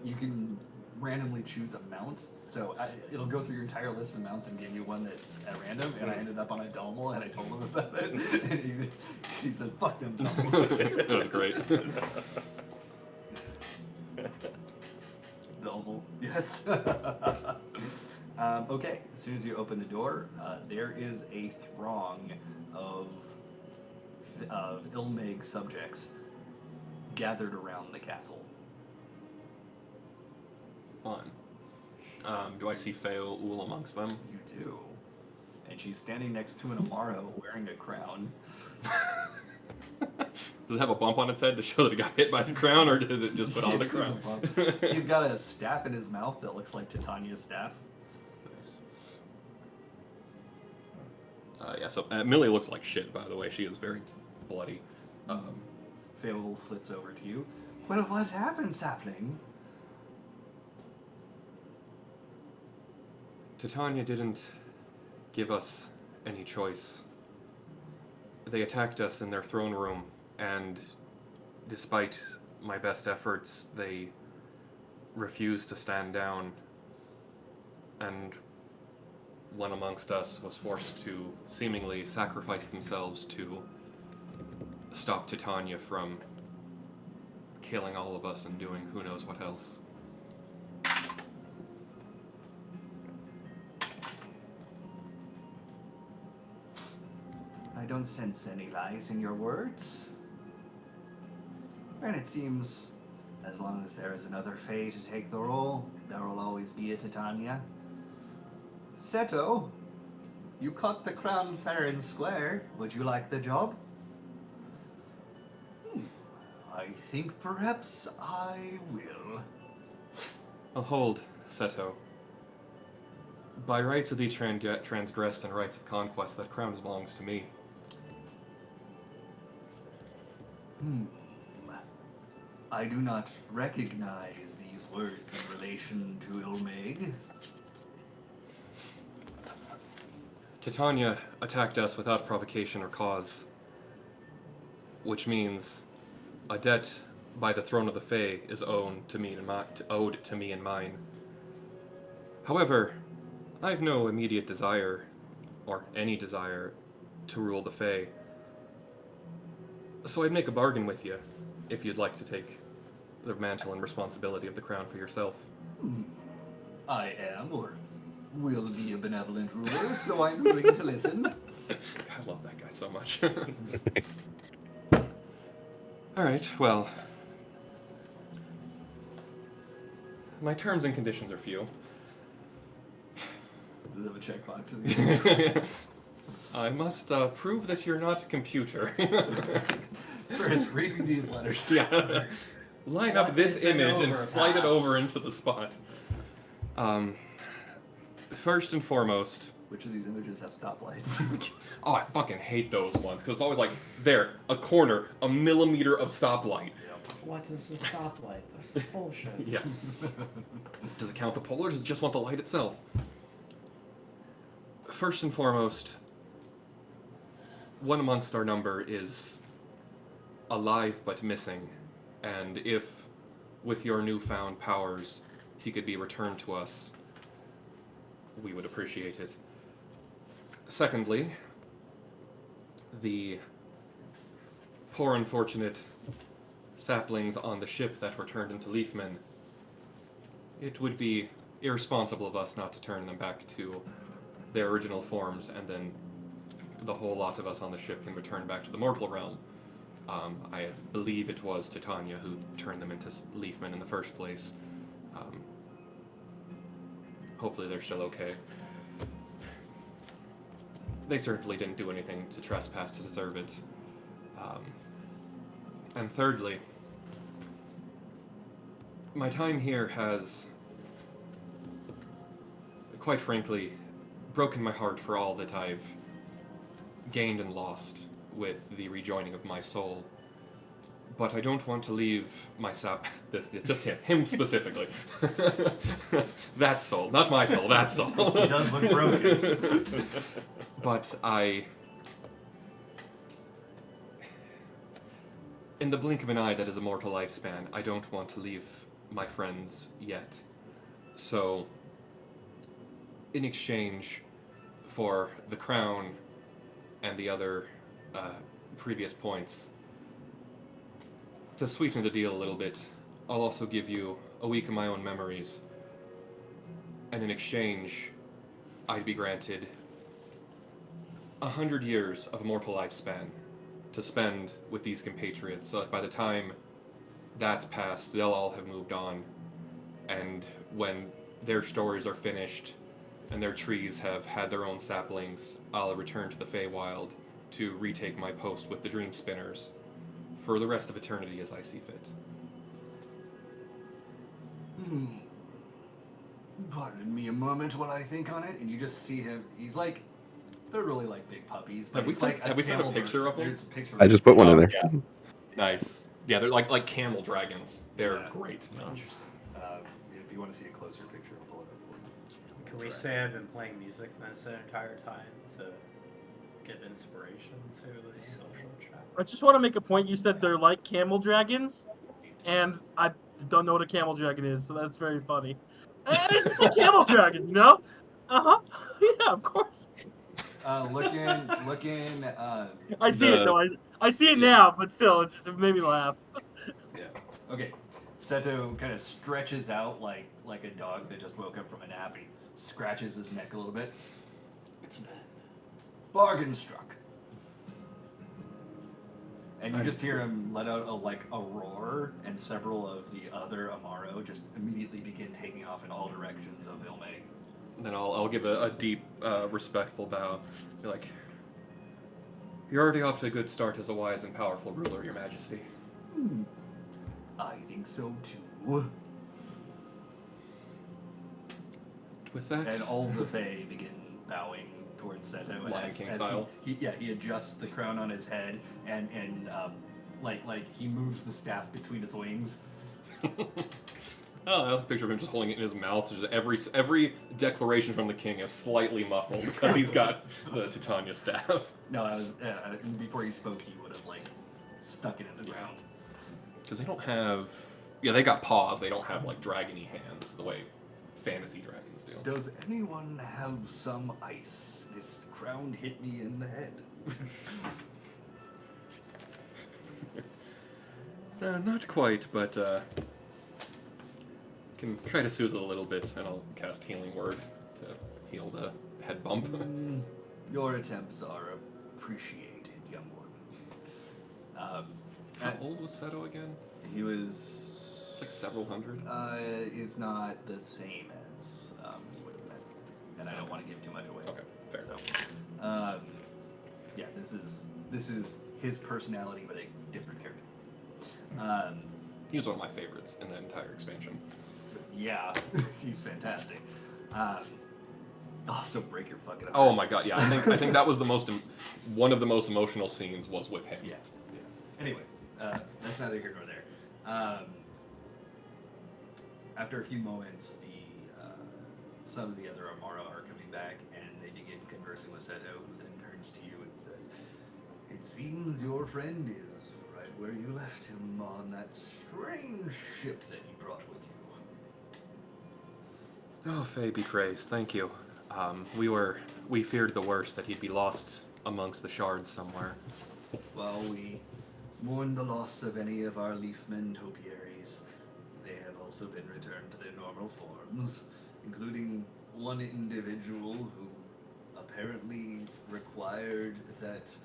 you can randomly choose a mount, so it'll go through your entire list of mounts and give you one that's at random, and I ended up on a Dommel, and I told him about it, and he said, fuck them Dommels. It was great. Dommel, yes. Okay, as soon as you open the door, there is a throng of Ilmig subjects gathered around the castle. Fun. Do I see Feo Ul amongst them? You do. And she's standing next to an Amaro wearing a crown. Does it have a bump on its head to show that it got hit by the crown, or does it just put on the crown? He's got a staff in his mouth that looks like Titania's staff. Yeah, so Millie looks like shit, by the way. She is very bloody. Feo flits over to you. Well, what happened, sapling? Titania didn't give us any choice. They attacked us in their throne room, and despite my best efforts, they refused to stand down, and one amongst us was forced to seemingly sacrifice themselves to stop Titania from killing all of us and doing who knows what else. I don't sense any lies in your words. And it seems, as long as there is another Fae to take the role, there will always be a Titania. Seto, you caught the crown fair and square. Would you like the job? I think perhaps I will. I'll hold, Seto. By rights of the transgressed and rights of conquest, that crown belongs to me. I do not recognize these words in relation to Ilmig. Titania attacked us without provocation or cause, which means a debt by the throne of the Fae is owed to me and mine. However, I have no immediate desire, or any desire, to rule the Fae. So I'd make a bargain with you, if you'd like to take the mantle and responsibility of the crown for yourself. I am, or will be, a benevolent ruler, so I'm willing to listen. I love that guy so much. Alright, well, my terms and conditions are few. Does it have a checkbox in the end? I must prove that you're not a computer. First, read me these letters. Yeah. Line up this image and slide it over into the spot. First and foremost... Which of these images have stoplights? Oh, I fucking hate those ones, because it's always like, there, a corner, a millimeter of stoplight. What is the stoplight? This is bullshit. Yeah. Does it count the pole, or does it just want the light itself? First and foremost, one amongst our number is alive but missing, and if, with your newfound powers, he could be returned to us, we would appreciate it. Secondly, the poor unfortunate saplings on the ship that were turned into leafmen, it would be irresponsible of us not to turn them back to their original forms, and then the whole lot of us on the ship can return back to the mortal realm. I believe it was Titania who turned them into leafmen in the first place. Hopefully they're still okay. They certainly didn't do anything to trespass to deserve it. And thirdly, my time here has, quite frankly, broken my heart for all that I've gained and lost with the rejoining of my soul. But I don't want to leave my this just him specifically. That soul, not my soul, that soul. He does look broken. But in the blink of an eye, that is a mortal lifespan. I don't want to leave my friends yet. So, in exchange for the crown and the other previous points, to sweeten the deal a little bit, I'll also give you a week of my own memories. And in exchange, I'd be granted 100 years of immortal lifespan to spend with these compatriots, so that by the time that's passed, they'll all have moved on. And when their stories are finished and their trees have had their own saplings, I'll return to the Feywild to retake my post with the Dream Spinners for the rest of eternity as I see fit. Pardon me a moment while I think on it, and you just see him. He's like, they're really like big puppies. But Have we it's sent- like have we sent a camel picture of them? There's a picture. I just put one in there. Yeah. Nice. Yeah, they're like camel dragons. They're Yeah. great. Interesting. If you want to see a closer picture, I'll pull it up for you. Can we say I've been playing music this entire time to give inspiration to the social chat? I just want to make a point. You said they're like camel dragons, and I don't know what a camel dragon is, so that's very funny. It's just a camel dragon, you know? Yeah, of course. Looking. I see it though. I see it now, but still, it made me laugh. Yeah. Okay. Seto kind of stretches out like a dog that just woke up from a nap. He scratches his neck a little bit. It's been bargain struck. And you just hear him let out a roar, and several of the other Amaro just immediately begin taking off in all directions of Ilme. Then I'll give a deep, respectful bow. Be like, you're already off to a good start as a wise and powerful ruler, Your Majesty. I think so too. With that, And all the Fae begin bowing towards Seto Lion as, King as style. he adjusts the crown on his head and like he moves the staff between his wings. Oh, I have a picture of him just holding it in his mouth. Just every declaration from the king is slightly muffled because he's got the Titania staff. No, I was before he spoke, he would have like stuck it in the ground. Because they don't have, they got paws. They don't have like dragony hands the way fantasy dragons do. Does anyone have some ice? This crown hit me in the head. Not quite, but can try to soothe it a little bit, and I'll cast Healing Word to heal the head bump. Your attempts are appreciated, young one. How old was Seto again? He was It's like several hundred. is not the same as you would have met, and I don't want to give too much away. Okay, fair. So, yeah, this is his personality, but a different character. He was one of my favorites in the entire expansion. Yeah, he's fantastic. So break your fucking. Oh my god, yeah. I think that was one of the most emotional scenes was with him. Yeah. Anyway, that's neither here nor there. After a few moments, some of the other Amara are coming back, and they begin conversing with Seto, who then turns to you and says, "It seems your friend is right where you left him on that strange ship that you brought with you." Oh, Faye be praised. Thank you. We feared the worst, that he'd be lost amongst the shards somewhere. While we mourn the loss of any of our leafmen topiaries, they have also been returned to their normal forms, including one individual who apparently required that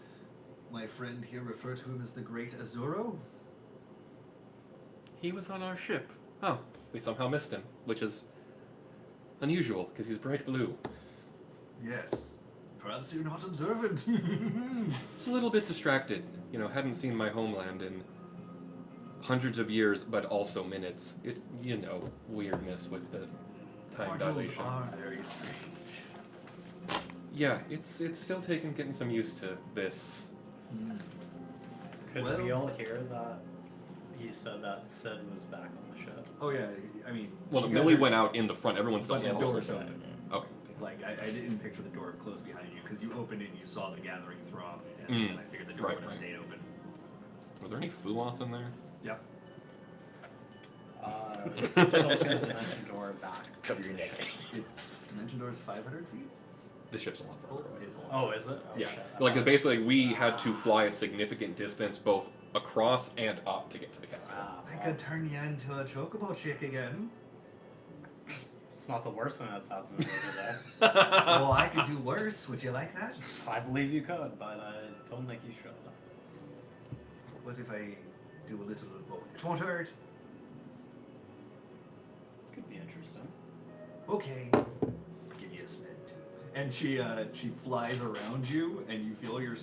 my friend here refer to him as the Great Azuro. He was on our ship. Oh, we somehow missed him, which is unusual, because he's bright blue. Yes. Perhaps you're not observant. It's a little bit distracted hadn't seen my homeland in hundreds of years, but also minutes. Weirdness with the time dilation. are very strange. Yeah, it's still getting some used to this. Could Well- we all hear that? You said that Sid was back on the ship. Oh yeah, I mean. Well, you guys Millie are- went out in the front. Everyone's still But the in door's the open. Okay. Like I didn't picture the door closed behind you because you opened it and you saw the gathering throng, and I figured the door Right, would have right. stayed open. Were there any Fuloth in there? Yep. Still see the dimension door back. Cover your neck. It's dimension door is 500 feet. The ship's a lot further away. It's a lot. Oh, is it? Oh, Yeah, shit. like it's basically we had to fly a significant distance both across and up to get to the castle. Ah, I well, could turn you into a chocobo chick again. it's not the worst thing that's happened to me today. Well, I could do worse. Would you like that? I believe you could, but I don't think you should. What if I do a little of both? It won't hurt. Could be interesting. Okay. Give you a sled too. And she flies around you, and you feel your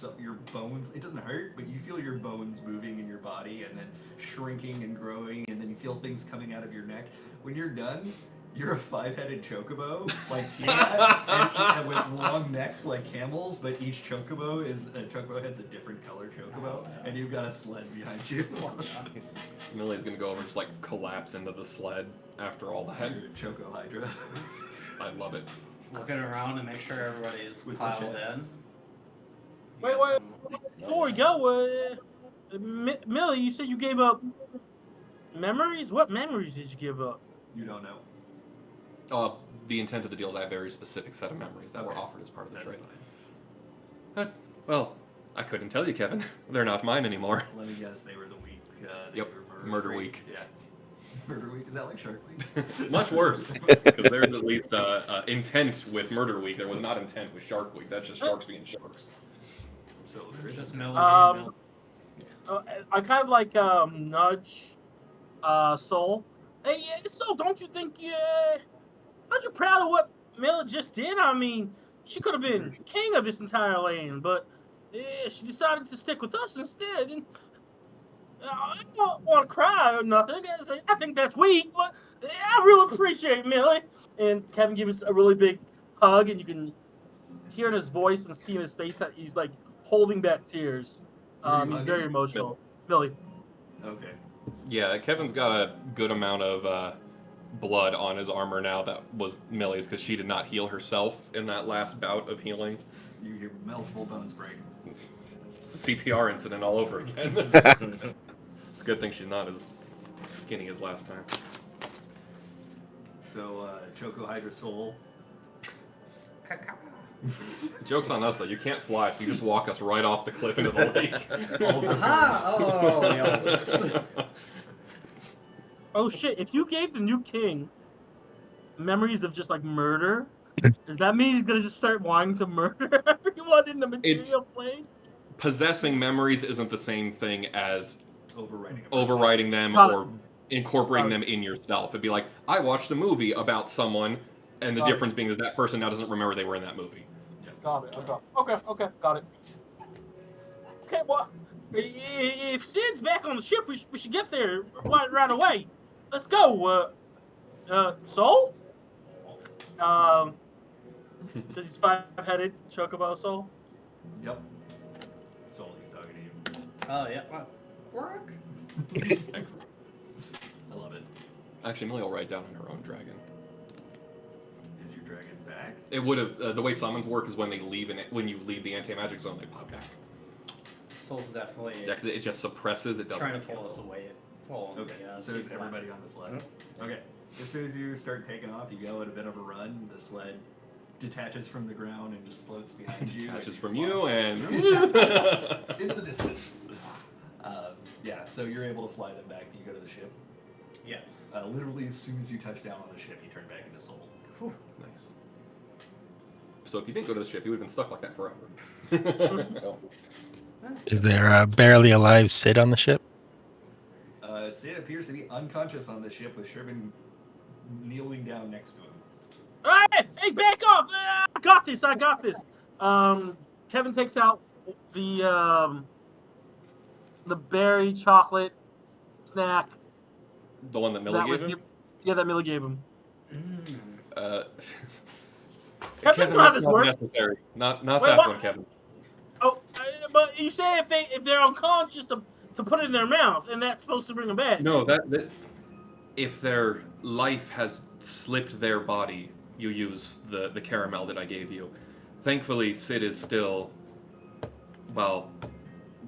bones. It doesn't hurt, but you feel your bones moving in your body, and then shrinking and growing, and then you feel things coming out of your neck. When you're done, you're a 5-headed chocobo, like Tiamat, and with long necks like camels. But each chocobo head's a different color chocobo, and you've got a sled behind you. Millie's gonna go over and just like collapse into the sled after all that. You're a choco hydra. I love it. Looking around to make sure everybody's With piled the chat. in. Wait, before we go, Millie, you said you gave up memories? What memories did you give up? You don't know. The intent of the deal is I have a very specific set of memories that were Okay. offered as part of the That's trade. fine. Well, I couldn't tell you, Kevin. They're not mine anymore. Let me guess, they were the week. Yep, were Murder free. Week. Yeah. Murder Week, is that like Shark Week? Much worse, because there's at least intent with Murder Week. There was not intent with Shark Week. That's just sharks being sharks. So there is Just a- Millie Um, I kind of like nudge Soul. Hey, Soul, don't you think aren't you proud of what Miller just did? I mean, she could have been king of this entire land, but she decided to stick with us instead. And I don't want to cry or nothing. I think that's weak, but I really appreciate Millie. And Kevin gives us a really big hug, and you can hear in his voice and see in his face that he's like holding back tears. Who are you He's hugging? very emotional. Millie. Okay. Yeah, Kevin's got a good amount of blood on his armor now that was Millie's because she did not heal herself in that last bout of healing. You hear multiple bones break. It's a CPR incident all over again. It's a good thing she's not as skinny as last time. So, Choco Hydra Soul. Joke's on us though, you can't fly, so you just walk us right off the cliff into the lake. Oh shit, if you gave the new king memories of just like murder, does that mean he's gonna just start wanting to murder everyone in the material plane? Possessing memories isn't the same thing as Overwriting them Got it. or incorporating Got it. them in yourself. It'd be like, I watched a movie about someone, and the Got it. difference being that that person now doesn't remember they were in that movie. Got it. Okay, got it. Okay, well, if Sid's back on the ship, we should get there right away. Let's go. Soul? Because he's 5-headed chocobo Soul. Yep. Soul, he's talking to you. Oh, yeah. Work. Excellent. I love it. Actually, Millie will write down on her own dragon. Is your dragon back? It would have the way summons work is when they leave when you leave the anti-magic zone, they pop back. Soul's definitely Yeah, 'cause it just suppresses. It doesn't trying to pull us cancel. away. Pull Okay, so is everybody on the sled? Okay. As soon as you start taking off, you go at a bit of a run. The sled detaches from the ground and just floats behind you. Detaches as from fly you and into the distance. Yeah, so you're able to fly them back. You go to the ship. Yes. Literally, as soon as you touch down on the ship, you turn back into Soul. Nice. So if you didn't go to the ship, you would have been stuck like that forever. Is there a barely alive Sid on the ship? Sid appears to be unconscious on the ship with Sherman kneeling down next to him. Hey, back off! I got this. Kevin takes out the the berry chocolate snack. The one that Millie that gave was him? yeah, that Millie gave him. Kevin, Kevin, that's this not work? necessary. Not Wait, that what? one, Kevin. Oh, but you say if they're unconscious to put it in their mouth, and that's supposed to bring them back. No, that if their life has slipped their body, you use the caramel that I gave you. Thankfully, Sid is still, well,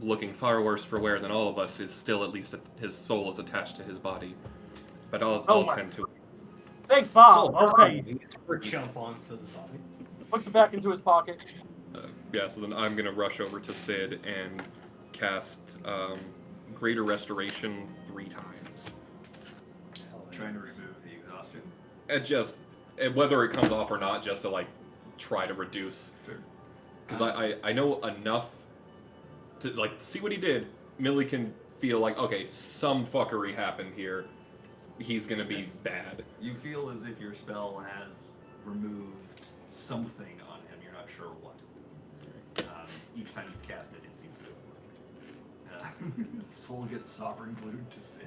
looking far worse for wear than all of us. Is still at least his soul is attached to his body. But I'll tend to it. Thank Bob. Okay. Or jump on Sid's body. Puts it back into his pocket. Yeah, so then I'm gonna rush over to Sid and cast Greater Restoration 3 times. Trying to remove the exhaustion. Whether it comes off or not, just to like try to reduce. Sure. Because I know enough to like see what he did. Millie can feel like, okay, some fuckery happened here. He's gonna be bad. You feel as if your spell has removed something on him. You're not sure what. Each time you cast it, it seems to have worked. His soul gets sovereign glued to Sid.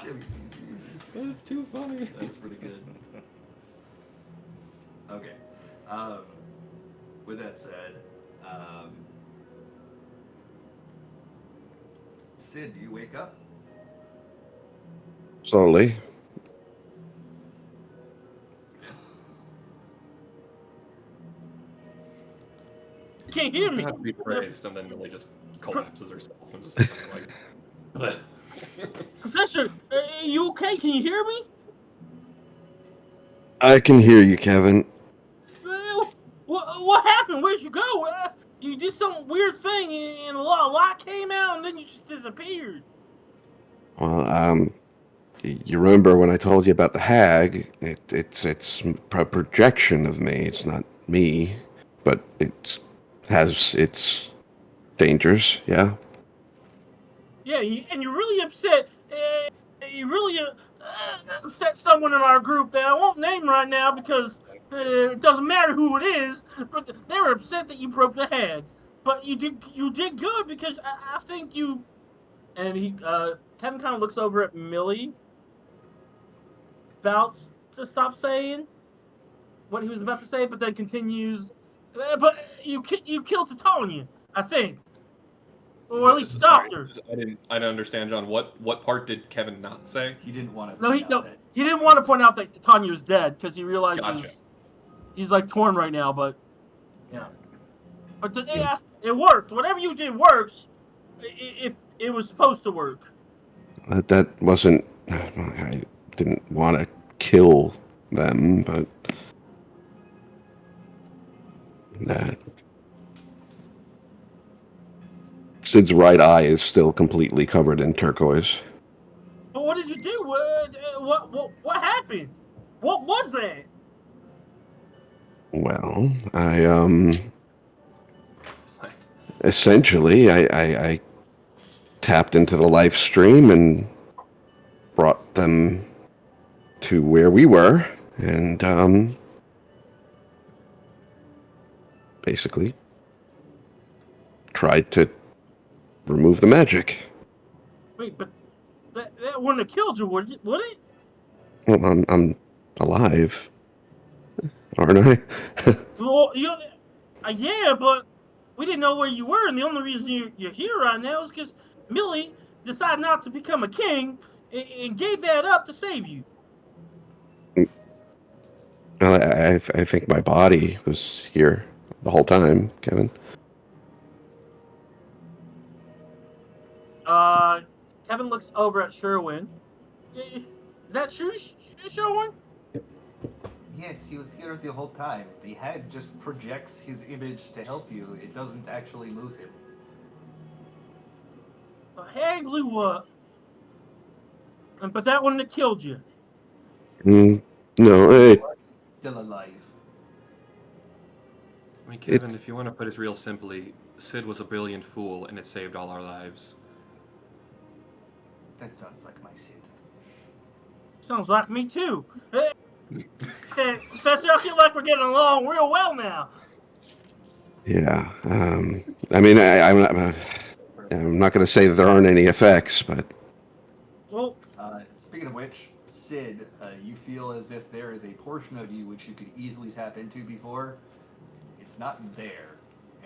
Give me, easy. That's too funny. That's pretty good. Okay. With that said, Sid, do you wake up? Slowly. You can't hear me. Have to be praised, and then Millie just collapses herself and just kind of like. Professor, are you okay? Can you hear me? I can hear you, Kevin. What happened? Where'd you go? You did some weird thing, and a light came out, and then you just disappeared. Well, you remember when I told you about the hag? It's a projection of me. It's not me, but it has its dangers. Yeah. Yeah, and you're really upset. You really upset someone in our group that I won't name right now because it doesn't matter who it is. But they were upset that you broke the hag. But you did good because I think you. And Kevin kind of looks over at Millie, about to stop saying what he was about to say, but then continues. But you killed Titania, I think. Or at least stopped her. I didn't understand, John. What part did Kevin not say? He didn't want to. No, he didn't want to point out that Tanya was dead because he realizes Gotcha. he's like torn right now. But yeah, yeah, it worked. Whatever you did works. It was supposed to work. That wasn't. I didn't want to kill them, but that. Sid's right eye is still completely covered in turquoise. But what did you do? What happened? What was that? Well, essentially, I tapped into the life stream and brought them to where we were, and basically tried to remove the magic. Wait, but that wouldn't have killed you, would it? Well, I'm alive, aren't I? Well, yeah, but we didn't know where you were, and the only reason you're here right now is because Millie decided not to become a king and gave that up to save you. Well, I think my body was here the whole time, Kevin. Kevin looks over at Sherwin. Is that true, Sherwin? Yes, he was here the whole time. The hag just projects his image to help you. It doesn't actually move him. The hag blew up. But that wouldn't have killed you. No, Still alive. I mean, Kevin, if you want to put it real simply, Sid was a brilliant fool, and it saved all our lives. That sounds like my Sid. Sounds like me too. Hey, Professor, I feel like we're getting along real well now. yeah. I mean, I'm not. I'm not going to say that there aren't any effects, but Well, Speaking of which, Sid, you feel as if there is a portion of you which you could easily tap into before. It's not there,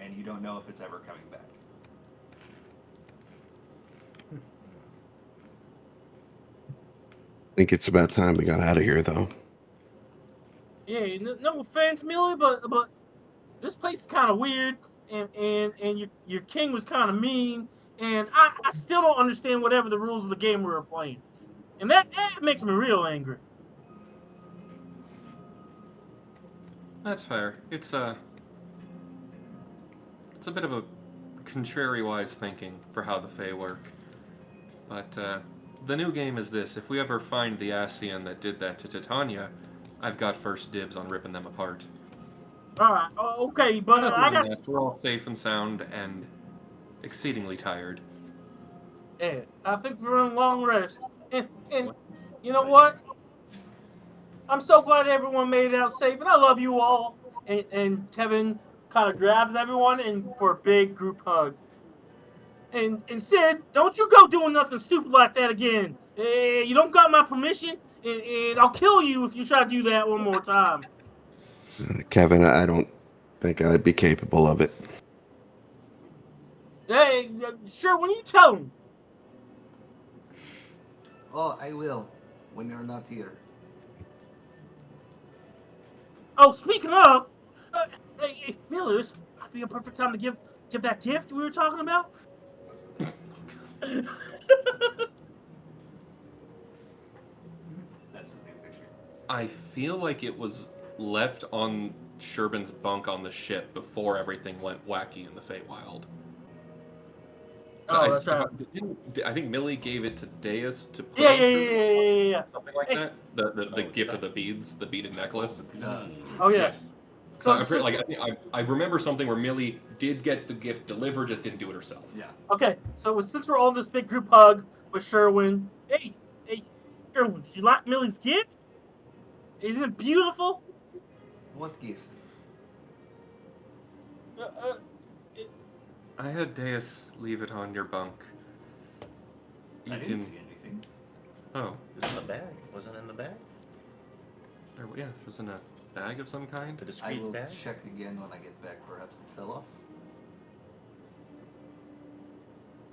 and you don't know if it's ever coming back. I think it's about time we got out of here, though. yeah, no offense, Millie, but this place is kind of weird, and your king was kind of mean, and I still don't understand whatever the rules of the game we were playing, and that makes me real angry. That's fair. It's a bit of a contrary-wise thinking for how the Fae work. But the new game is this: if we ever find the Ascian that did that to Titania, I've got first dibs on ripping them apart. All right, okay, but Other I than got. that, we're all safe and sound and exceedingly tired. Yeah, I think we're in a long rest, and you know what? I'm so glad everyone made it out safe, and I love you all. And Kevin kind of grabs everyone and for a big group hug. And Sid, don't you go doing nothing stupid like that again. You don't got my permission, and I'll kill you if you try to do that one more time. Kevin, I don't think I'd be capable of it. Hey, sure, when you tell him. Oh, I will, when they're not here. Oh, speaking of, hey, Miller, this might be a perfect time to give that gift we were talking about. That's his new picture. I feel like it was left on Sherbin's bunk on the ship before everything went wacky in the Feywild. Oh, that's right. I think Millie gave it to Deus to put Yeah, on yeah, Sherbin, yeah. something like Hey. that. The gift of the beads, the beaded necklace. Oh yeah. So I remember something where Millie did get the gift delivered, just didn't do it herself. Yeah. Okay, so since we're all in this big group hug with Sherwin, hey, Sherwin, did you like Millie's gift? Isn't it beautiful? What gift? I had Deus leave it on your bunk. I didn't see anything. Oh, It was in the bag. Wasn't it in the bag? yeah, it was in a bag of some kind. A I discreet will bag? check again when I get back. Perhaps it fell off.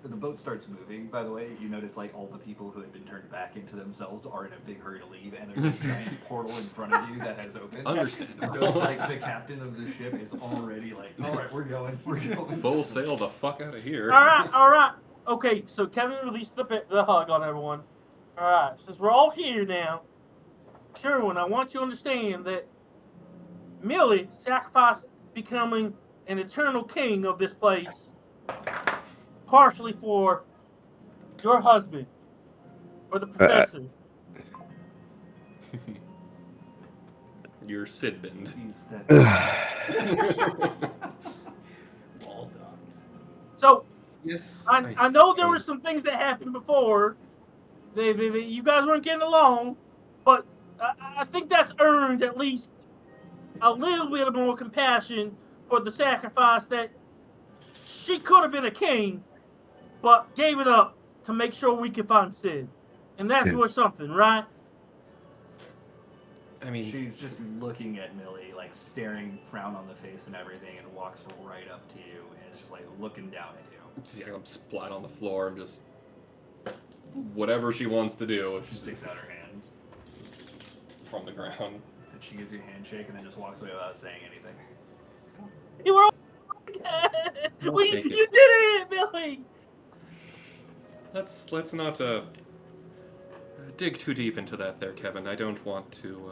The boat starts moving, by the way. You notice like all the people who had been turned back into themselves are in a big hurry to leave, and there's a giant portal in front of you that has opened. Understandable. So it's like the captain of the ship is already like, all right, we're going. Full sail the fuck out of here. All right. Okay, so Kevin released the hug on everyone. All right, since we're all here now, Sherwin, I want you to understand that Millie sacrificed becoming an eternal king of this place, partially for your husband, for the professor. Your Sidbend. He's that. Well done. So Yes. I know there were some things that happened before. You guys weren't getting along, but I think that's earned at least a little bit of more compassion for the sacrifice that she could have been a king, but gave it up to make sure we could find Sid. And that's worth something, right? I mean, She's just looking at Millie, like staring, frown on the face and everything, and walks right up to you and is just like looking down at you. I'm splat on the floor and just whatever she wants to do. She sticks out her hand, From the ground. and she gives you a handshake, and then just walks away without saying anything. You were all you did it, Billy. Let's not dig too deep into that there, Kevin. I don't want to.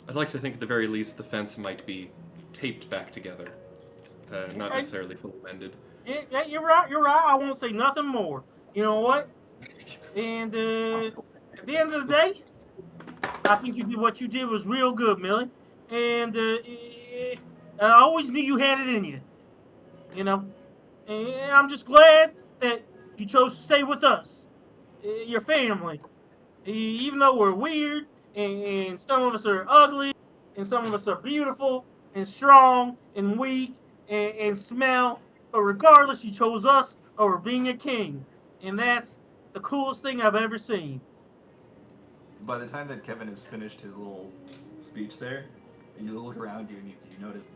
I'd like to think at the very least the fence might be taped back together, not necessarily fully mended. Yeah, you're right. I won't say nothing more. You know what? And at the end of the day, I think what you did was real good, Millie. And I always knew you had it in you. You know, and I'm just glad that you chose to stay with us, your family. Even though we're weird, and some of us are ugly, and some of us are beautiful, and strong, and weak, and smell. but regardless, he chose us over being a king, and that's the coolest thing I've ever seen. By the time that Kevin has finished his little speech there, you look around you and you notice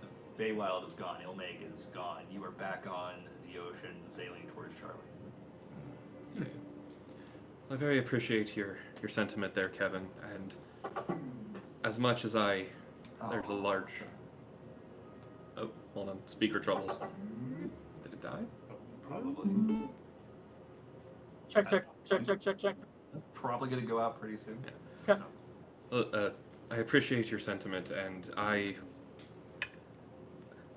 the Feywild is gone. Ilmeg is gone. You are back on the ocean sailing towards Charlie. I very appreciate your sentiment there, Kevin. And as much as there's a large. Oh, hold on. Speaker troubles. Did it die? Probably. Check. Probably going to go out pretty soon. Okay. I appreciate your sentiment, and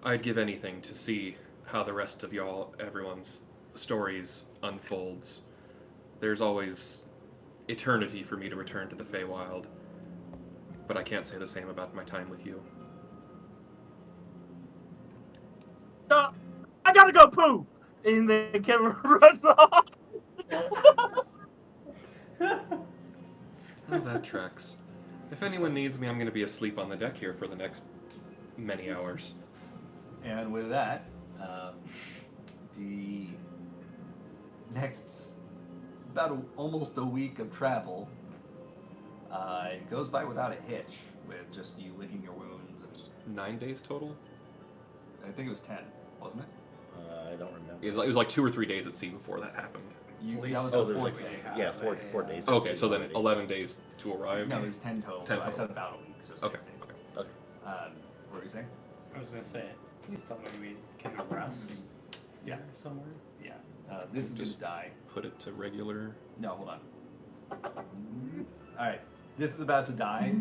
I'd give anything to see how the rest of everyone's stories unfolds. There's always eternity for me to return to the Feywild, but I can't say the same about my time with you. I gotta go poo! And then Kevin runs off. Oh, that tracks. If anyone needs me, I'm going to be asleep on the deck here for the next many hours. And with that, the next almost a week of travel goes by without a hitch, with just you licking your wounds. And 9 days total? I think it was 10, wasn't it? I don't remember. It was like 2 or 3 days at sea before that happened. That was Oh, the there's fourth a- day. Yeah, 4 days. Okay, so then 11 days to arrive. No, it was 10 total. 10 so I total. said about a week, so 6 Okay. days. Okay. What were you saying? I was gonna say, please tell me we can rest. Yeah. here somewhere. Yeah. This is Just- gonna die. Put it to regular. No, hold on. Alright, this is about to die,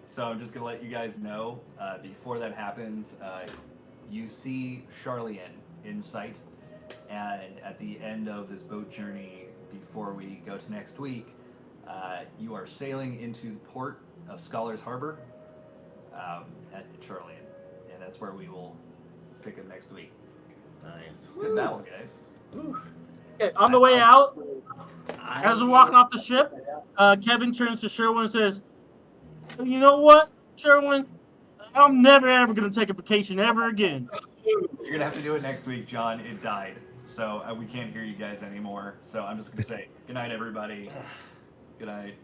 so I'm just gonna let you guys know, before that happens, you see Charlian in sight, and at the end of this boat journey, before we go to next week, you are sailing into the port of Scholars Harbor at Charlian, and that's where we will pick up next week. Nice. Good battle, guys. Okay, on the way out, as we're walking off the ship, Kevin turns to Sherwin and says, "You know what, Sherwin? I'm never ever gonna take a vacation ever again." You're gonna have to do it next week, John. It died, so we can't hear you guys anymore. So I'm just gonna say good night, everybody. Good night.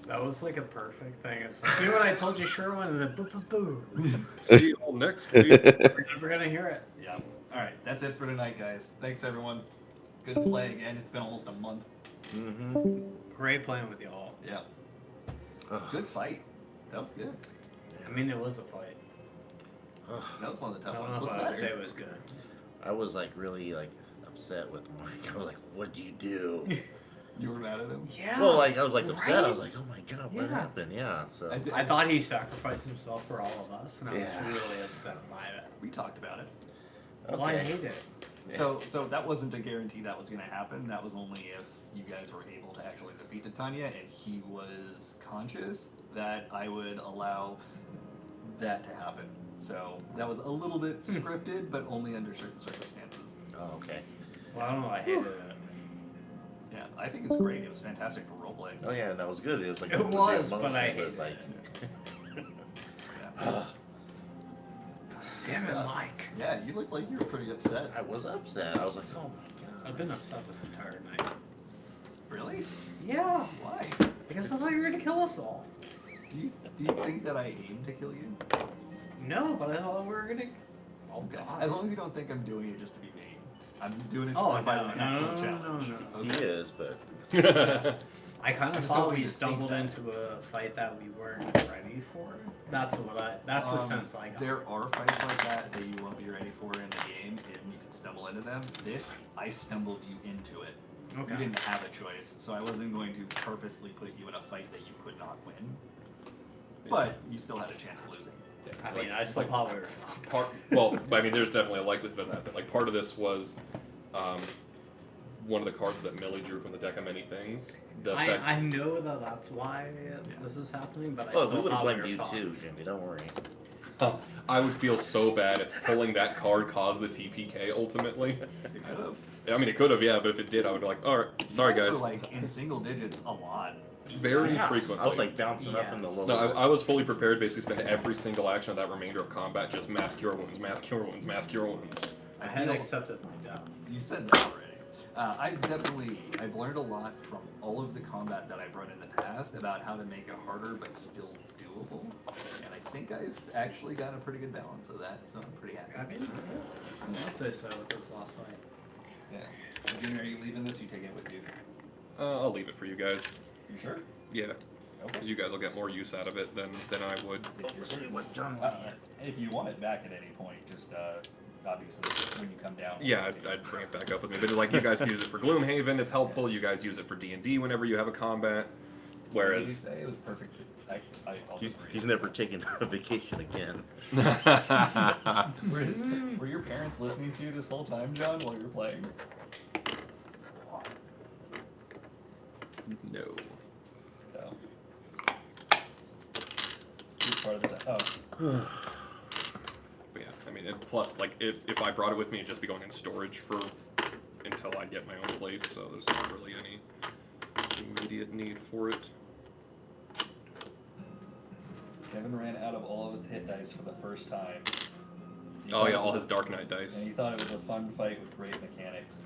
That was like a perfect thing. It's like, you know what I told you, Sherwin? And then boo, boo, boo. See you all next week. We're never gonna hear it. Yeah. All right, that's it for tonight, guys. Thanks, everyone. Good to play again. It's been almost a month. Mm-hmm. Great playing with y'all. Yeah. Good fight. That was good. I mean, it was a fight. That was one of the I tough don't ones. know if What's I would that? say it was good. I was like really like upset with Mike. I was like, "What'd you do?" You were mad at him? Yeah. Well, like I was like upset. I right? was like, "Oh my god, what Yeah. happened?" Yeah. So I thought he sacrificed himself for all of us, and I was Yeah. really upset by it. We talked about it. Well, I hate it. So that wasn't a guarantee that was going to happen. That was only if you guys were able to actually defeat Titania and he was conscious that I would allow that to happen. So that was a little bit scripted, but only under certain circumstances. Oh, okay. Well, I don't know. I hated it. Yeah, I think it's great. It was fantastic for roleplay. Oh yeah, that was good. It was like It the was, but emotion I was hated like. Yeah. Damn it, stuff. Mike. Yeah, you looked like you were pretty upset. I was upset. I was like, "Oh my god." I've been upset this entire night. Really? Yeah, Why? because I thought you were gonna kill us all. Do you think that I aim to kill you? No, but I thought we were gonna. Oh God. As long as you don't think I'm doing it just to be mean. I'm doing it to Oh, provide no, an no, actual no, challenge. no, no. He is, but I kind I of just don't thought want we you to think stumbled that. into a fight that we weren't ready for. That's the sense I got. There are fights like that you won't be ready for in the game, and you can stumble into them. This, I stumbled you into it. Okay. You didn't have a choice, so I wasn't going to purposely put you in a fight that you could not win. But you still had a chance of losing. I mean, I still thought we were fucked. Well, I mean, there's definitely a likelihood of that. But like, part of this was one of the cards that Millie drew from the deck of many things. The fact- I know that that's why this is happening, but I well, still we would have thought blamed we you were too, fucked. Jimmy. Don't worry. I would feel so bad if pulling that card caused the TPK ultimately. It could have. I mean, it could have, yeah, but if it did, I would be like, all right, sorry You guys. were like in single digits a lot. Very Yeah. frequently. I was like bouncing up in the lower. No, I was fully prepared. Basically, spend every single action of that remainder of combat just mass cure wounds, mass cure wounds, mass cure wounds. I had accepted my doubt. You said that already. I've learned a lot from all of the combat that I've run in the past about how to make it harder but still doable. And I think I've actually got a pretty good balance of that, so I'm pretty happy. I mean, I'd say so with this last fight. Yeah. Junior, are you leaving this? You taking it with you? I'll leave it for you guys. You sure? Yeah, Okay. you guys will get more use out of it than I would. If you want it back at any point, just obviously when you come down. Yeah, I'd bring it back up with me. But like, you guys can use it for Gloomhaven. It's helpful. You guys use it for D&D whenever you have a combat. What did you Whereas say? It was perfect. I'll just read He's it. never taken a vacation again. Were your parents listening to you this whole time, John, while you were playing? No. No. Which part of the time? Oh. But yeah, I mean, plus, like, if I brought it with me, it'd just be going in storage until I get my own place. So there's not really any immediate need for it. Kevin ran out of all of his hit dice for the first time. He Oh thought yeah, it all was his Dark Knight dice. And he thought it was a fun fight with great mechanics.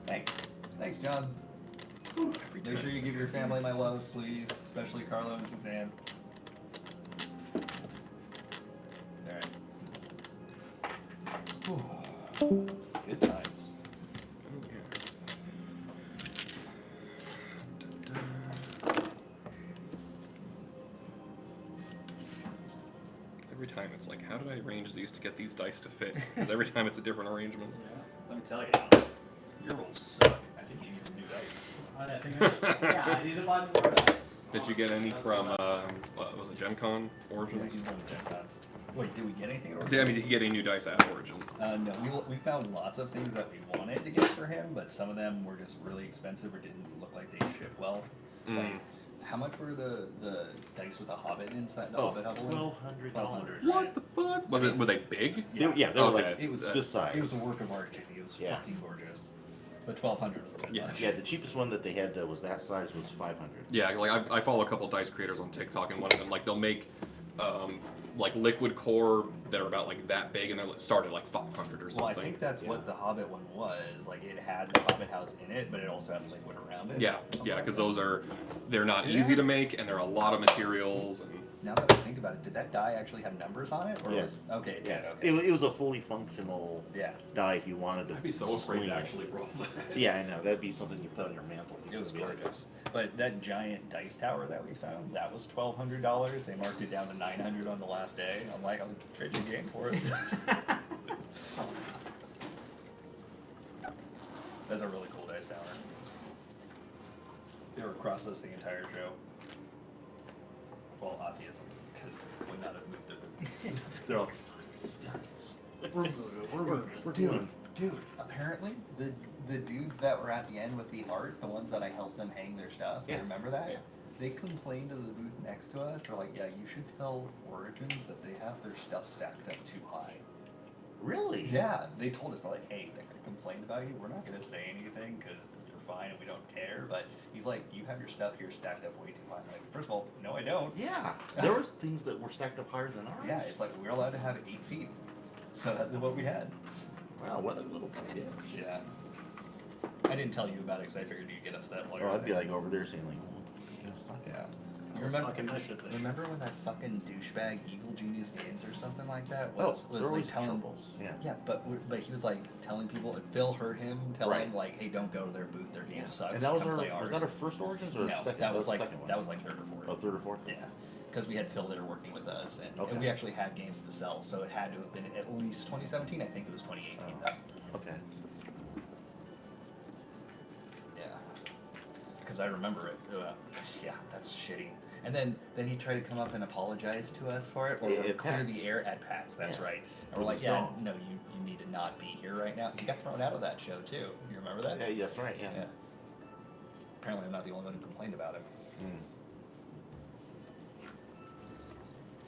Thanks. Thanks, John. Make sure you give your family my love, please, especially Carlo and Suzanne. Alright. Good times. Every time it's like, how did I arrange these to get these dice to fit? Because every time it's a different arrangement. Let me tell you, Alex, your rolls suck. I think you need some new dice. I think I need to buy more dice. Did you get any from, what was it, Gen Con Origins? Yeah, he's going to Gen Con. Wait, did we get anything at I Origins? mean, did he get any new dice at Origins? No, we found lots of things that we wanted to get for him, but some of them were just really expensive or didn't look like they ship well. Like, how much were the dice with the Hobbit inside? The Hobbit Hovel? $1,200. What the fuck? Were they big? Yeah, they were Okay. like It was this size. It was a work of art, Jimmy. It was Yeah. fucking gorgeous. But 1,200 was a bit much. Yeah, the cheapest one that they had that was that size was $500. Yeah, like I follow a couple dice creators on TikTok, and one of them, like, they'll make like liquid core that are about like that big, and they start at like 500 or something. Well, I think that's what the Hobbit one was. Like, it had the Hobbit house in it, but it also had liquid around it. Yeah, because they're not easy to make, and they're a lot of materials. And Now that I think about it, did that die actually have numbers on it? Or Yes. Okay, it did. Yeah, Okay. it was a fully functional Yeah. die if you wanted to. I'd be so afraid swing to it. actually roll that. Yeah, I know. That'd be something you put on your mantle. It was gorgeous. But that giant dice tower that we found, that was $1,200. They marked it down to $900 on the last day. I'm like, I'll trade you a game for it. That's a really cool dice tower. They were across us the entire show. Well, obviously, because they would not have moved their booth. They're like, these guys. We're doing. Dude, apparently the dudes that were at the end with the art, the ones that I helped them hang their stuff, Yeah. you remember that? Yeah. They complained to the booth next to us. They're like, yeah, you should tell Origins that they have their stuff stacked up too high. Really? Yeah, they told us, they're like, hey, they're gonna complain about you. We're not gonna say anything because you're fine and we don't care. But he's like, you have your stuff here stacked up way too high. I'm like, first of all, no, I don't. Yeah. There was things that were stacked up higher than ours. Yeah, it's like we're allowed to have 8 feet. So that's what we had. Wow, what a little bitch. Yeah. I didn't tell you about it because I figured you'd get upset while Or you're I'd be there. like over there saying like, Yeah. I was fucking missioned this Remember when that fucking douchebag Evil Genius Games or something like that oh, was there like always telling troubles. Yeah. Yeah, but he was like telling people, and Phil heard him tell Right. him like, hey, don't go to their booth, their game sucks. And that was come our play was ours. that our first Origins or No, second? that was the like second one. that was like third or fourth. Oh, third or fourth. Yeah, because we had Phil there working with us, and Okay. we actually had games to sell, so it had to have been at least 2017. I think it was 2018 though. Okay. Yeah, because I remember it. Yeah, that's shitty. And then he tried to come up and apologize to us for it, or At clear PAX. the air at PAX. That's Yeah. right. And we're With like, his yeah, dog. no, you need to not be here right now. He got thrown out of that show too. You remember that? Yeah, that's right. Yeah. Yeah. Apparently, I'm not the only one who complained about him. Mm.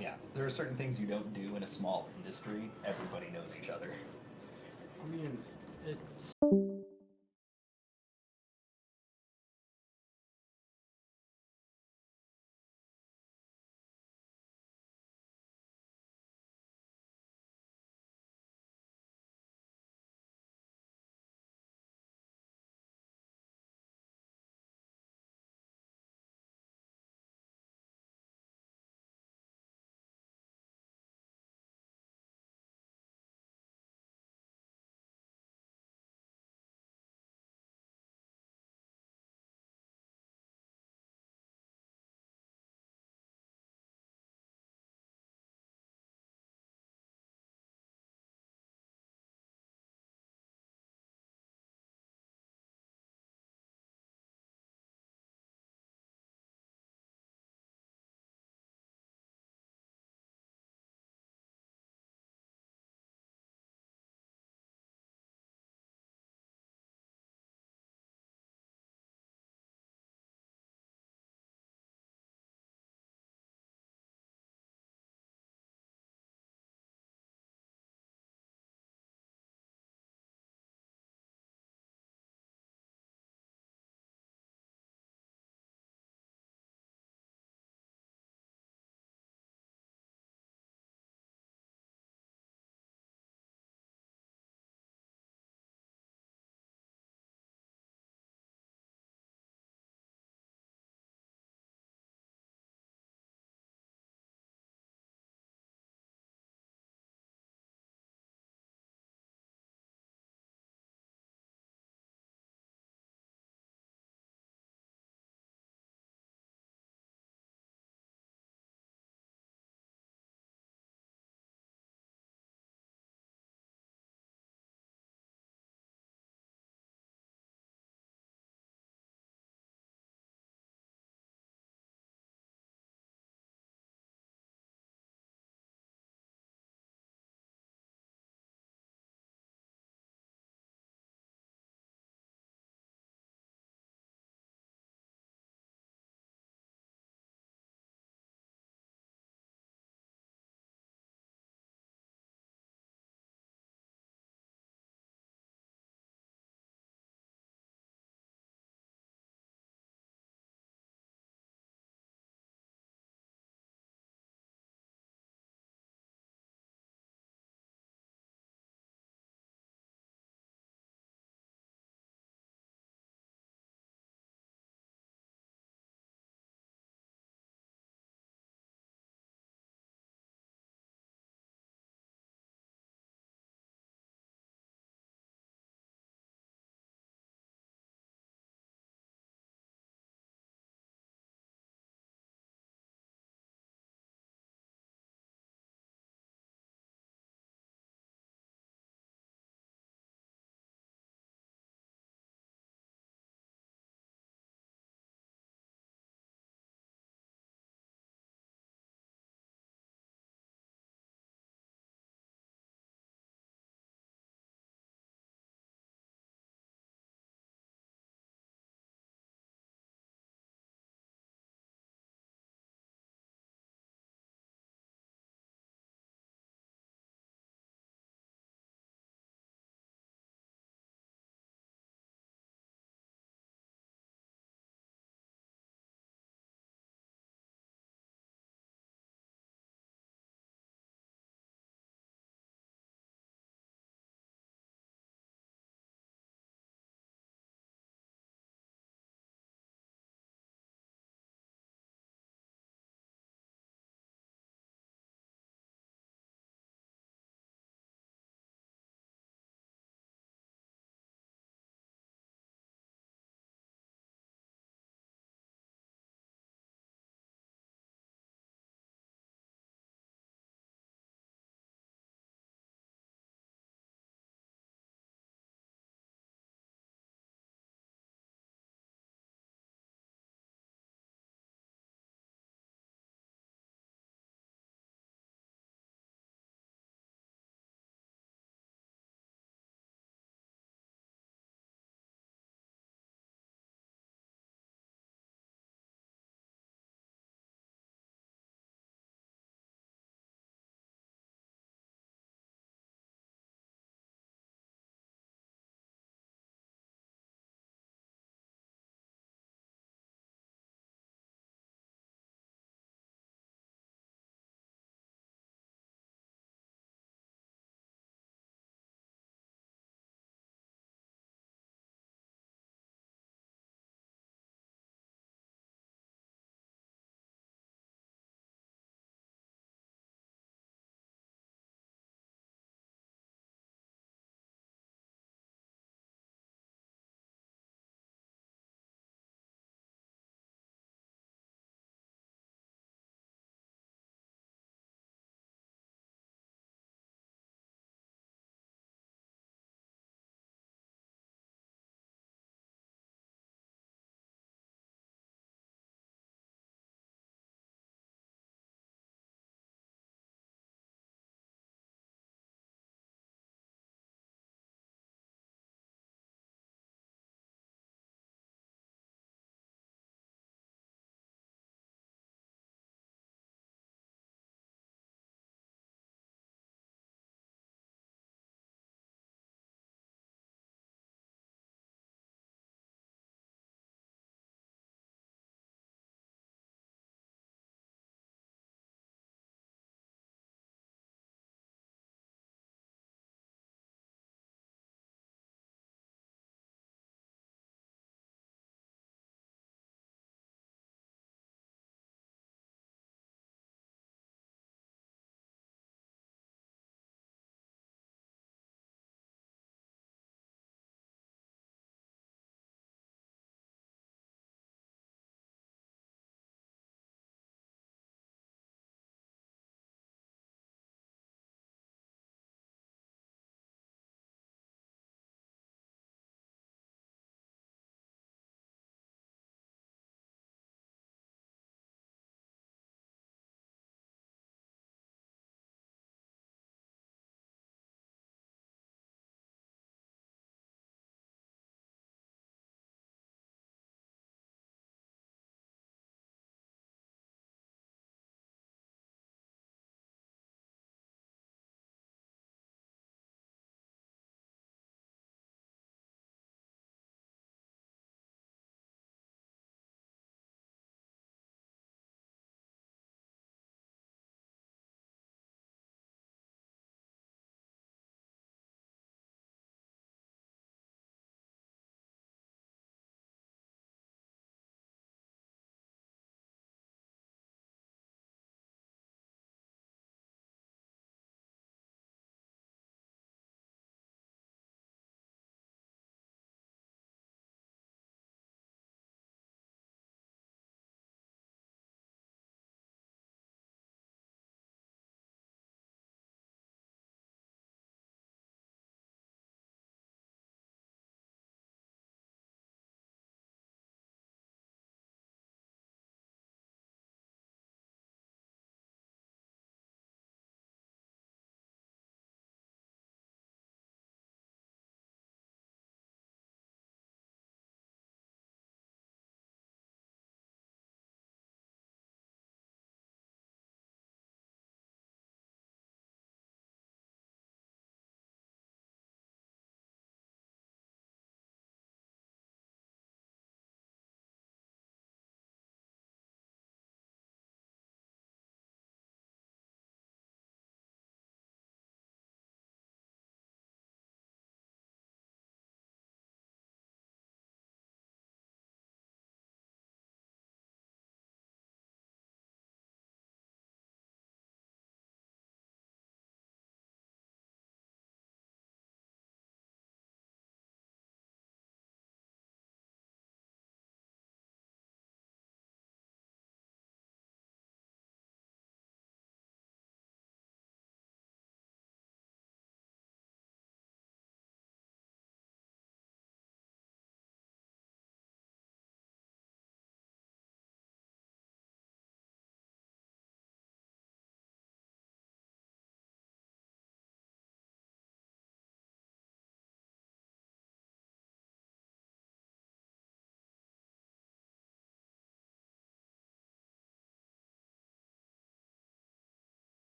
Yeah, there are certain things you don't do in a small industry. Everybody knows each other. I mean, it's